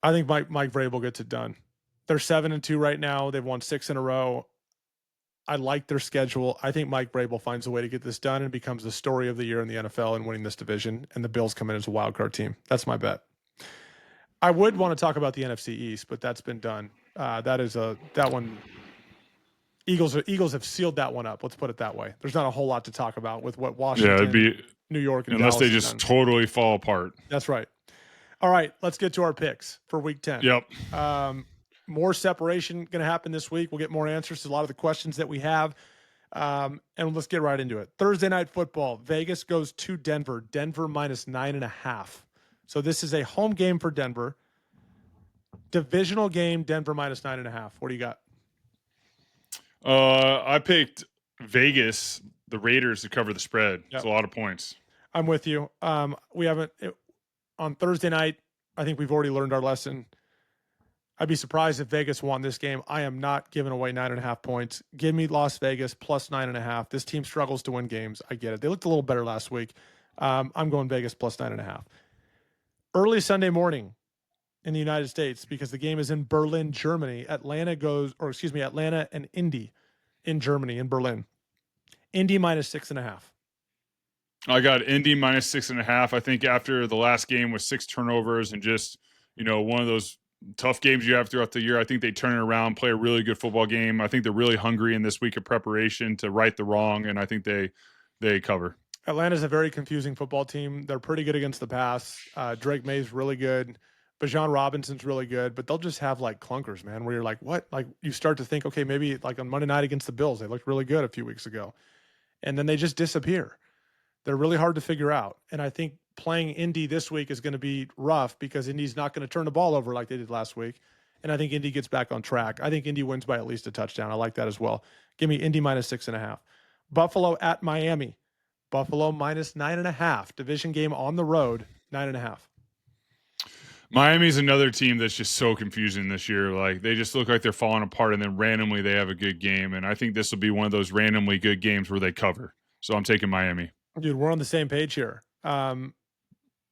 A: I think Mike Vrabel gets it done. They're 7-2 right now. They've won 6 in a row. I like their schedule. I think Mike Vrabel finds a way to get this done and becomes the story of the year in the NFL and winning this division. And the Bills come in as a wild card team. That's my bet. I would want to talk about the NFC East, but that's been done. That one. Eagles have sealed that one up. Let's put it that way. There's not a whole lot to talk about with what Washington,
B: it'd be
A: New York, and
B: unless
A: Dallas
B: they just
A: done.
B: Totally fall apart.
A: That's right. All right, let's get to our picks for Week 10.
B: Yep.
A: More separation going to happen this week. We'll get more answers to a lot of the questions that we have, and let's get right into it. Thursday night football. Vegas goes to Denver. Denver minus 9.5. So this is a home game for Denver. Divisional game. Denver minus 9.5. What do you got?
B: I picked Vegas, the Raiders, to cover the spread. It's a lot of points.
A: I'm with you. We haven't on Thursday night. I think we've already learned our lesson. I'd be surprised if Vegas won this game. I am not giving away 9.5 points. Give me Las Vegas plus 9.5. This team struggles to win games. I get it. They looked a little better last week. I'm going Vegas plus 9.5. Early Sunday morning in the United States, because the game is in Berlin, Germany. Atlanta and Indy in Germany, in Berlin. Indy minus 6.5.
B: I got Indy minus 6.5. I think after the last game with 6 turnovers and just, one of those tough games you have throughout the year, I think they turn it around, play a really good football game. I think they're really hungry in this week of preparation to right the wrong, and I think they cover.
A: Atlanta's a very confusing football team. They're pretty good against the pass. Drake May's really good. Bijan Robinson's really good, but they'll just have like clunkers, man, where you're like, what? Like you start to think, okay, maybe like on Monday night against the Bills, they looked really good a few weeks ago. And then they just disappear. They're really hard to figure out. And I think playing Indy this week is going to be rough because Indy's not going to turn the ball over like they did last week. And I think Indy gets back on track. I think Indy wins by at least a touchdown. I like that as well. Give me Indy minus 6.5. Buffalo at Miami. Buffalo minus 9.5. Division game on the road, 9.5.
B: Miami's another team that's just so confusing this year. Like they just look like they're falling apart, and then randomly they have a good game. And I think this will be one of those randomly good games where they cover. So I'm taking Miami.
A: Dude, we're on the same page here. I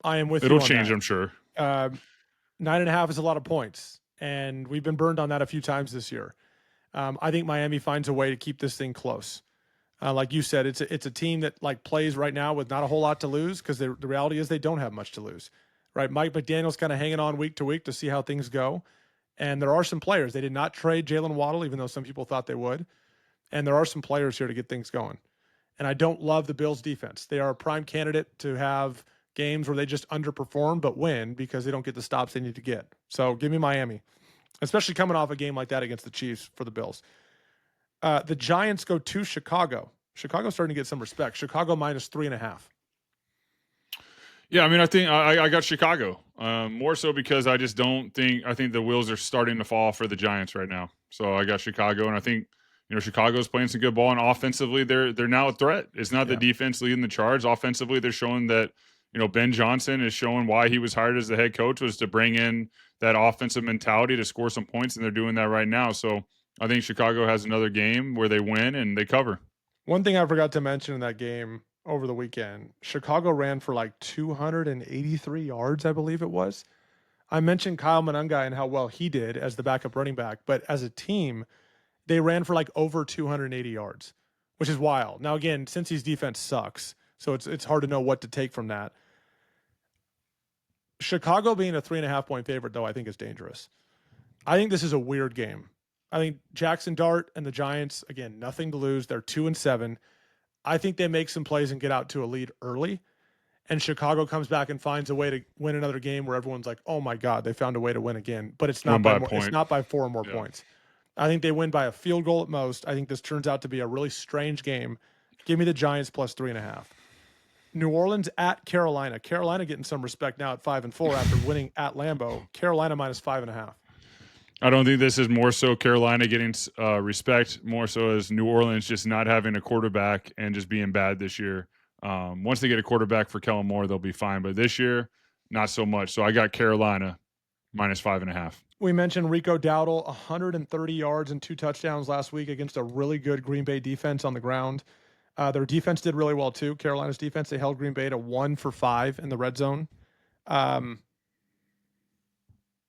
A: am with you.
B: It'll change, I'm sure.
A: 9.5 is a lot of points, and we've been burned on that a few times this year. I think Miami finds a way to keep this thing close. Like you said, it's a team that like plays right now with not a whole lot to lose because the reality is they don't have much to lose. Right, Mike McDaniel's kind of hanging on week to week to see how things go. And there are some players. They did not trade Jalen Waddle, even though some people thought they would. And there are some players here to get things going. And I don't love the Bills' defense. They are a prime candidate to have games where they just underperform but win because they don't get the stops they need to get. So give me Miami, especially coming off a game like that against the Chiefs for the Bills. The Giants go to Chicago. Chicago's starting to get some respect. Chicago minus 3.5.
B: Yeah, I mean, I think I got Chicago more so because I think the wheels are starting to fall for the Giants right now. So I got Chicago, and I think Chicago's playing some good ball, and offensively they're now a threat. It's not the defense leading the charge. Offensively, they're showing that Ben Johnson is showing why he was hired as the head coach was to bring in that offensive mentality to score some points, and they're doing that right now. So I think Chicago has another game where they win and they cover.
A: One thing I forgot to mention in that game over the weekend, Chicago ran for like 283 yards, I believe it was. I mentioned Kyle Monangai and how well he did as the backup running back, but as a team, they ran for like over 280 yards, which is wild. Now, again, Cincy's defense sucks, so it's hard to know what to take from that. Chicago being a 3.5 point favorite, though, I think is dangerous. I think this is a weird game. I think Jackson Dart and the Giants, again, nothing to lose. They're 2-7. I think they make some plays and get out to a lead early, and Chicago comes back and finds a way to win another game where everyone's like, "Oh my God, they found a way to win again." But it's not by more, it's not by 4 or more points. I think they win by a field goal at most. I think this turns out to be a really strange game. Give me the Giants plus 3.5. New Orleans at Carolina. Carolina getting some respect now at 5-4 after winning at Lambeau. Carolina minus 5.5.
B: I don't think this is more so Carolina getting respect, more so as New Orleans just not having a quarterback and just being bad this year. Once they get a quarterback for Kellen Moore, they'll be fine. But this year, not so much. So I got Carolina -5.5.
A: We mentioned Rico Dowdle, 130 yards and 2 touchdowns last week against a really good Green Bay defense on the ground. Their defense did really well too. Carolina's defense, they held Green Bay to 1 for 5 in the red zone.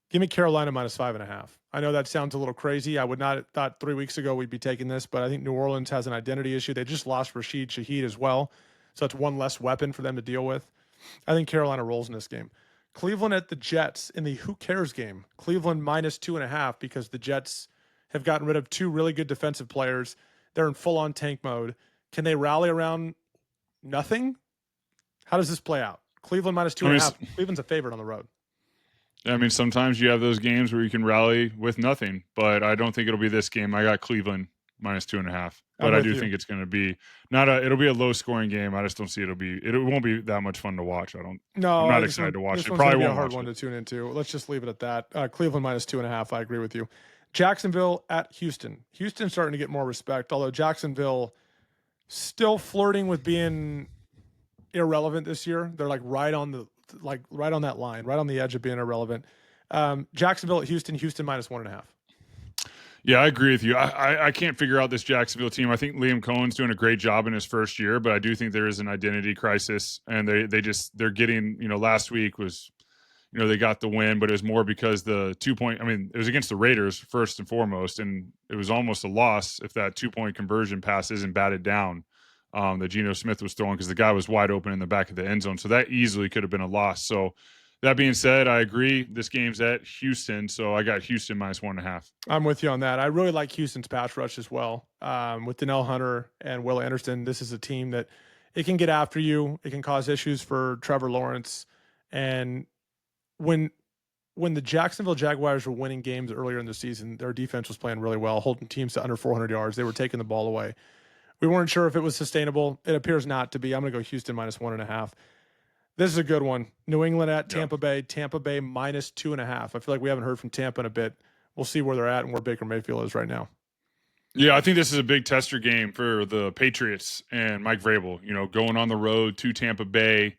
A: Give me Carolina -5.5. I know that sounds a little crazy. I would not have thought 3 weeks ago we'd be taking this, but I think New Orleans has an identity issue. They just lost Rashid Shaheed as well, so it's one less weapon for them to deal with. I think Carolina rolls in this game. Cleveland at the Jets in the who cares game. Cleveland -2.5 because the Jets have gotten rid of 2 really good defensive players. They're in full-on tank mode. Can they rally around nothing? How does this play out? Cleveland -2.5. Cleveland's a favorite on the road.
B: I mean, sometimes you have those games where you can rally with nothing, but I don't think it'll be this game. I got Cleveland -2.5, but I do think it's going to be it'll be a low scoring game. I just don't see it won't be that much fun to watch. I'm not excited to watch it. Probably won't be a hard
A: one to tune into. Let's just leave it at that. Cleveland -2.5. I agree with you. Jacksonville at Houston. Houston's starting to get more respect, although Jacksonville still flirting with being irrelevant this year. They're like right on that line, right on the edge of being irrelevant. Jacksonville at Houston, Houston -1.5.
B: Yeah, I agree with you. I can't figure out this Jacksonville team. I think Liam Cohen's doing a great job in his first year, but I do think there is an identity crisis, and they're getting, last week was, they got the win, but it was more because the 2-point, it was against the Raiders first and foremost, and it was almost a loss if that 2-point conversion pass isn't batted down. That Geno Smith was throwing because the guy was wide open in the back of the end zone. So that easily could have been a loss. So that being said, I agree. This game's at Houston, so I got Houston -1.5.
A: I'm with you on that. I really like Houston's pass rush as well. With Danielle Hunter and Will Anderson, this is a team that it can get after you. It can cause issues for Trevor Lawrence. And when the Jacksonville Jaguars were winning games earlier in the season, their defense was playing really well, holding teams to under 400 yards. They were taking the ball away. We weren't sure if it was sustainable. It appears not to be. I'm going to go Houston -1.5. This is a good one. New England at Tampa Bay. Tampa Bay -2.5. I feel like we haven't heard from Tampa in a bit. We'll see where they're at and where Baker Mayfield is right now.
B: Yeah, I think this is a big tester game for the Patriots and Mike Vrabel. Going on the road to Tampa Bay,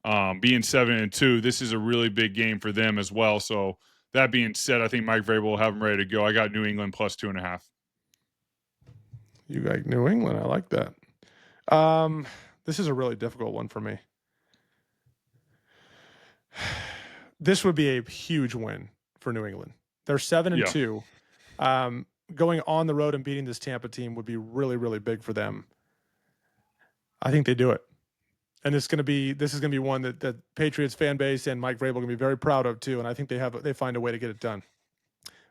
B: being 7-2. This is a really big game for them as well. So that being said, I think Mike Vrabel will have them ready to go. I got New England +2.5.
A: You like New England. I like that. This is a really difficult one for me. This would be a huge win for New England. They're 7-2. Going on the road and beating this Tampa team would be really, really big for them. I think they do it. And this is going to be one that the Patriots fan base and Mike Vrabel are going to be very proud of too. And I think they find a way to get it done.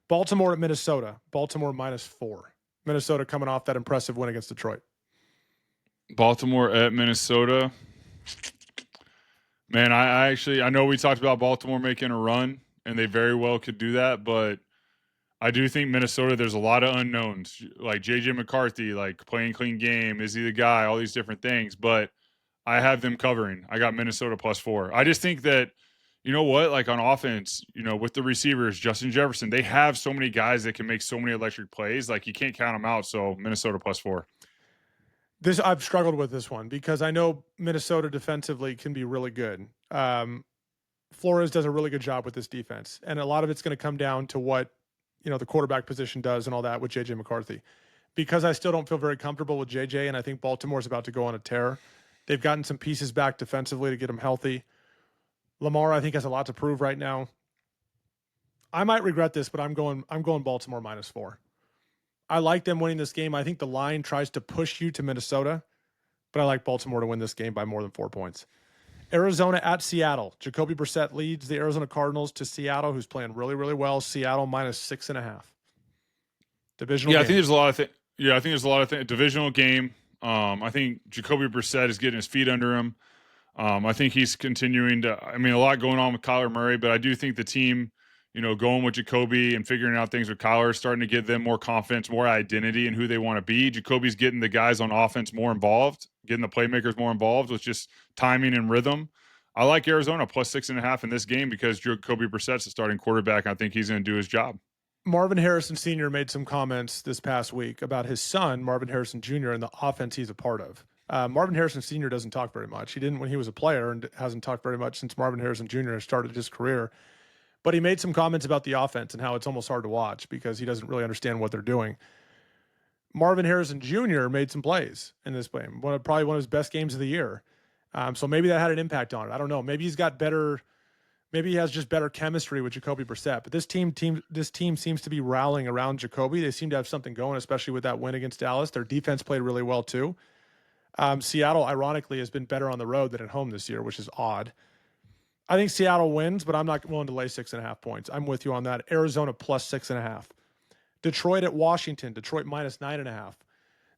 A: Baltimore at Minnesota. Baltimore -4. Minnesota coming off that impressive win against Detroit.
B: Baltimore at Minnesota. Man, I know we talked about Baltimore making a run, and they very well could do that, but I do think Minnesota, there's a lot of unknowns, like J.J. McCarthy, like playing clean game, is he the guy, all these different things, but I have them covering. I got Minnesota +4. I just think that, like on offense, with the receivers, Justin Jefferson, they have so many guys that can make so many electric plays. Like you can't count them out. So Minnesota +4.
A: I've struggled with this one because I know Minnesota defensively can be really good. Flores does a really good job with this defense, and a lot of it's going to come down to what the quarterback position does and all that with J.J. McCarthy. Because I still don't feel very comfortable with J.J., and I think Baltimore's about to go on a tear. They've gotten some pieces back defensively to get him healthy. Lamar, I think, has a lot to prove right now. I might regret this, but I'm going Baltimore -4. I like them winning this game. I think the line tries to push you to Minnesota, but I like Baltimore to win this game by more than 4 points. Arizona at Seattle. Jacoby Brissett leads the Arizona Cardinals to Seattle, who's playing really, really well. Seattle -6.5. Divisional game.
B: I think there's a lot of things. Yeah, I think there's a lot of things. Divisional game. I think Jacoby Brissett is getting his feet under him. I think he's continuing to. A lot going on with Kyler Murray, but I do think the team, going with Jacoby and figuring out things with Kyler, starting to give them more confidence, more identity in who they want to be. Jacoby's getting the guys on offense more involved, getting the playmakers more involved with just timing and rhythm. I like Arizona +6.5 in this game because Jacoby Brissett's the starting quarterback. I think he's going to do his job.
A: Marvin Harrison Sr. made some comments this past week about his son, Marvin Harrison Jr., and the offense he's a part of. Marvin Harrison Sr. doesn't talk very much. He didn't when he was a player and hasn't talked very much since Marvin Harrison Jr. started his career. But he made some comments about the offense and how it's almost hard to watch because he doesn't really understand what they're doing. Marvin Harrison Jr. made some plays in this game, probably one of his best games of the year. So maybe that had an impact on it. I don't know. Maybe he's got better. Maybe he has just better chemistry with Jacoby Brissett. But this team seems to be rallying around Jacoby. They seem to have something going, especially with that win against Dallas. Their defense played really well too. Seattle, ironically, has been better on the road than at home this year, which is odd. I think Seattle wins, but I'm not willing to lay 6.5 points. I'm with you on that. Arizona plus 6.5. Detroit at Washington. Detroit minus 9.5.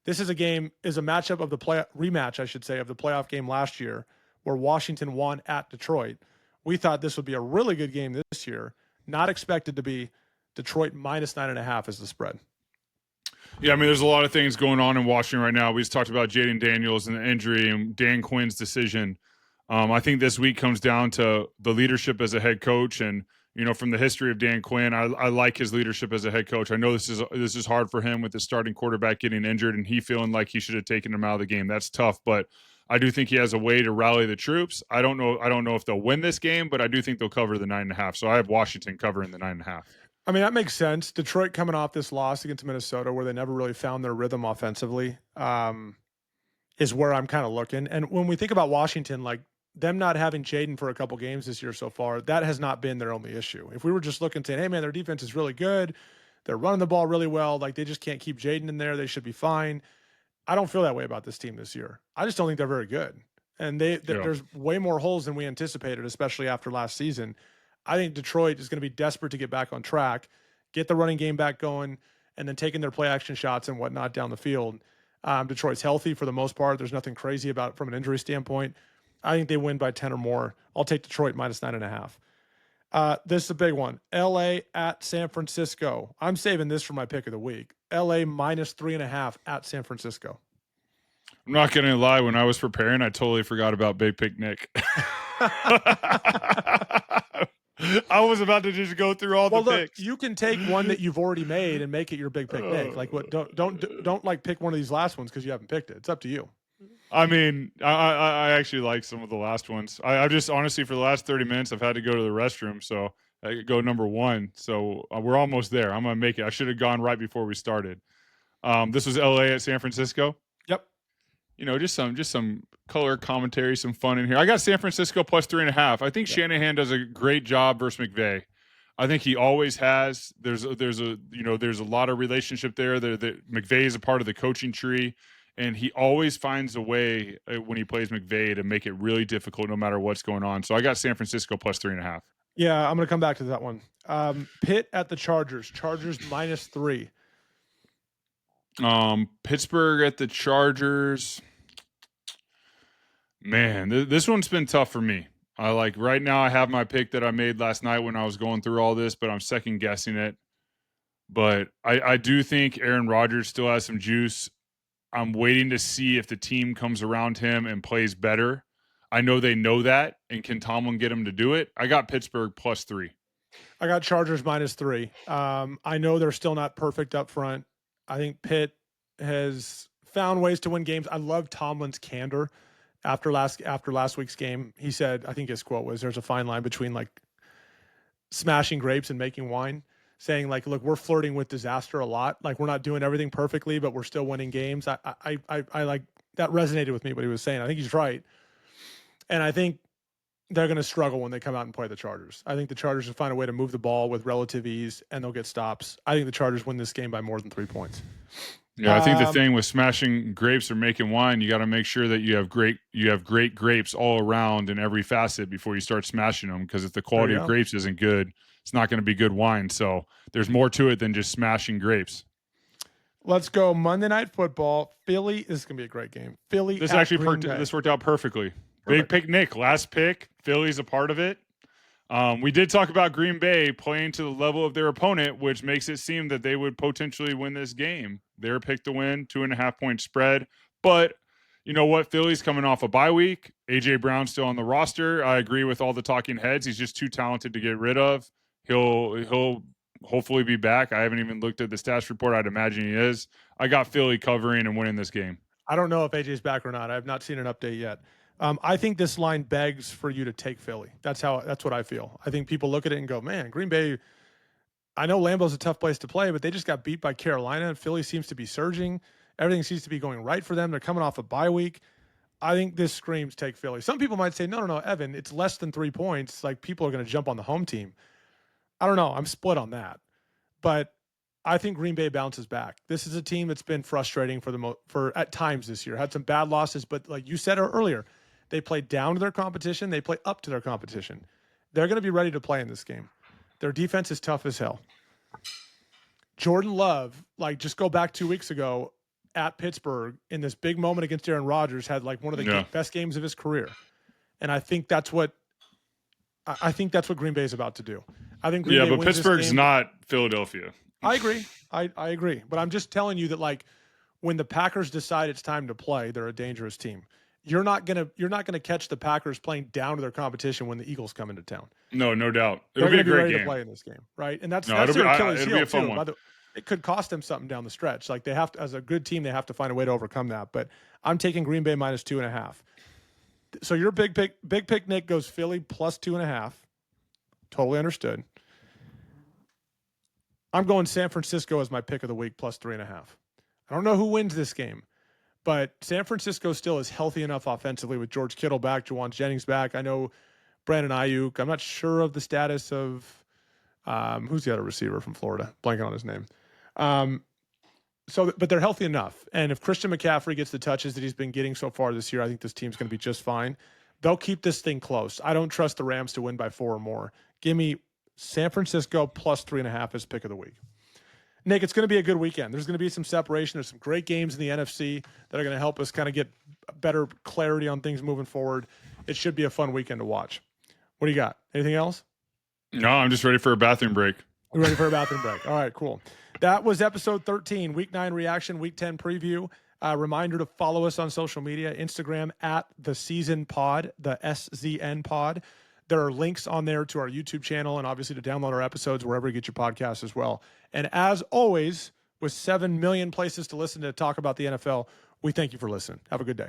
A: This is a matchup of the rematch, I should say, of the playoff game last year, where Washington won at Detroit. We thought this would be a really good game this year. Not expected to be. Detroit minus 9.5 is the spread.
B: Yeah, I mean, there's a lot of things going on in Washington right now. We just talked about Jaden Daniels and the injury and Dan Quinn's decision. I think this week comes down to the leadership as a head coach. And, you know, from the history of Dan Quinn, I like his leadership as a head coach. I know this is hard for him with the starting quarterback getting injured and he feeling like he should have taken him out of the game. That's tough, but I do think he has a way to rally the troops. I don't know if they'll win this game, but I do think they'll cover the 9.5. So I have Washington covering the 9.5.
A: I mean, that makes sense. Detroit coming off this loss against Minnesota where they never really found their rhythm offensively is where I'm kind of looking. And when we think about Washington, like them not having Jaden for a couple games this year so far, that has not been their only issue. If we were just looking saying, hey, man, their defense is really good. They're running the ball really well. Like they just can't keep Jaden in there. They should be fine. I don't feel that way about this team this year. I just don't think they're very good. And there's way more holes than we anticipated, especially after last season. I think Detroit is going to be desperate to get back on track, get the running game back going, and then taking their play action shots and whatnot down the field. Detroit's healthy for the most part. There's nothing crazy about it from an injury standpoint. I think they win by 10 or more. I'll take Detroit minus 9.5. This is a big one. LA at San Francisco. I'm saving this for my pick of the week. LA minus 3.5 at San Francisco.
B: I'm not going to lie. When I was preparing, I totally forgot about Big Pick Nick. I was about to just go through all the picks.
A: You can take one that you've already made and make it your Big Pick Nick. Like what? Don't like pick one of these last ones because you haven't picked it. It's up to you.
B: I mean, I actually like some of the last ones. I just honestly for the last 30 minutes I've had to go to the restroom, so I could go number one. So we're almost there. I'm gonna make it. I should have gone right before we started. This was LA at San Francisco.
A: Yep.
B: You know, just some color commentary, some fun in here. I got San Francisco plus 3.5. I think Shanahan does a great job versus McVay. I think he always has. There's a lot of relationship there. McVay is a part of the coaching tree, and he always finds a way when he plays McVay to make it really difficult no matter what's going on. So I got San Francisco plus 3.5.
A: Yeah, I'm going to come back to that one. Pitt at the Chargers. Chargers minus 3.
B: Pittsburgh at the Chargers. Man, this one's been tough for me. Right now I have my pick that I made last night when I was going through all this, but I'm second guessing it. But I do think Aaron Rodgers still has some juice. I'm waiting to see if the team comes around him and plays better. I know they know that, and can Tomlin get him to do it? I got Pittsburgh plus 3.
A: I got Chargers minus 3. I know they're still not perfect up front. I think Pitt has found ways to win games. I love Tomlin's candor after last week's game. He said, I think his quote was, "There's a fine line between like smashing grapes and making wine." Saying like, "Look, we're flirting with disaster a lot. Like we're not doing everything perfectly, but we're still winning games." I like that resonated with me what he was saying. I think he's right, and I think they're going to struggle when they come out and play the Chargers. I think the Chargers will find a way to move the ball with relative ease, and they'll get stops. I think the Chargers win this game by more than 3 points.
B: Yeah, I think the thing with smashing grapes or making wine, you got to make sure that you have great grapes all around in every facet before you start smashing them. Because if the quality of grapes isn't good, it's not going to be good wine. So there's more to it than just smashing grapes.
A: Let's go Monday Night Football. Philly. This is going to be a great game. Philly.
B: This worked out perfectly. Big pick, Nick. Last pick. Philly's a part of it. We did talk about Green Bay playing to the level of their opponent, which makes it seem that they would potentially win this game. They're picked to win, 2.5 point spread. But you know what? Philly's coming off a bye week. A.J. Brown's still on the roster. I agree with all the talking heads. He's just too talented to get rid of. He'll hopefully be back. I haven't even looked at the stats report. I'd imagine he is. I got Philly covering and winning this game.
A: I don't know if AJ's back or not. I have not seen an update yet. I think this line begs for you to take Philly. That's what I feel. I think people look at it and go, man, Green Bay, I know Lambeau's a tough place to play, but they just got beat by Carolina. Philly seems to be surging. Everything seems to be going right for them. They're coming off a bye week. I think this screams take Philly. Some people might say, no, Evan, it's less than 3 points. Like, people are going to jump on the home team. I don't know. I'm split on that. But I think Green Bay bounces back. This is a team that's been frustrating for at times this year. Had some bad losses, but like you said earlier, they play down to their competition. They play up to their competition. They're going to be ready to play in this game. Their defense is tough as hell. Jordan Love, like, just go back 2 weeks ago at Pittsburgh in this big moment against Aaron Rodgers, had like one of the best games of his career. And I think that's what Green Bay is about to do. I think Green Bay
B: but
A: wins
B: Pittsburgh's
A: this game.
B: not Philadelphia.
A: I agree. I agree. But I'm just telling you that, like, when the Packers decide it's time to play, they're a dangerous team. You're not gonna catch the Packers playing down to their competition when the Eagles come into town.
B: No doubt.
A: It'll be a great game to play in this game, right? And that's their Achilles heel too. It could cost them something down the stretch. Like, they have to, as a good team, they have to find a way to overcome that. But I'm taking Green Bay minus 2.5. So your big pick, Nick, goes Philly plus 2.5. Totally understood. I'm going San Francisco as my pick of the week plus 3.5. I don't know who wins this game, but San Francisco still is healthy enough offensively with George Kittle back, Juwan Jennings back. I know Brandon Ayuk. I'm not sure of the status of who's the other receiver from Florida. Blanking on his name. But they're healthy enough. And if Christian McCaffrey gets the touches that he's been getting so far this year, I think this team's going to be just fine. They'll keep this thing close. I don't trust the Rams to win by 4 or more. Give me San Francisco plus 3.5 as pick of the week. Nick, it's going to be a good weekend. There's going to be some separation. There's some great games in the NFC that are going to help us kind of get better clarity on things moving forward. It should be a fun weekend to watch. What do you got? Anything else?
B: No, I'm just ready for a bathroom break.
A: You're ready for a bathroom break. All right, cool. That was episode 13, Week 9 reaction, Week 10 preview. Reminder to follow us on social media, Instagram at The Season Pod, the SZN Pod. There are links on there to our YouTube channel and obviously to download our episodes wherever you get your podcasts as well. And as always, with 7 million places to listen to talk about the NFL, we thank you for listening. Have a good day.